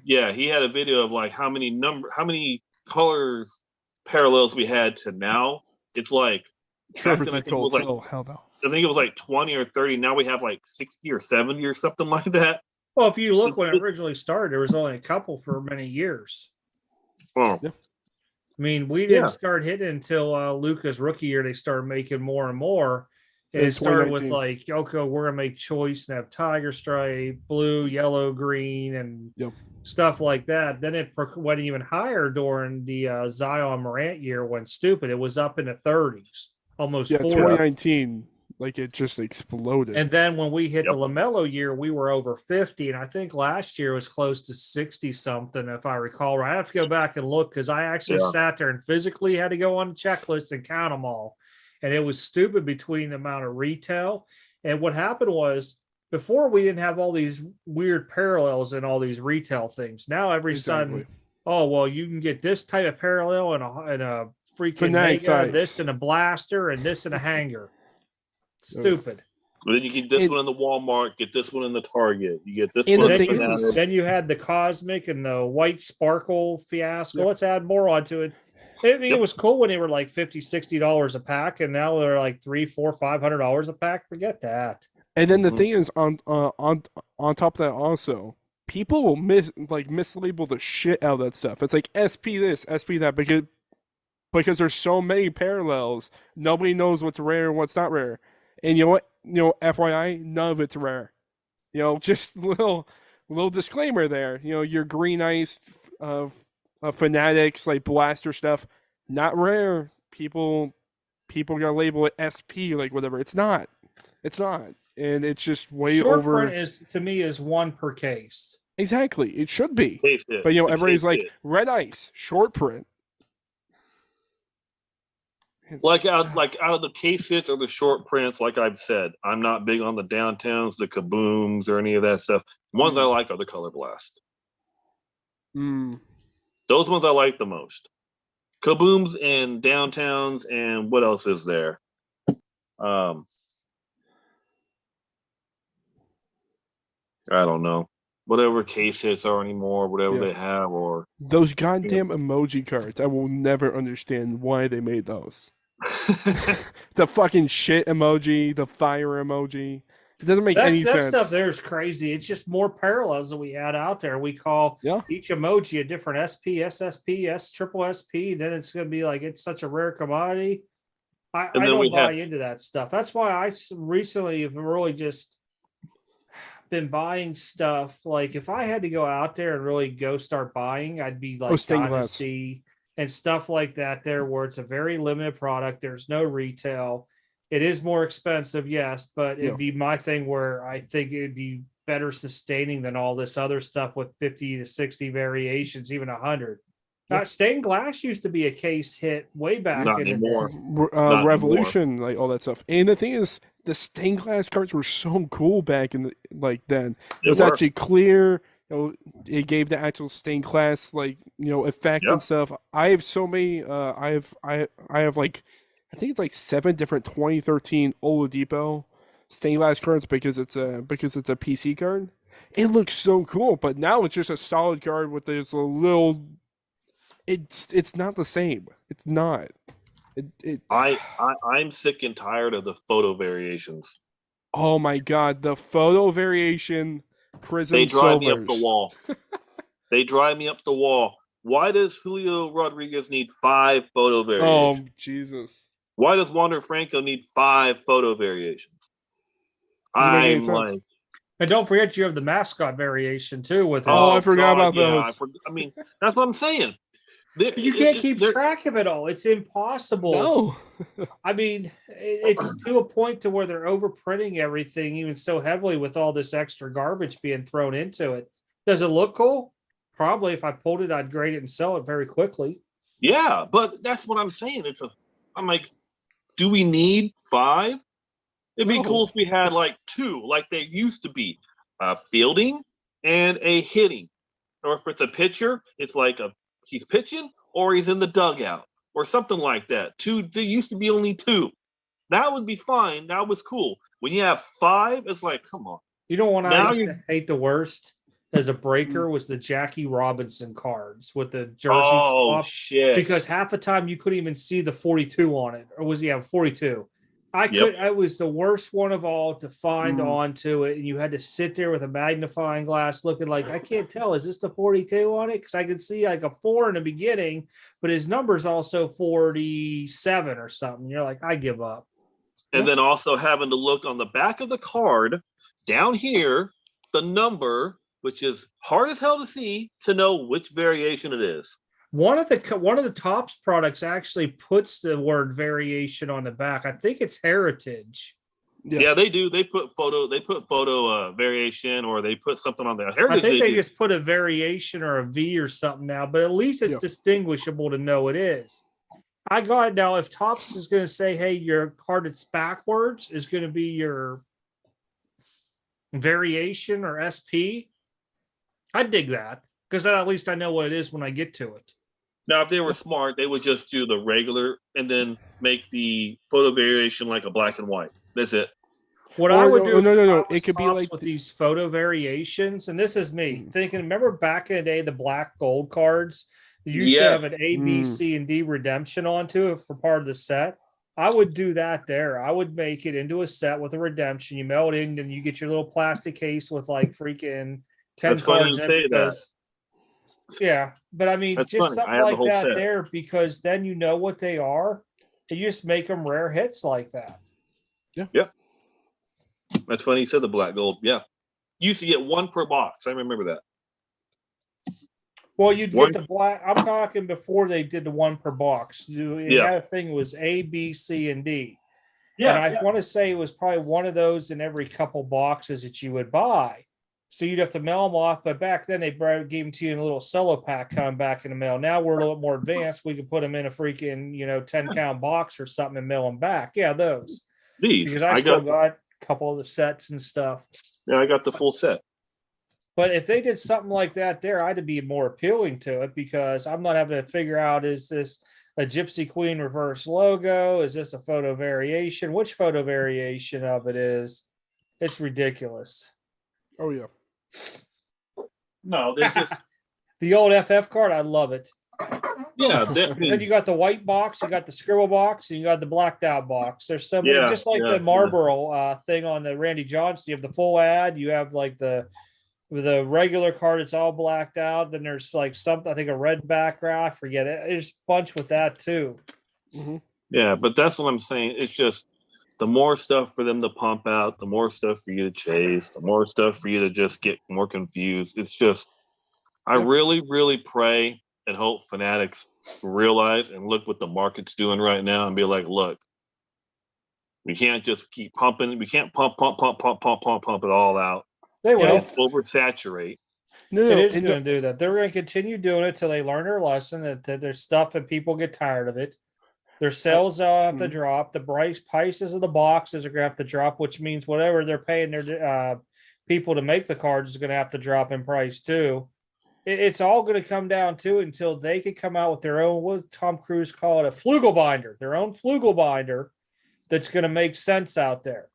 Yeah, he had a video of like how many colors parallels we had to now. It's like back then, I think it was like, hell no. I think it was like 20 or 30. Now we have like 60 or 70 or something like that. Well, if you look when it originally started, there was only a couple for many years. Oh, I mean, we didn't start hitting until Luca's rookie year. They started making more and more. It started with like, okay, we're gonna make choice and have tiger stripe, blue, yellow, green, and stuff like that. Then it went even higher during the Zion Morant year. Went stupid. It was up in the 30s, almost 40. 2019. Like it just exploded. And then when we hit the LaMelo year, we were over 50. And I think last year was close to 60 something, if I recall. I have to go back and look because I actually sat there and physically had to go on the checklist and count them all. And it was stupid between the amount of retail. And what happened was before we didn't have all these weird parallels and all these retail things. Now every sudden, oh, well, you can get this type of parallel and a freaking mega, this and a blaster and this and a hanger. Stupid. Then you get this one in the Walmart, get this one in the Target. You get this one. Then you had the Cosmic and the white sparkle fiasco. Let's add more onto it. It was cool when they were like $50, $60 a pack, and now they're like $300, $400, $500 a pack. Forget that. And then the thing is, on top of that, also people will mislabel the shit out of that stuff. It's like SP this, SP that, because there's so many parallels. Nobody knows what's rare and what's not rare. And you know what? FYI, none of it's rare. Just little disclaimer there. Your green ice fanatics like blaster stuff, not rare. People gotta label it SP like whatever. It's not. And it's just way short over. Print to me is one per case. Exactly, it should be. But everybody's like red ice, short print. Like out of the case hits or the short prints, like I've said, I'm not big on the downtowns, the kabooms, or any of that stuff. Ones I like are the Color Blast. Those ones I like the most. Kabooms and downtowns, and what else is there? I don't know. Whatever case hits are anymore, whatever they have, or those goddamn emoji cards. I will never understand why they made those. The fucking shit emoji, the fire emoji. It doesn't make any sense. That stuff there is crazy. It's just more parallels that we add out there. We call each emoji a different SP, SSP, triple SP. Then it's going to be like it's such a rare commodity. I don't buy into that stuff. That's why I recently have really just been buying stuff. Like if I had to go out there and really go start buying, I'd be like Dynasty, and stuff like that there, where it's a very limited product. There's no retail. It is more expensive, yes, but it'd be my thing where I think it'd be better sustaining than all this other stuff with 50 to 60 variations, even 100. Stained glass used to be a case hit way back Not in anymore. the day. Not Revolution, like all that stuff. And the thing is, the stained glass cards were so cool back in the then. It was actually clear. It gave the actual stained glass effect and stuff. I have so many. I have like, I think it's like 7 different 2013 Oladipo stained glass cards because it's a PC card. It looks so cool, but now it's just a solid card with this little. It's not the same. It's not. I'm sick and tired of the photo variations. Oh my god, the photo variation prism They drive me silvers. up the wall. They drive me up the wall. Why does Julio Rodriguez need 5 photo variations? Oh Jesus. Why does Wander Franco need 5 photo variations? Doesn't make any I'm sense. And don't forget, you have the mascot variation too with it. I forgot about those. I mean, that's what I'm saying. You can't keep track of it all. It's impossible. No. I mean, it's to a point to where they're overprinting everything even so heavily with all this extra garbage being thrown into it. Does it look cool? Probably. If I pulled it, I'd grade it and sell it very quickly. Yeah, but that's what I'm saying. I'm like, do we need 5? It'd be cool if we had like 2, like they used to be, a fielding and a hitting. Or if it's a pitcher, it's like he's pitching or he's in the dugout or something like that. 2, there used to be only 2. That would be fine. That was cool. When you have 5, it's like, come on. You know what I used to hate the worst as a breaker was the Jackie Robinson cards with the jersey swap. Shit. Because half the time you couldn't even see the 42 on it. Or was he have 42? I was the worst one of all to find onto it, and you had to sit there with a magnifying glass looking like, I can't tell, is this the 42 on it? Because I could see like a 4 in the beginning, but his number's also 47 or something. You're like, I give up. And then also having to look on the back of the card down here, the number, which is hard as hell to see to know which variation it is. One of the Topps products actually puts the word variation on the back. I think it's Heritage. Yeah, they do. They put photo variation, or they put something on there. Heritage, I think they just put a variation or a V or something now, but at least it's distinguishable to know it is. I got it now. If Topps is going to say, hey, your card that's backwards is going to be your variation or SP, I dig that because at least I know what it is when I get to it. Now, if they were smart, they would just do the regular and then make the photo variation like a black and white. That's it. What I would do, no. It could be like with these photo variations, and this is me thinking. Remember back in the day, the black gold cards. You used to have an A, B, C, and D redemption onto it for part of the set. I would do that there. I would make it into a set with a redemption. You mail it in, and you get your little plastic case with like freaking 10 cards in it. Yeah, but I mean, just something like that there, because then you know what they are. You just make them rare hits like that. Yeah. That's funny you said the black gold. Yeah. You used to get 1 per box. I remember that. Well, you'd get the black. I'm talking before they did the 1 per box. You had a thing was A, B, C, and D. Yeah. And I want to say it was probably one of those in every couple boxes that you would buy. So you'd have to mail them off. But back then they gave them to you in a little cello pack coming back in the mail. Now we're a little more advanced. We could put them in a freaking 10-count box or something and mail them back. Yeah, those. These. Because I still got a couple of the sets and stuff. Yeah, I got the full set. But if they did something like that there, I'd be more appealing to it because I'm not having to figure out, is this a Gypsy Queen reverse logo? Is this a photo variation? Which photo variation of it is? It's ridiculous. Oh, yeah. No, there's just... The old FF card, I love it. Yeah. Then you got the white box, you got the scribble box, and you got the blacked out box. There's so many, just like the Marlboro thing on the Randy Johnson. You have the full ad, you have like the regular card, it's all blacked out. Then there's like something, I think a red background. I forget it. There's a bunch with that too. Mm-hmm. Yeah, but that's what I'm saying. It's just the more stuff for them to pump out, the more stuff for you to chase, the more stuff for you to just get more confused. It's just, I really, really pray and hope fanatics realize and look what the market's doing right now and be like, look, we can't just keep pumping. We can't pump it all out. They will. Oversaturate. No, it is going to do that. They're going to continue doing it till they learn their lesson. That there's stuff that people get tired of it. Their sales have to drop. The prices of the boxes are going to have to drop, which means whatever they're paying their people to make the cards is going to have to drop in price too. It's all going to come down to until they can come out with their own, what does Tom Cruise call it, a flugel binder, their own flugel binder that's going to make sense out there.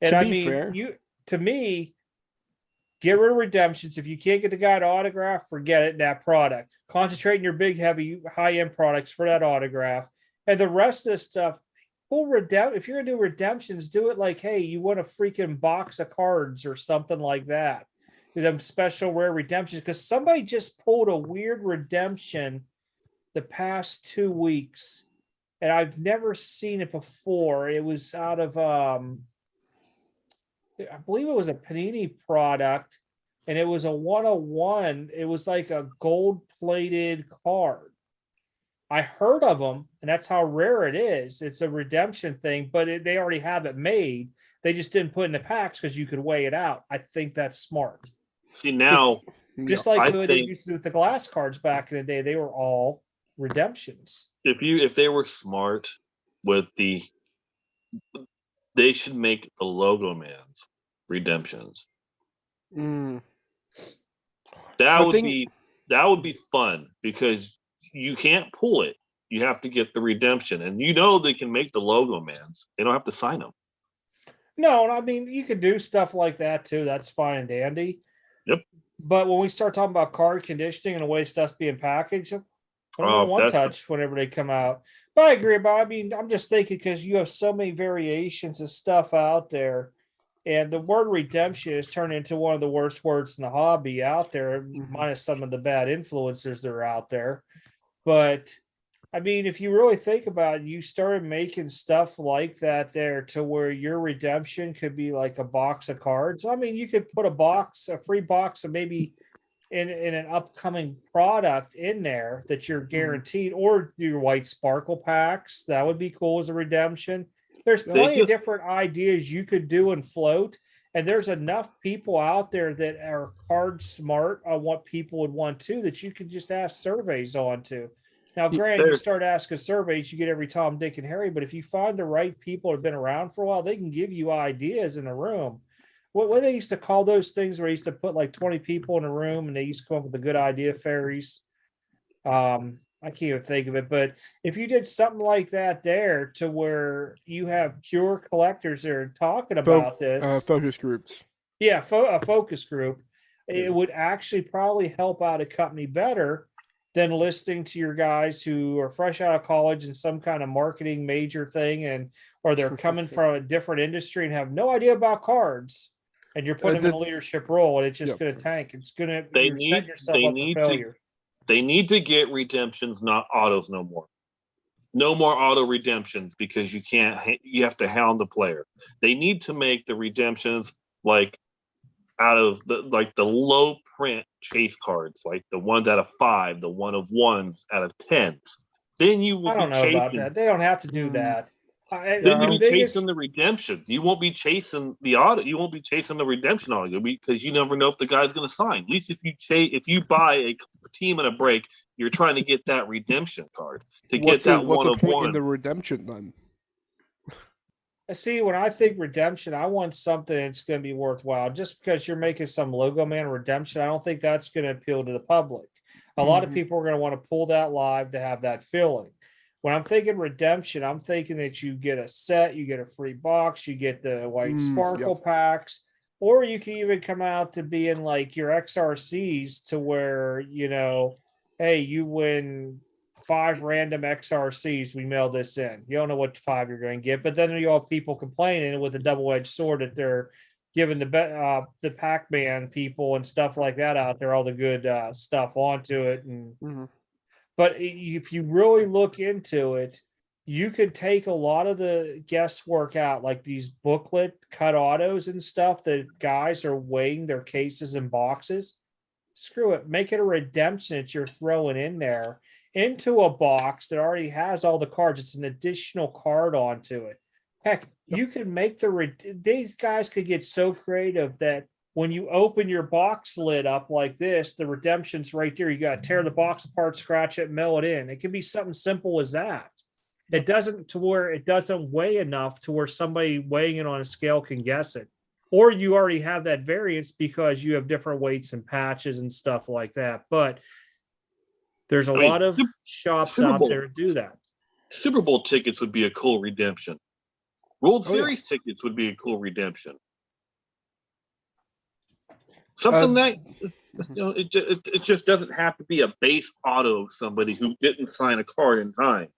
And I mean, to me, get rid of redemptions. If you can't get the guy to autograph, forget it, that product. Concentrate on your big, heavy, high-end products for that autograph. And the rest of this stuff, if you're going to do redemptions, do it like, hey, you want a freaking box of cards or something like that. Them special rare redemptions. Because somebody just pulled a weird redemption the past 2 weeks. And I've never seen it before. It was out of, I believe it was a Panini product. And it was a 101. It was like a gold-plated card. I heard of them, and that's how rare it is. It's a redemption thing, but they already have it made. They just didn't put in the packs because you could weigh it out. I think that's smart. See, now, just like they used to do with the glass cards back in the day, they were all redemptions. If they were smart with they should make the Logo Man's redemptions. That would be fun because you can't pull it. You have to get the redemption, and they can make the Logo Mans. They don't have to sign them. No, I mean you could do stuff like that too. That's fine and dandy. Yep. But when we start talking about card conditioning and the way stuff's being packaged, one touch whenever they come out. But I agree. But I mean, I'm just thinking because you have so many variations of stuff out there, and the word redemption has turned into one of the worst words in the hobby out there, minus some of the bad influencers that are out there. But I mean, if you really think about it, you started making stuff like that there to where your redemption could be like a box of cards. I mean, you could put a free box of maybe in an upcoming product in there that you're guaranteed, or your white sparkle packs. That would be cool as a redemption. There's plenty of different ideas you could do and float. And there's enough people out there that are card smart on what people would want to, that you could just ask surveys on to. Now, granted, you start asking surveys, you get every Tom, Dick, and Harry. But if you find the right people who have been around for a while, they can give you ideas in a room. What they used to call those things where they used to put like 20 people in a room and they used to come up with a good idea fairies. I can't even think of it. But if you did something like that there to where you have pure collectors that are talking about this. Focus groups. Yeah, a focus group. It would actually probably help out a company better than listening to your guys who are fresh out of college in some kind of marketing major thing, or they're coming from a different industry and have no idea about cards, and you're putting them in a leadership role, and it's just going to tank. It's going to set yourself up for failure. They need to get redemptions, not autos, no more. No more auto redemptions because you have to hound the player. They need to make the redemptions like out of the low print chase cards, like the ones out of 5, the 1 of 1s out of 10s. Then you will. I don't know about that. They don't have to do that. Then you'll be chasing the redemption. You won't be chasing the auto. You won't be chasing the redemption auto because you never know if the guy's going to sign. At least if you buy a team in a break, you're trying to get that redemption card to get that 1 of 1 in the redemption then. See, when I think redemption, I want something that's going to be worthwhile. Just because you're making some Logo Man redemption, I don't think that's going to appeal to the public. A lot of people are going to want to pull that live to have that feeling. When I'm thinking redemption, I'm thinking that you get a set, you get a free box, you get the white sparkle packs, or you can even come out to being like your XRCs to where, hey, you win 5 random XRCs. We mail this in. You don't know what 5 you're going to get, but then you have people complaining with a double-edged sword that they're giving the Pac-Man people and stuff like that out there, all the good stuff onto it. And But if you really look into it, you could take a lot of the guesswork out, like these booklet cut autos and stuff that guys are weighing their cases and boxes. screw it. Make it a redemption that you're throwing in there into a box that already has all the cards. It's an additional card onto it. Heck, you can make these guys could get so creative that when you open your box lid up like this, the redemption's right there. You got to tear the box apart, scratch it, mail it in. It can be something simple as that. It doesn't weigh enough to where somebody weighing it on a scale can guess it. Or you already have that variance because you have different weights and patches and stuff like that. But there's a lot of shops out there to do that. Super Bowl tickets would be a cool redemption. World Series tickets would be a cool redemption. Something that it just doesn't have to be a base auto of somebody who didn't sign a card in time.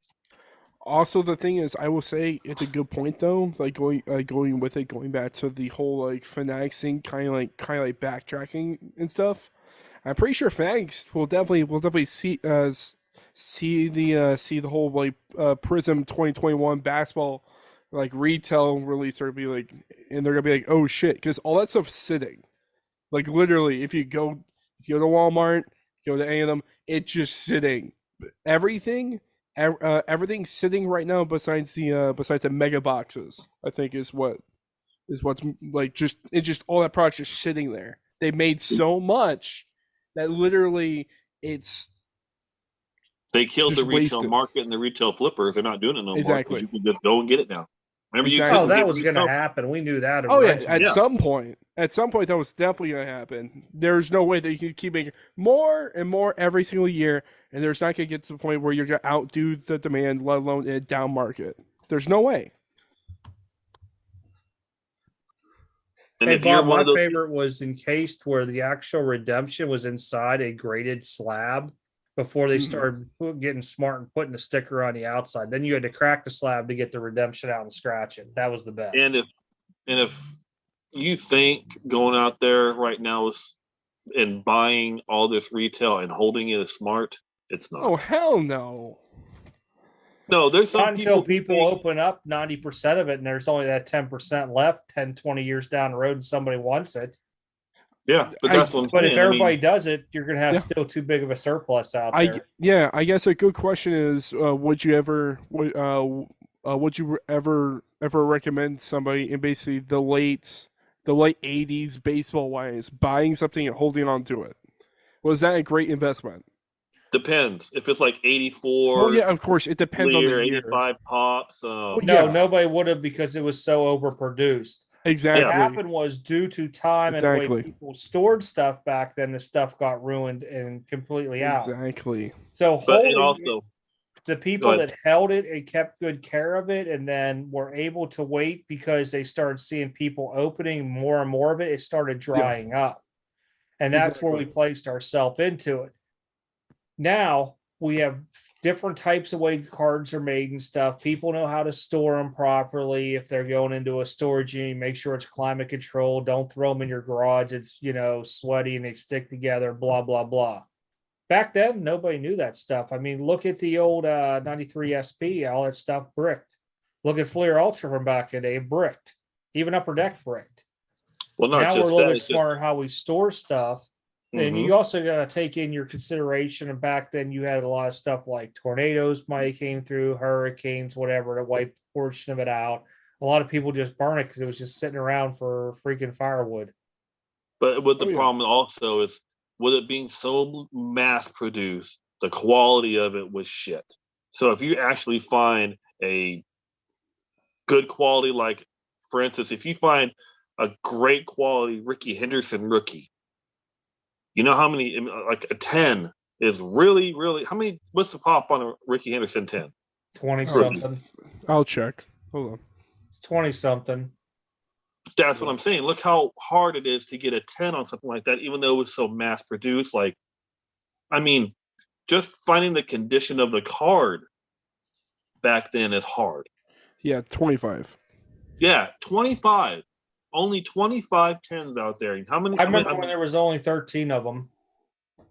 Also, the thing is, I will say it's a good point though. Like going back to the whole like Fanatics thing, kind of like backtracking and stuff. I'm pretty sure Fanatics will definitely see the whole like Prism 2021 basketball like retail release, or be like, and they're gonna be like, oh shit, because all that stuff's sitting. Like literally, if you go to Walmart, go to any of them, it's just sitting. Everything's sitting right now besides the mega boxes. I think is what's like just all that product's just sitting there. They made so much that literally they killed the retail market and the retail flippers. They're not doing it no more because you can just go and get it now. Remember, that was going to happen. We knew that. At some point, that was definitely going to happen. There's no way that you can keep making more and more every single year, and there's not going to get to the point where you're going to outdo the demand, let alone in a down market. There's no way. And Bob, my favorite was encased where the actual redemption was inside a graded slab before they started getting smart and putting the sticker on the outside. Then you had to crack the slab to get the redemption out and scratch it. That was the best. And if you think going out there right now and buying all this retail and holding it is smart, it's not. Oh, hell no. No, there's some not until people open up 90% of it and there's only that 10% left 10, 20 years down the road and somebody wants it. Yeah, but that's what I'm saying. But if everybody does it, you're going to have still too big of a surplus out there. I guess a good question is, would you ever recommend somebody in basically the late 80s baseball wise buying something and holding on to it? Was that a great investment? Depends. If it's like 84. Oh yeah, of course. It depends on the year. 85 pops. No, nobody would have because it was so overproduced. Exactly. What happened was due to time and the way people stored stuff back then, the stuff got ruined and completely out. Exactly. So the people that held it and kept good care of it and then were able to wait because they started seeing people opening more and more of it, it started drying up. And that's where we placed ourselves into it. Now we have different types of way cards are made and stuff. People know how to store them properly. If they're going into a storage unit, make sure it's climate controlled. Don't throw them in your garage. It's, sweaty and they stick together, blah, blah, blah. Back then, nobody knew that stuff. I mean, look at the old 93 SP, all that stuff bricked. Look at Fleer Ultra from back in the day, bricked. Even Upper Deck bricked. Well, not now just we're a little bit smarter how we store stuff. And you also got to take in your consideration. And back then, you had a lot of stuff like tornadoes might have came through, hurricanes, whatever, to wipe a portion of it out. A lot of people just burn it because it was just sitting around for freaking firewood. But what the problem also is, with it being so mass produced, the quality of it was shit. So if you actually find a good quality, like for instance, if you find a great quality Ricky Henderson rookie, you know how many, like a 10 is really, really, how many, what's the pop on a Ricky Henderson 10? 20-something. I'll check. Hold on. 20-something. That's what I'm saying. Look how hard it is to get a 10 on something like that, even though it was so mass produced. Like, I mean, just finding the condition of the card back then is hard. Yeah, 25. Yeah, 25. Only 25 10s out there. How many? I remember when there was only 13 of them.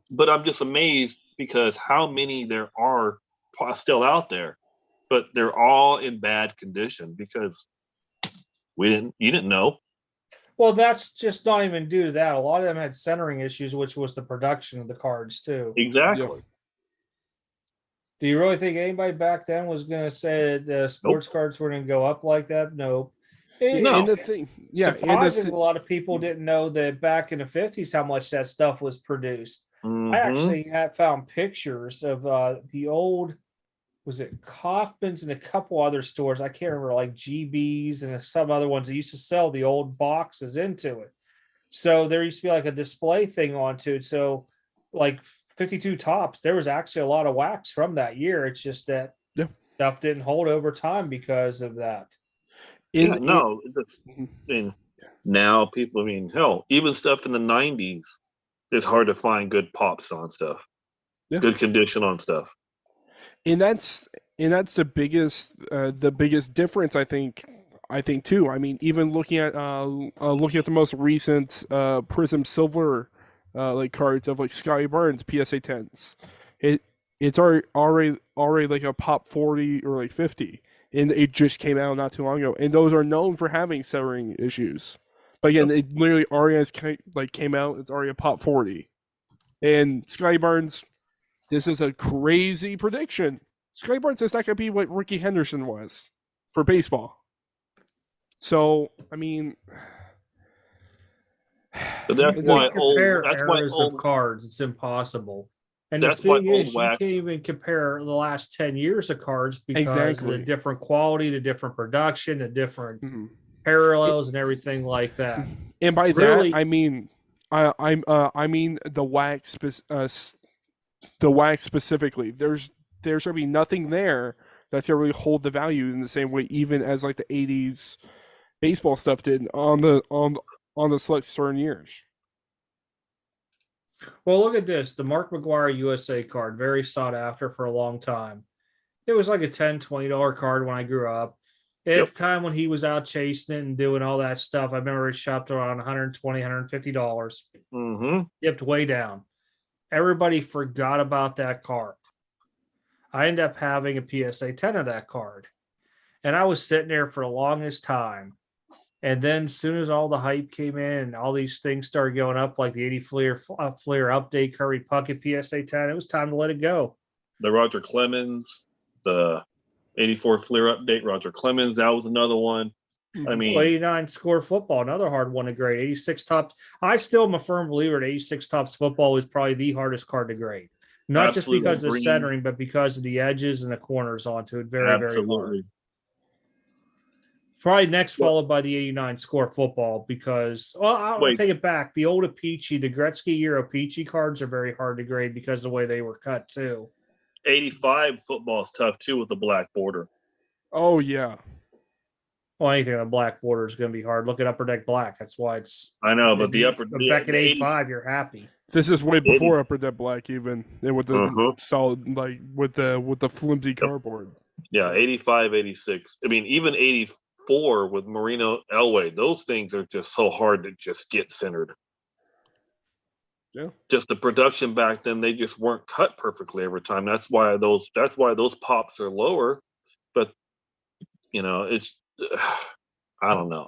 But I'm just amazed because how many there are still out there, but they're all in bad condition because you didn't know. Well, that's just not even due to that. A lot of them had centering issues, which was the production of the cards too. Exactly. Do you really think anybody back then was going to say that the sports cards were going to go up like that? Nope. No. And the thing, Surprisingly, a lot of people didn't know that back in the 50s how much that stuff was produced. I actually had found pictures of the old, was it Kaufman's and a couple other stores? I can't remember, like GB's and some other ones that used to sell the old boxes into it. So there used to be like a display thing onto it. So like 52 tops, there was actually a lot of wax from that year. It's just that stuff didn't hold over time because of that. Now people, I mean, hell, even stuff in the 90s, it's hard to find good pops on stuff, good condition on stuff. And that's the biggest difference, I think too. I mean, even looking at the most recent Prism Silver like cards of like Scotty Barnes PSA 10s, it's already like a pop 40 or like 50, and it just came out not too long ago. And those are known for having centering issues. But again, it literally already came out. It's already a pop 40, and Scotty Barnes. This is a crazy prediction. Scotty Barnes is not going to be what Ricky Henderson was for baseball. So, I mean, but that's why old cards. It's impossible. And that's the thing is, you can't even compare the last 10 years of cards because of the different quality, the different production, the different parallels, and everything like that. And by that, I mean, I mean the wax. The wax specifically, there's gonna be nothing there that's gonna really hold the value in the same way, even as like the '80s baseball stuff did on the select certain years. Well, look at this: the Mark McGwire USA card, very sought after for a long time. It was like a $10, $20 card when I grew up. At the time when he was out chasing it and doing all that stuff, I remember it shopped around $120, $150. Dipped way down. Everybody forgot about that card. I ended up having a PSA 10 of that card. And I was sitting there for the longest time. And then as soon as all the hype came in and all these things started going up, like the 80 Fleer update, Curry Puckett PSA 10, it was time to let it go. The Roger Clemens, the 84 Fleer update, Roger Clemens, that was another one. I mean, 89 score football, another hard one to grade. 86 tops. I still am a firm believer that 86 tops football is probably the hardest card to grade. Not just because of the centering, but because of the edges and the corners onto it. Very, very hard. Probably next followed by the 89 score football because, well, I'll take it back. The old Apici, the Gretzky year Apici cards are very hard to grade because of the way they were cut too. 85 football is tough too with the black border. Oh, yeah. Well, anything on the black border is going to be hard. Look at Upper Deck Black. That's why it's. I know, but back at 85, you're happy. This is way before Upper Deck Black, even, and with the solid, like with the flimsy cardboard. Yeah, 85, 86. I mean, even 84 with Marino Elway. Those things are just so hard to just get centered. Yeah. Just the production back then, they just weren't cut perfectly every time. That's why those pops are lower. But it's. I don't know.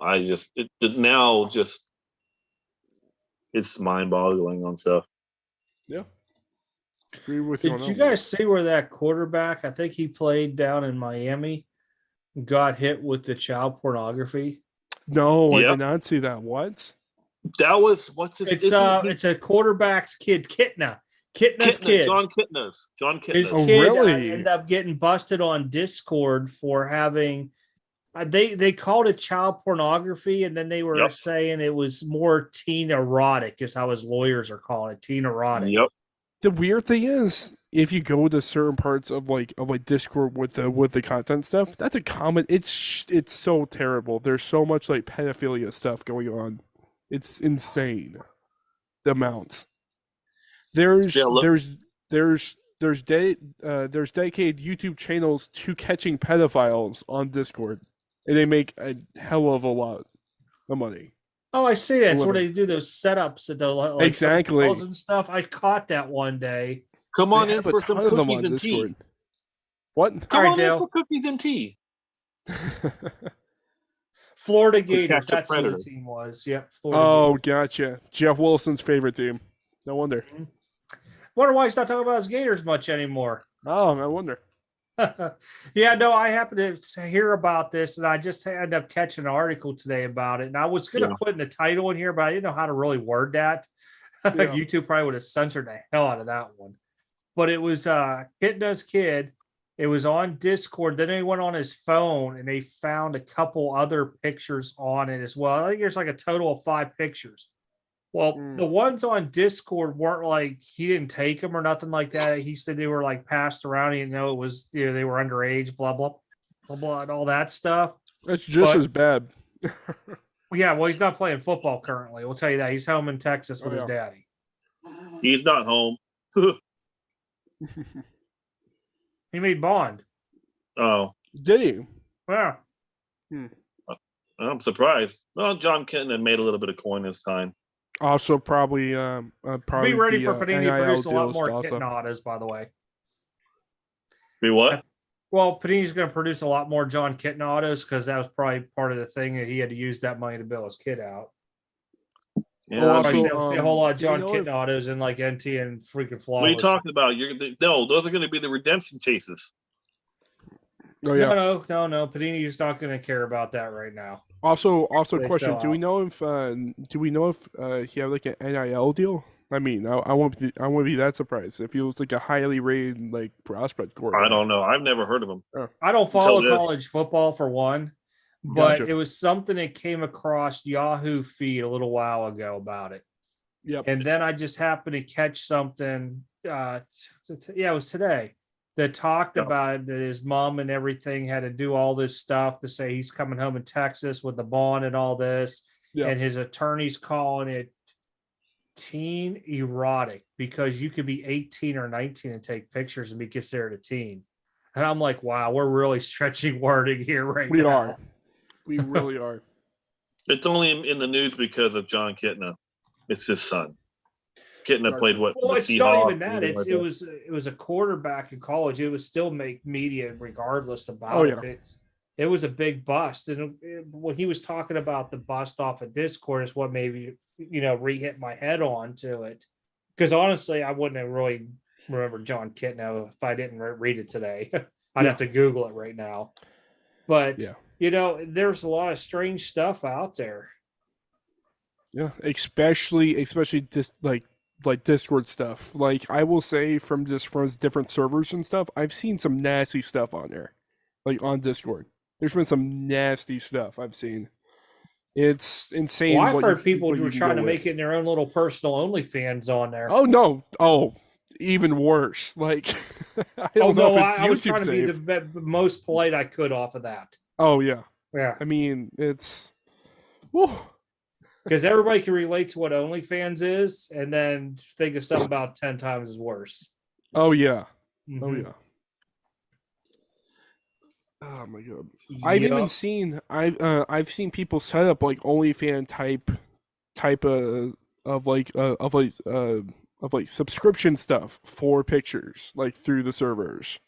It's mind-boggling on stuff. Yeah. Agree with you. Did you guys see where that quarterback, I think he played down in Miami, got hit with the child pornography? No, I did not see that. What? That was it's a quarterback's kid, Kitna's kid. John Kitna's. His kid ended up getting busted on Discord for having they called it child pornography, and then they were saying it was more teen erotic, is how his lawyers are calling it, teen erotic. Yep. The weird thing is, if you go to certain parts of Discord with the content stuff, that's a common. It's so terrible. There's so much like pedophilia stuff going on. It's insane. The amount. There's dedicated YouTube channels to catching pedophiles on Discord, and they make a hell of a lot of money. Oh, I see that. It's where they do those setups at the exactly and stuff. I caught that one day. Come on in for some cookies and tea. What? Come on in for cookies and tea. Florida catch Gators. a That's who the predator. team was. Yep. Florida Oh, Gators. gotcha. Jeff Wilson's favorite team. No wonder. Wonder why he's not talking about his Gators much anymore. Oh, no wonder. Yeah, no, I happened to hear about this, and I just ended up catching an article today about it. And I was going to put in the title in here, but I didn't know how to really word that. Yeah. YouTube probably would have censored the hell out of that one. But it was Kid Does Kid. It was on Discord. Then they went on his phone and they found a couple other pictures on it as well. I think there's like a total of 5 pictures. Well, the ones on Discord weren't like he didn't take them or nothing like that. He said they were like passed around. He didn't know it was, you know, they were underage, blah, blah, blah, blah, and all that stuff. It's just as bad. Yeah, well, he's not playing football currently. We'll tell you that. He's home in Texas with his daddy. He's not home. He made Bond. Oh, Did he? Yeah. I'm surprised. Well, John Kenton had made a little bit of coin this time. Also, probably Be ready for Panini to NIL produce a lot deals more also. kitten autos, by the way. Be what? Well, Panini's going to produce a lot more John Kitten autos because that was probably part of the thing that he had to use that money to bail his kid out. Yeah, also, See a whole lot of do you John know Kitten if- autos in like NT and freaking Flawless. What are you talking about? No, those are going to be the redemption chases. Oh yeah. No. Panini's not going to care about that right now. Also, They question: sell Do we out. know if he had like an NIL deal? I mean, I won't be that surprised if he was like a highly rated like prospect quarterback. I don't know. I've never heard of them. I don't follow Until this. college football for one, but Gotcha. it was something that came across Yahoo feed a little while ago about it. Yep. And then I just happened to catch something. Yeah, it was today that talked about it, that his mom and everything had to do all this stuff to say he's coming home in Texas with the bond and all this. Yep. And his attorney's calling it teen erotic because you could be 18 or 19 and take pictures and be considered a teen. And I'm like, wow, we're really stretching wording here right We now. are. We really are. It's only in the news because of John Kitna. It's his son. Kitna played what? Well, the it's Seahawks, not even that. something like It was a quarterback in college. It would still make media regardless about Oh, it. yeah. It was a big bust. And when he was talking about the bust off of Discord is what maybe, re-hit my head onto it. Because honestly, I wouldn't have really remembered John Kitno if I didn't read it today. I'd have to Google it right now. But, there's a lot of strange stuff out there. Yeah, especially just like Discord stuff. Like I will say from his different servers and stuff, I've seen some nasty stuff on there, like on Discord. There's been some nasty stuff I've seen. It's insane. Well, I've heard people were trying to make it in their own little personal OnlyFans on there. Oh no! Oh, even worse. Like I don't know if it's I was YouTube trying to be safe. the most polite I could off of that. Oh yeah. Yeah. I mean, it's. Whew. Because everybody can relate to what OnlyFans is, and then think of something about 10 times as worse. Oh yeah. Mm-hmm. Oh yeah. Oh my god! I've even seen I've seen people set up like OnlyFans type of like subscription stuff for pictures like through the servers.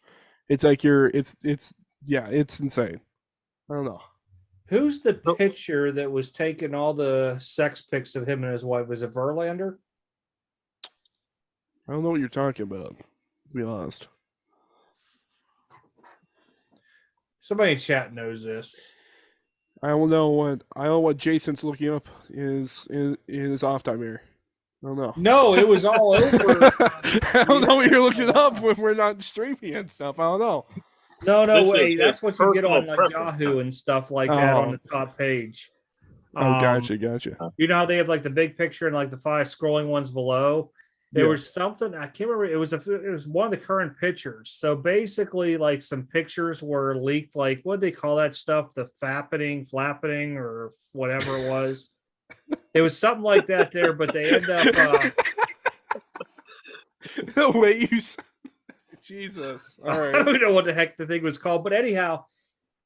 It's like it's insane. I don't know. Who's the picture that was taking all the sex pics of him and his wife? Was it Verlander? I don't know what you're talking about, to be honest. Somebody in chat knows this. I don't know what Jason's looking up in his off time here. I don't know. No, it was all over. I don't know what you're looking up when we're not streaming and stuff. I don't know. No This way. is That's what you get on like preference. Yahoo and stuff like that on the top page. Oh, gotcha. You know how they have like the big picture and like the 5 scrolling ones below? There Yeah. was something, I can't remember. It was one of the current pictures. So basically, like some pictures were leaked, like what do they call that stuff? The flapping, or whatever it was. It was something like that there, but they end up The way you Jesus. All I right. don't know what the heck the thing was called, but anyhow,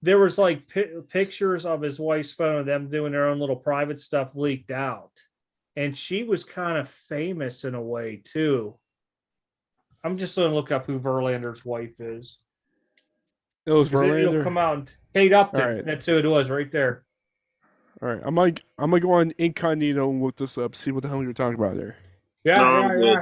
there was like pictures of his wife's phone, them doing their own little private stuff leaked out. And she was kind of famous in a way too. I'm just going to look up who Verlander's wife is. It was It'll Verlander. come out. Kate Upton. All right. That's who it was right there. All right, I'm gonna go on incognito and look this up, see what the hell you're talking about there. No, I'm Yeah.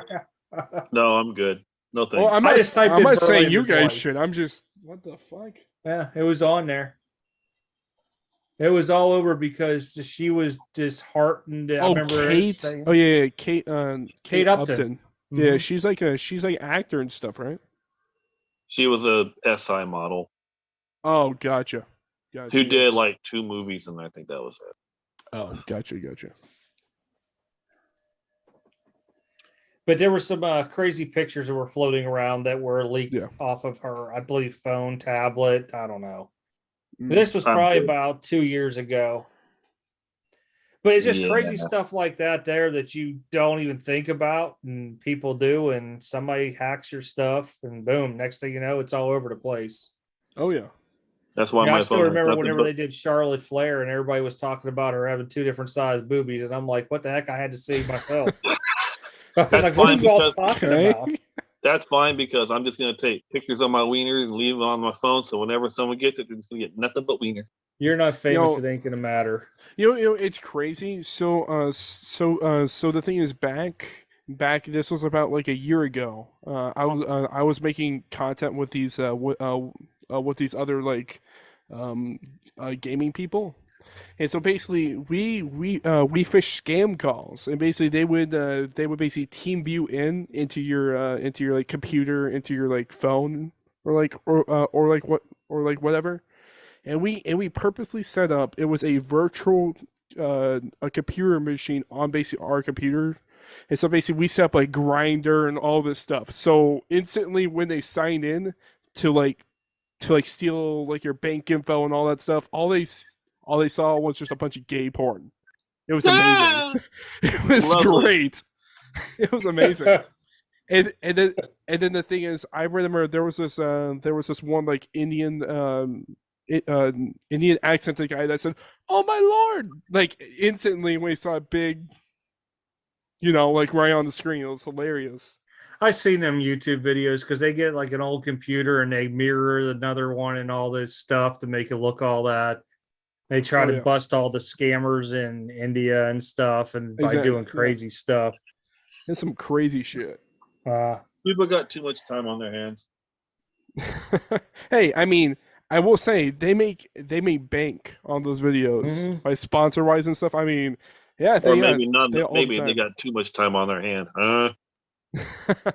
No, I'm good. No thanks. Well, I just typed I'm in not saying you Verlander's guys wife. should. I'm just what the fuck. Yeah, it was on there. It was all over because she was disheartened. I remember Kate. saying, Oh yeah, Kate. Kate Upton. Yeah, Mhm. she's like actor and stuff, right? She was a SI model Oh, gotcha. who did like 2 movies, and I think that was it. Oh, gotcha. But there were some crazy pictures that were floating around that were leaked off of her, I believe, phone, tablet. I don't know. This was probably about 2 years ago. But it's just crazy stuff like that there that you don't even think about, and people do, and somebody hacks your stuff, and boom, next thing you know, it's all over the place. Oh yeah. That's why I still remember whenever they did Charlotte Flair and everybody was talking about her having 2 different sized boobies, and I'm like, what the heck? I had to see myself. I was like, what are you all talking about? That's fine because I'm just going to take pictures of my wiener and leave them on my phone. So whenever someone gets it, they're just going to get nothing but wiener. You're not famous. It ain't going to matter. You know, it's crazy. So the thing is, back. This was about like a year ago. I was making content with these other like gaming people. And so basically, we fish scam calls, and basically they would basically team view into your like computer, into your like phone, or whatever, and we purposely set up. It was a virtual a computer machine on basically our computer, and so basically we set up like Grinder and all this stuff. So instantly when they sign in to steal like your bank info and all that stuff, all they saw was just a bunch of gay porn. It was amazing. It was great. It was amazing. and then the thing is, I remember there was this one like Indian accented guy that said, "Oh my lord!" Like instantly when he saw a big, like right on the screen. It was hilarious. I've seen them YouTube videos because they get like an old computer and they mirror another one and all this stuff to make it look all that. They try to bust all the scammers in India and stuff, and by doing crazy stuff. It's some crazy shit. People got too much time on their hands. Hey, I mean, I will say they make bank on those videos by sponsor wise and stuff. I mean, yeah, or maybe they got too much time on their hand.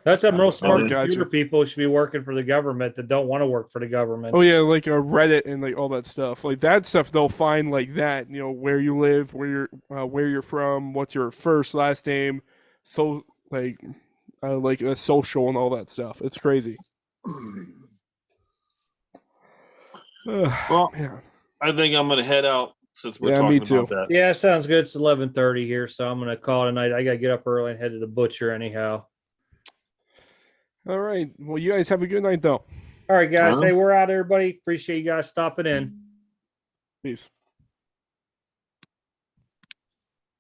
That's some real smart computer people should be working for the government that don't want to work for the government. Oh yeah, like Reddit and like all that stuff. Like that stuff they'll find like that. Where you live, where you're from, what's your first last name, so like a social and all that stuff. It's crazy. Well, man. I think I'm gonna head out since we're talking about that. Yeah, sounds good. It's 11:30 here, so I'm gonna call it a night. I gotta get up early and head to the butcher anyhow. All right. Well, you guys have a good night, though. All right, guys. Hey, we're out, everybody. Appreciate you guys stopping in. Peace.